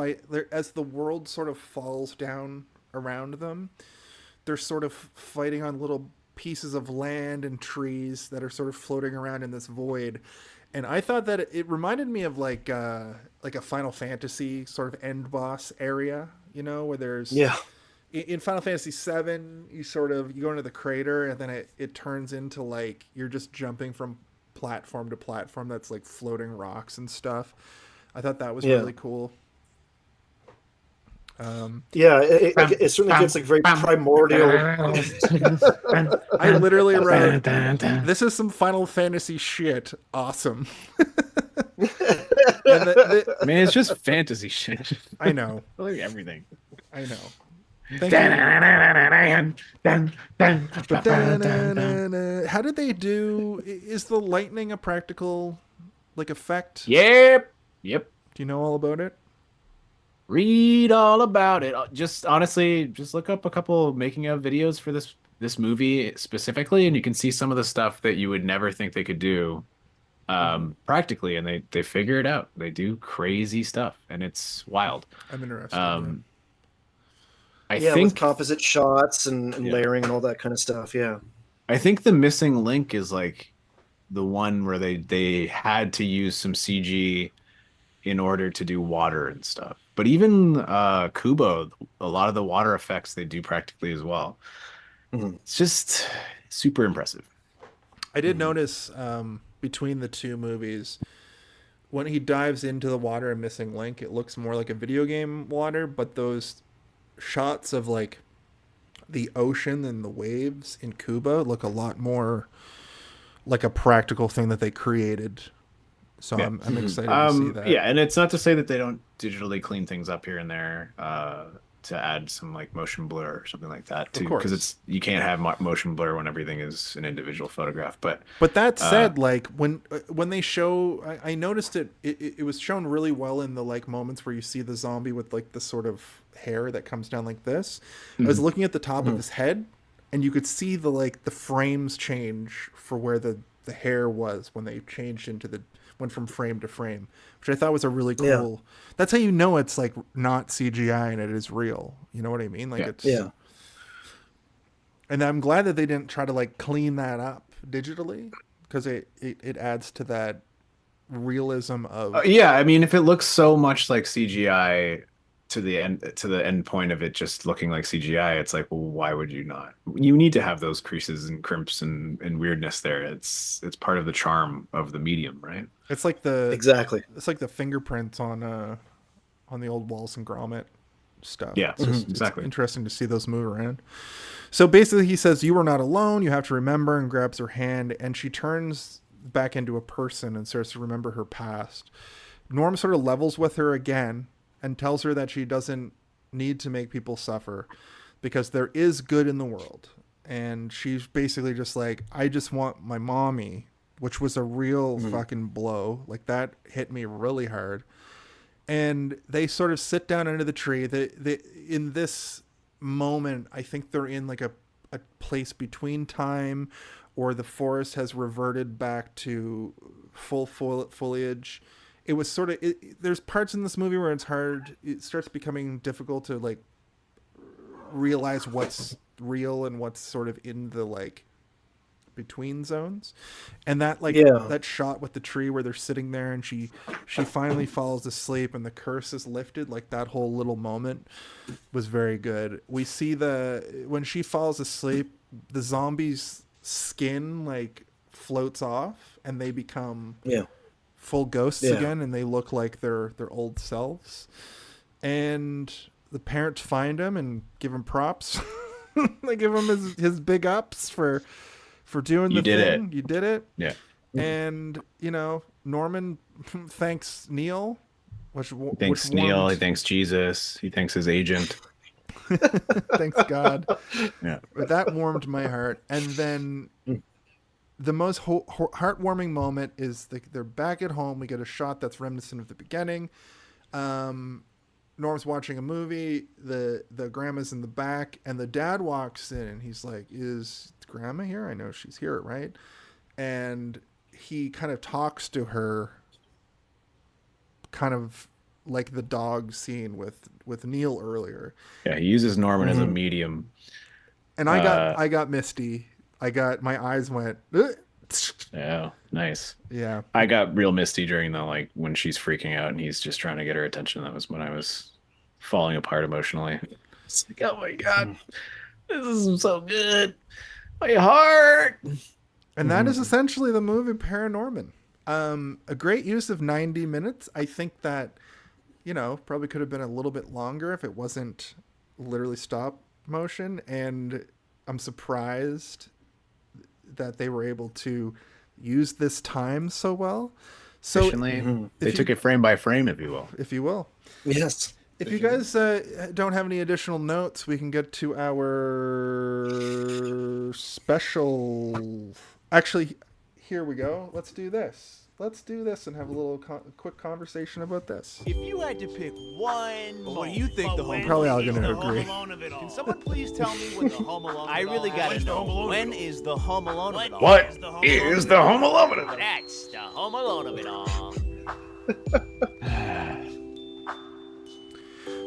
as the world sort of falls down around them. They're sort of fighting on little pieces of land and trees that are sort of floating around in this void. And I thought that it reminded me of like a Final Fantasy sort of end boss area, where there's in Final Fantasy VII, you go into the crater and then it turns into like you're just jumping from platform to platform that's like floating rocks and stuff. I thought that was really cool. It certainly gets like very primordial. I literally wrote, this is some Final Fantasy shit. Awesome. Man, it's just fantasy shit. I know. Like everything. I know. Thank you. How did they do? Is the lightning a practical like effect? Yep. Do you know all about it? Read all about it. Just honestly, just look up a couple making of videos for this movie specifically, and you can see some of the stuff that you would never think they could do practically, and they figure it out. They do crazy stuff, and it's wild. I'm interested. I think with composite shots and layering and all that kind of stuff. Yeah, I think the missing link is like the one where they had to use some CG in order to do water and stuff. But even Kubo, a lot of the water effects they do practically as well. It's just super impressive. I did notice between the two movies, when he dives into the water in Missing Link, it looks more like a video game water, but those shots of like the ocean and the waves in Kubo look a lot more like a practical thing that they created. So I'm excited to see that. Yeah, and it's not to say that they don't digitally clean things up here and there to add some like motion blur or something like that too, because you can't have motion blur when everything is an individual photograph. But that said, like when they show, I noticed it was shown really well in the like moments where you see the zombie with like the sort of hair that comes down like this. I was looking at the top of his head, and you could see the frames change for where the hair was when they changed into went from frame to frame, which I thought was a really cool. That's how you know it's like not CGI and it is real. You know what I mean? Like it's And I'm glad that they didn't try to like clean that up digitally, because it adds to that realism of yeah. I mean, if it looks so much like CGI to the end point of it just looking like CGI, it's like, well, why would you not? You need to have those creases and crimps and weirdness there. It's part of the charm of the medium, right? It's like it's like the fingerprints on the old Wallace and Gromit stuff. Yeah, It's exactly. interesting to see those move around. So basically he says, "You are not alone, you have to remember," and grabs her hand, and she turns back into a person and starts to remember her past. Norm sort of levels with her again and tells her that she doesn't need to make people suffer because there is good in the world. And she's basically just like, "I just want my mommy," which was a real fucking blow. Like that hit me really hard. And they sort of sit down under the tree. In this moment, I think they're in like a place between time, or the forest has reverted back to full foliage. It was sort of there's parts in this movie where it starts becoming difficult to like realize what's real and what's sort of in the like between zones. And that like that shot with the tree where they're sitting there and she finally falls asleep and the curse is lifted, like that whole little moment was very good. We see when she falls asleep, the zombie's skin like floats off and they become full ghosts again, and they look like their old selves. And the parents find him and give him props. They give him his big ups for doing the thing. You did it. Yeah. And Norman thanks Neil, He thanks Jesus, he thanks his agent. Thanks God. Yeah. But that warmed my heart. And then the most heartwarming moment is they're back at home. We get a shot that's reminiscent of the beginning. Norm's watching a movie. The grandma's in the back, and the dad walks in, and he's like, "Is grandma here? I know she's here, right?" And he kind of talks to her, kind of like the dog scene with Neil earlier. Yeah, he uses Norman as a medium. And I got misty. My eyes went. Ugh. Yeah, nice. Yeah, I got real misty during when she's freaking out and he's just trying to get her attention. That was when I was falling apart emotionally. It's like, oh my god, this is so good, my heart. And that is essentially the movie ParaNorman. A great use of 90 minutes. I think that probably could have been a little bit longer if it wasn't literally stop motion. And I'm surprised that they were able to use this time so well. So they took it frame by frame, if you will. Yes. If you guys don't have any additional notes, we can get to our special. Actually, here we go. Let's do this. Let's do this and have a little quick conversation about this. If you had to pick one, what do you think the Home Probably all Alone going to is? agree. Can someone please tell me when the Home Alone? I really gotta know. When is the Home Alone of it all? What is the Home Alone of it all? That's the Home Alone of it all.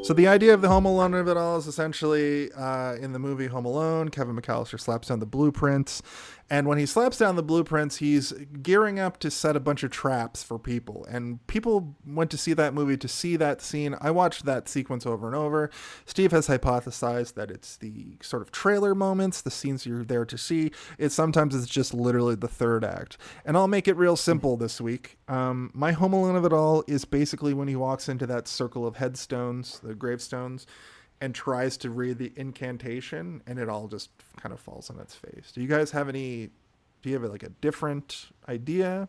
So the idea of the Home Alone of it all is essentially in the movie Home Alone, Kevin McAllister slaps down the blueprints. And when he slaps down the blueprints, he's gearing up to set a bunch of traps for people. And people went to see that movie to see that scene. I watched that sequence over and over. Steve has hypothesized that it's the sort of trailer moments, the scenes you're there to see. Sometimes it's just literally the third act. And I'll make it real simple this week. My Home Alone of it all is basically when he walks into that circle of headstones, the gravestones, and tries to read the incantation, and it all just kind of falls on its face. Do you have like a different idea?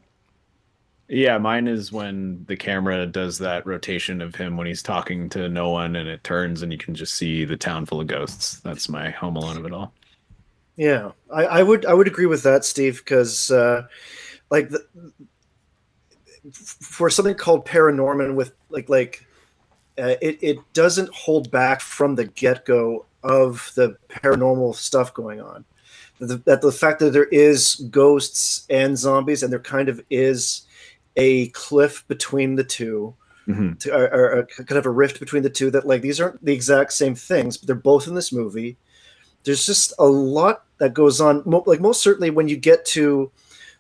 Yeah, mine is when the camera does that rotation of him when he's talking to no one and it turns and you can just see the town full of ghosts. That's my Home Alone of it all. Yeah, I would agree with that, Steve, because for something called ParaNorman with it doesn't hold back from the get-go of the paranormal stuff going on. The fact that there is ghosts and zombies, and there kind of is a cliff between the two, or kind of a rift between the two, that like these aren't the exact same things, but they're both in this movie. There's just a lot that goes on. Like most certainly when you get to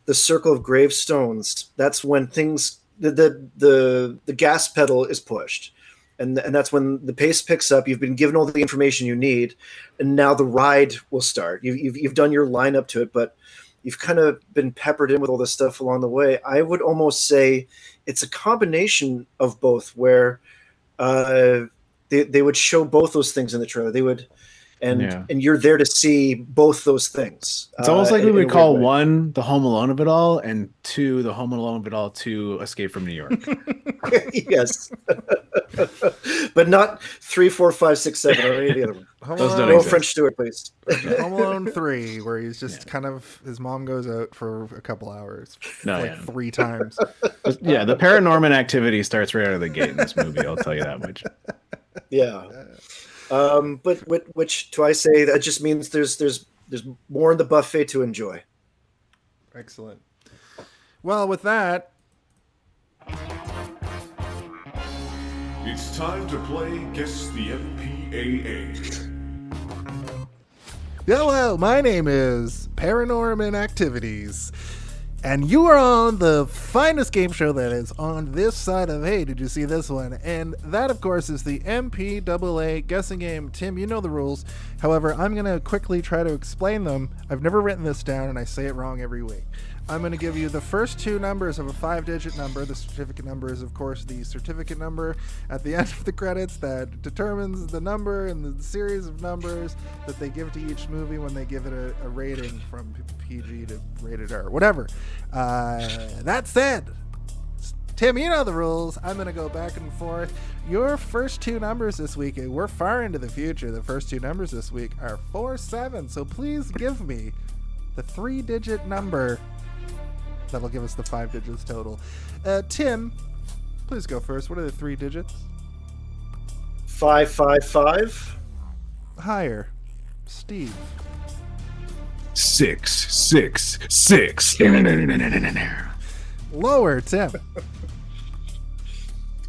the circle of gravestones, that's when things the gas pedal is pushed. And that's when the pace picks up. You've been given all the information you need, and now the ride will start. You've done your line up to it, but you've kind of been peppered in with all this stuff along the way. I would almost say it's a combination of both, where they would show both those things in the trailer. They would, and you're there to see both those things. It's almost like we would call one the Home Alone of it all, and two the Home Alone of it all, two Escape from New York. Yes, but not 3, 4, 5, 6, 7, or any of the other ones. No French Stewart, please. Home Alone 3, where he's just kind of, his mom goes out for a couple hours, 3 times. Yeah, the ParaNorman activity starts right out of the gate in this movie. I'll tell you that much. Yeah. But which do I say? That just means there's more in the buffet to enjoy. Excellent. Well, with that, it's time to play Guess the MPAA. Hello, my name is ParaNorman Activities, and you are on the finest game show that is on this side of Hey, Did You See This One? And that, of course, is the MPAA guessing game. Tim, you know the rules. However, I'm going to quickly try to explain them. I've never written this down, and I say it wrong every week. I'm going to give you the first 2 numbers of a 5-digit number. The certificate number is, of course, the certificate number at the end of the credits that determines the number and the series of numbers that they give to each movie when they give it a rating from PG to rated R, whatever. That said, Tim, you know the rules. I'm going to go back and forth. Your first 2 numbers this week, and we're far into the future, the first 2 numbers this week are 4, 7. So please give me the 3-digit number that'll give us the 5 digits total. Tim, please go first. What are the 3 digits? 555. Higher. Steve. 666. Lower, Tim.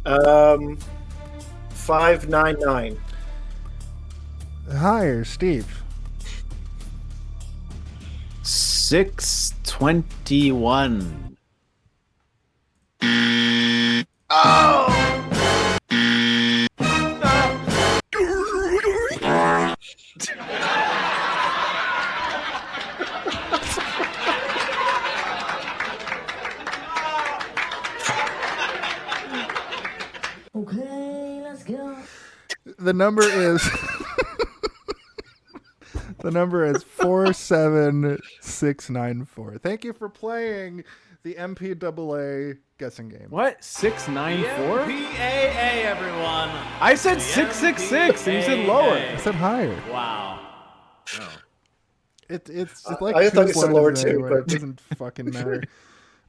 599. Higher, Steve. 621. Okay, let's go. The number is 47694. Thank you for playing the MPAA guessing game. What? 694? MPAA, everyone. I said 666 and you said lower. I said higher. Wow. It's like I thought 2 you said lower points too, anyway. but It doesn't fucking matter.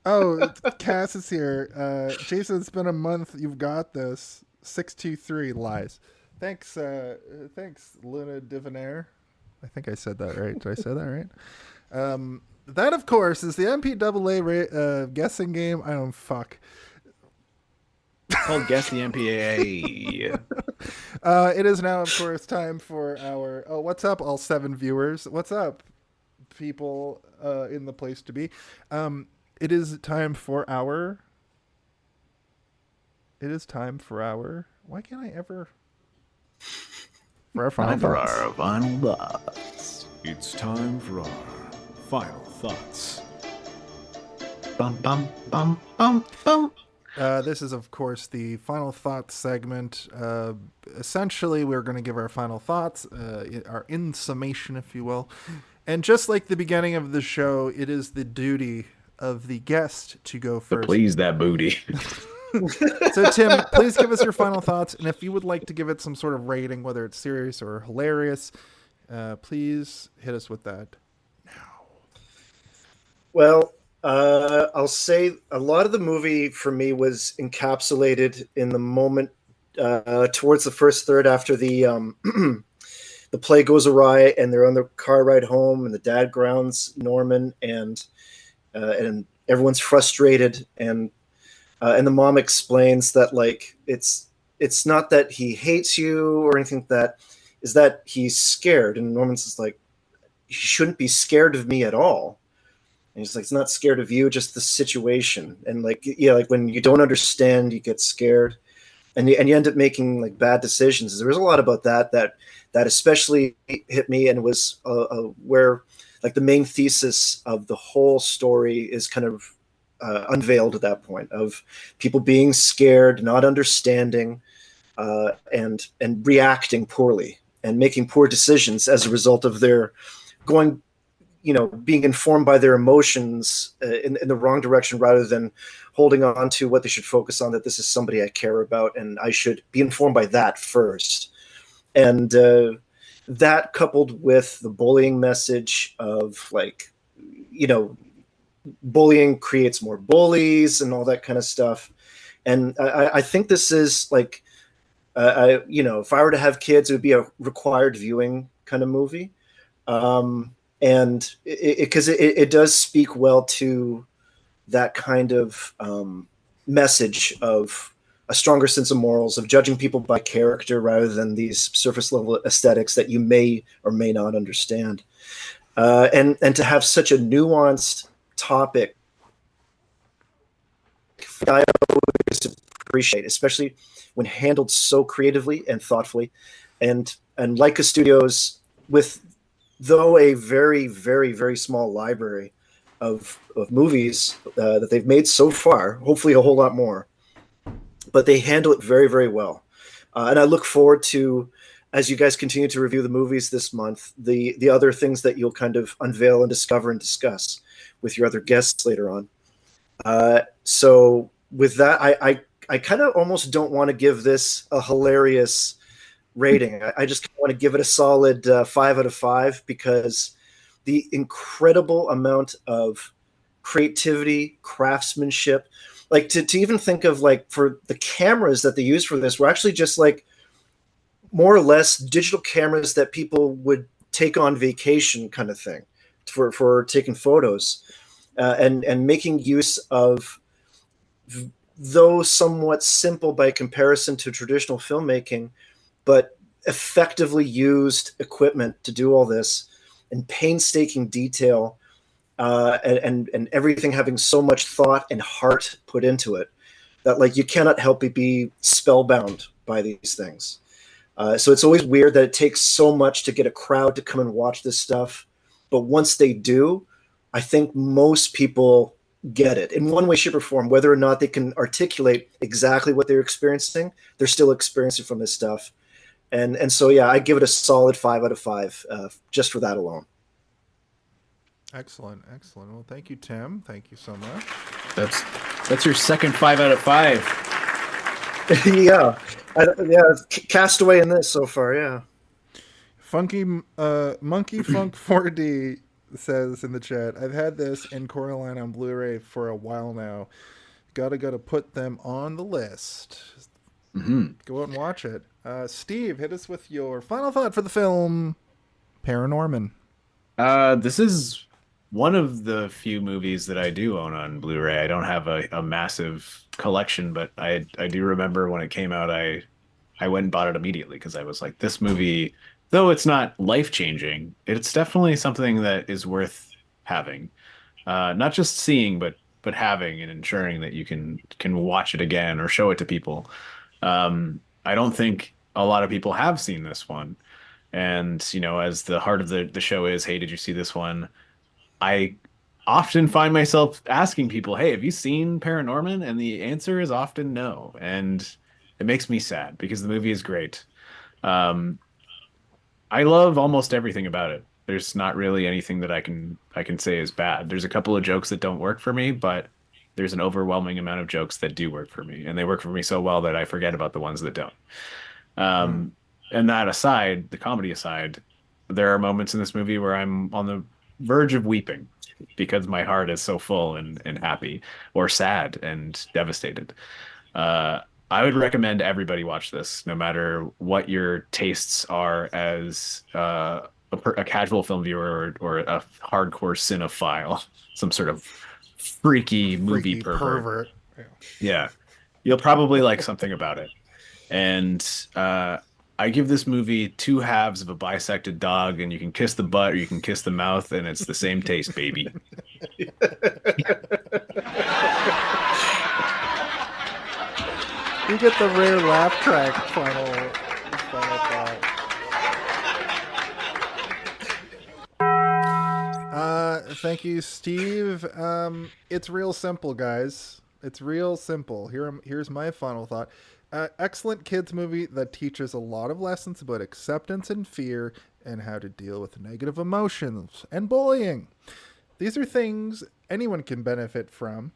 Oh, Cass is here. Jason, it's been a month. You've got this. 623 lies. Thanks, Luna Divonair. I think I said that right. Did I say that right? That, of course, is the MPAA guessing game. I don't fuck. It's called Guess the MPAA. It is now, of course, time for our... Oh, what's up, all 7 viewers? What's up, people in the place to be? It is time for our... Why can't I ever... For our final thoughts. It's time for our final thoughts. Bum, bum, bum, bum, bum. This is, of course, the final thoughts segment. Essentially, we're going to give our final thoughts, our in summation, if you will. And just like the beginning of the show, it is the duty of the guest to go first. Please, that booty. So, Tim, please give us your final thoughts. And if you would like to give it some sort of rating, whether it's serious or hilarious, please hit us with that now. Well, I'll say a lot of the movie for me was encapsulated in the moment towards the first third after the the play goes awry and they're on the car ride home and the dad grounds Norman and everyone's frustrated and and the mom explains that like it's not that he hates you or anything like that, is that he's scared. And Norman's just like, he shouldn't be scared of me at all. And he's like, it's not scared of you, just the situation. And like, yeah, like when you don't understand, you get scared, and you end up making like bad decisions. There was a lot about that especially hit me, and was where like the main thesis of the whole story is kind of unveiled at that point, of people being scared, not understanding, and reacting poorly and making poor decisions as a result of their going, being informed by their emotions in the wrong direction, rather than holding on to what they should focus on, that this is somebody I care about and I should be informed by that first. And that, coupled with the bullying message of like, bullying creates more bullies and all that kind of stuff. And I think this is like, if I were to have kids, it would be a required viewing kind of movie. And because it does speak well to that kind of message of a stronger sense of morals, of judging people by character rather than these surface level aesthetics that you may or may not understand. And to have such a nuanced topic, I always appreciate, especially when handled so creatively and thoughtfully. And Leica Studios, with though a very, very, very small library of movies that they've made so far, hopefully a whole lot more, but they handle it very, very well. And I look forward to, as you guys continue to review the movies this month, the other things that you'll kind of unveil and discover and discuss with your other guests later on. So with that, I kind of almost don't want to give this a hilarious rating. I just want to give it a solid 5 out of 5, because the incredible amount of creativity, craftsmanship, like to even think of like for the cameras that they use for this were actually just like more or less digital cameras that people would take on vacation kind of thing for taking photos, and making use of, though somewhat simple by comparison to traditional filmmaking, but effectively used equipment to do all this, in painstaking detail, and everything having so much thought and heart put into it, that like you cannot help but be spellbound by these things. So it's always weird that it takes so much to get a crowd to come and watch this stuff. But once they do, I think most people get it in one way, shape, or form. Whether or not they can articulate exactly what they're experiencing, they're still experiencing from this stuff. And so, yeah, I give it a solid 5 out of 5 just for that alone. Excellent. Well, thank you, Tim. Thank you so much. That's your second 5 out of 5. Yeah. Castaway in this so far, yeah. Funky Monkey Funk 4D says in the chat, I've had this in Coraline on Blu-ray for a while now. Gotta put them on the list. Mm-hmm. Go out and watch it. Steve, hit us with your final thought for the film ParaNorman. This is one of the few movies that I do own on Blu-ray. I don't have a massive collection, but I do remember when it came out, I went and bought it immediately, because I was like, this movie, though it's not life-changing, it's definitely something that is worth having. Not just seeing, but having, and ensuring that you can watch it again or show it to people. I don't think a lot of people have seen this one. And, as the heart of the show is, hey, did you see this one? I often find myself asking people, hey, have you seen ParaNorman? And the answer is often no. And it makes me sad, because the movie is great. I love almost everything about it. There's not really anything that I can say is bad. There's a couple of jokes that don't work for me, but there's an overwhelming amount of jokes that do work for me. And they work for me so well that I forget about the ones that don't. And that aside, the comedy aside, there are moments in this movie where I'm on the verge of weeping, because my heart is so full and happy, or sad and devastated. I would recommend everybody watch this, no matter what your tastes are as a casual film viewer or a hardcore cinephile, some sort of freaky movie pervert. Yeah. You'll probably like something about it. And I give this movie two halves of a bisected dog, and you can kiss the butt or you can kiss the mouth, and it's the same taste, baby. You get the rare laugh track final thought. Thank you, Steve. It's real simple, guys. It's real simple. Here's my final thought. Excellent kids movie that teaches a lot of lessons about acceptance and fear and how to deal with negative emotions and bullying. These are things anyone can benefit from.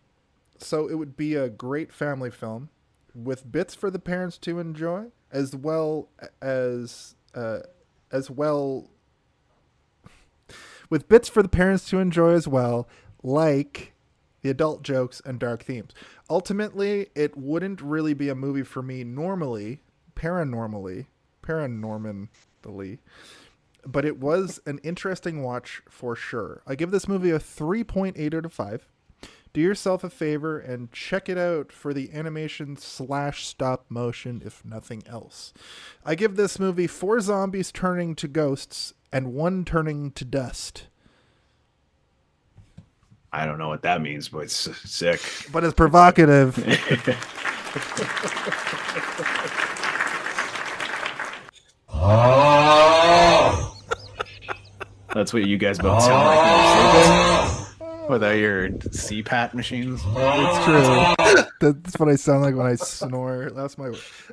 So it would be a great family film with bits for the parents to enjoy, as well with bits for the parents to enjoy as well, like the adult jokes and dark themes. Ultimately, it wouldn't really be a movie for me normally, paranormally, but it was an interesting watch for sure. I give this movie a 3.8 out of 5. Do yourself a favor and check it out for the animation / stop motion, if nothing else. I give this movie 4 zombies turning to ghosts and 1 turning to dust. I don't know what that means, but it's sick. But it's provocative. That's what you guys both sound like when you're sleeping. Without your CPAP machines. It's true. That's what I sound like when I snore. That's my wife.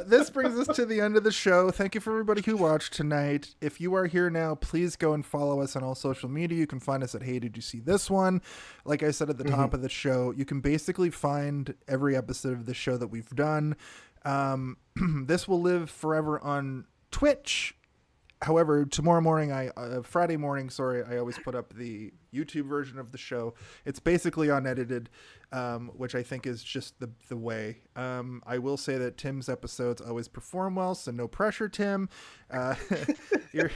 This brings us to the end of the show. Thank you for everybody who watched tonight. If you are here now, please go and follow us on all social media. You can find us at Hey Did You See This One? Like I said at the top of the show, you can basically find every episode of the show that we've done. This will live forever on Twitch. However, tomorrow morning, Friday morning, I always put up the YouTube version of the show. It's basically unedited, which I think is just the way. I will say that Tim's episodes always perform well, so no pressure, Tim. You're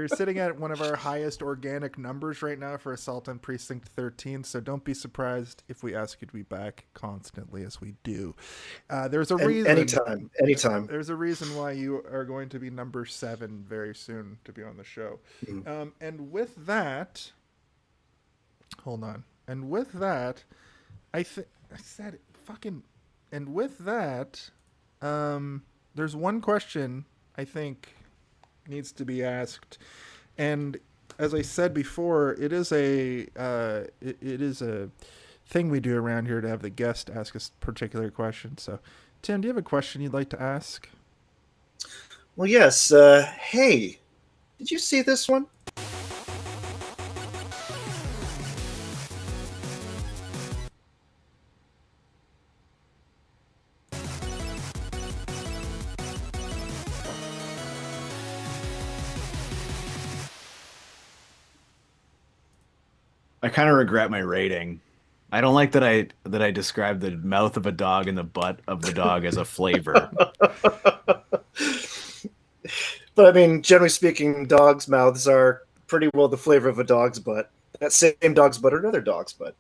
sitting at one of our highest organic numbers right now for Assault on Precinct 13, so don't be surprised if we ask you to be back constantly as we do. There's a reason. Anytime. There's a reason why you are going to be number 7 very soon to be on the show. And with that, hold on. And with that, there's one question I think needs to be asked, and as I said before, it is a thing we do around here to have the guest ask a particular question. So, Tim, do you have a question you'd like to ask? Well, yes. Hey, did you see this one? I kind of regret my rating. I don't like that I described the mouth of a dog and the butt of the dog as a flavor. But I mean, generally speaking, dogs' mouths are pretty well the flavor of a dog's butt. That same dog's butt or another dog's butt.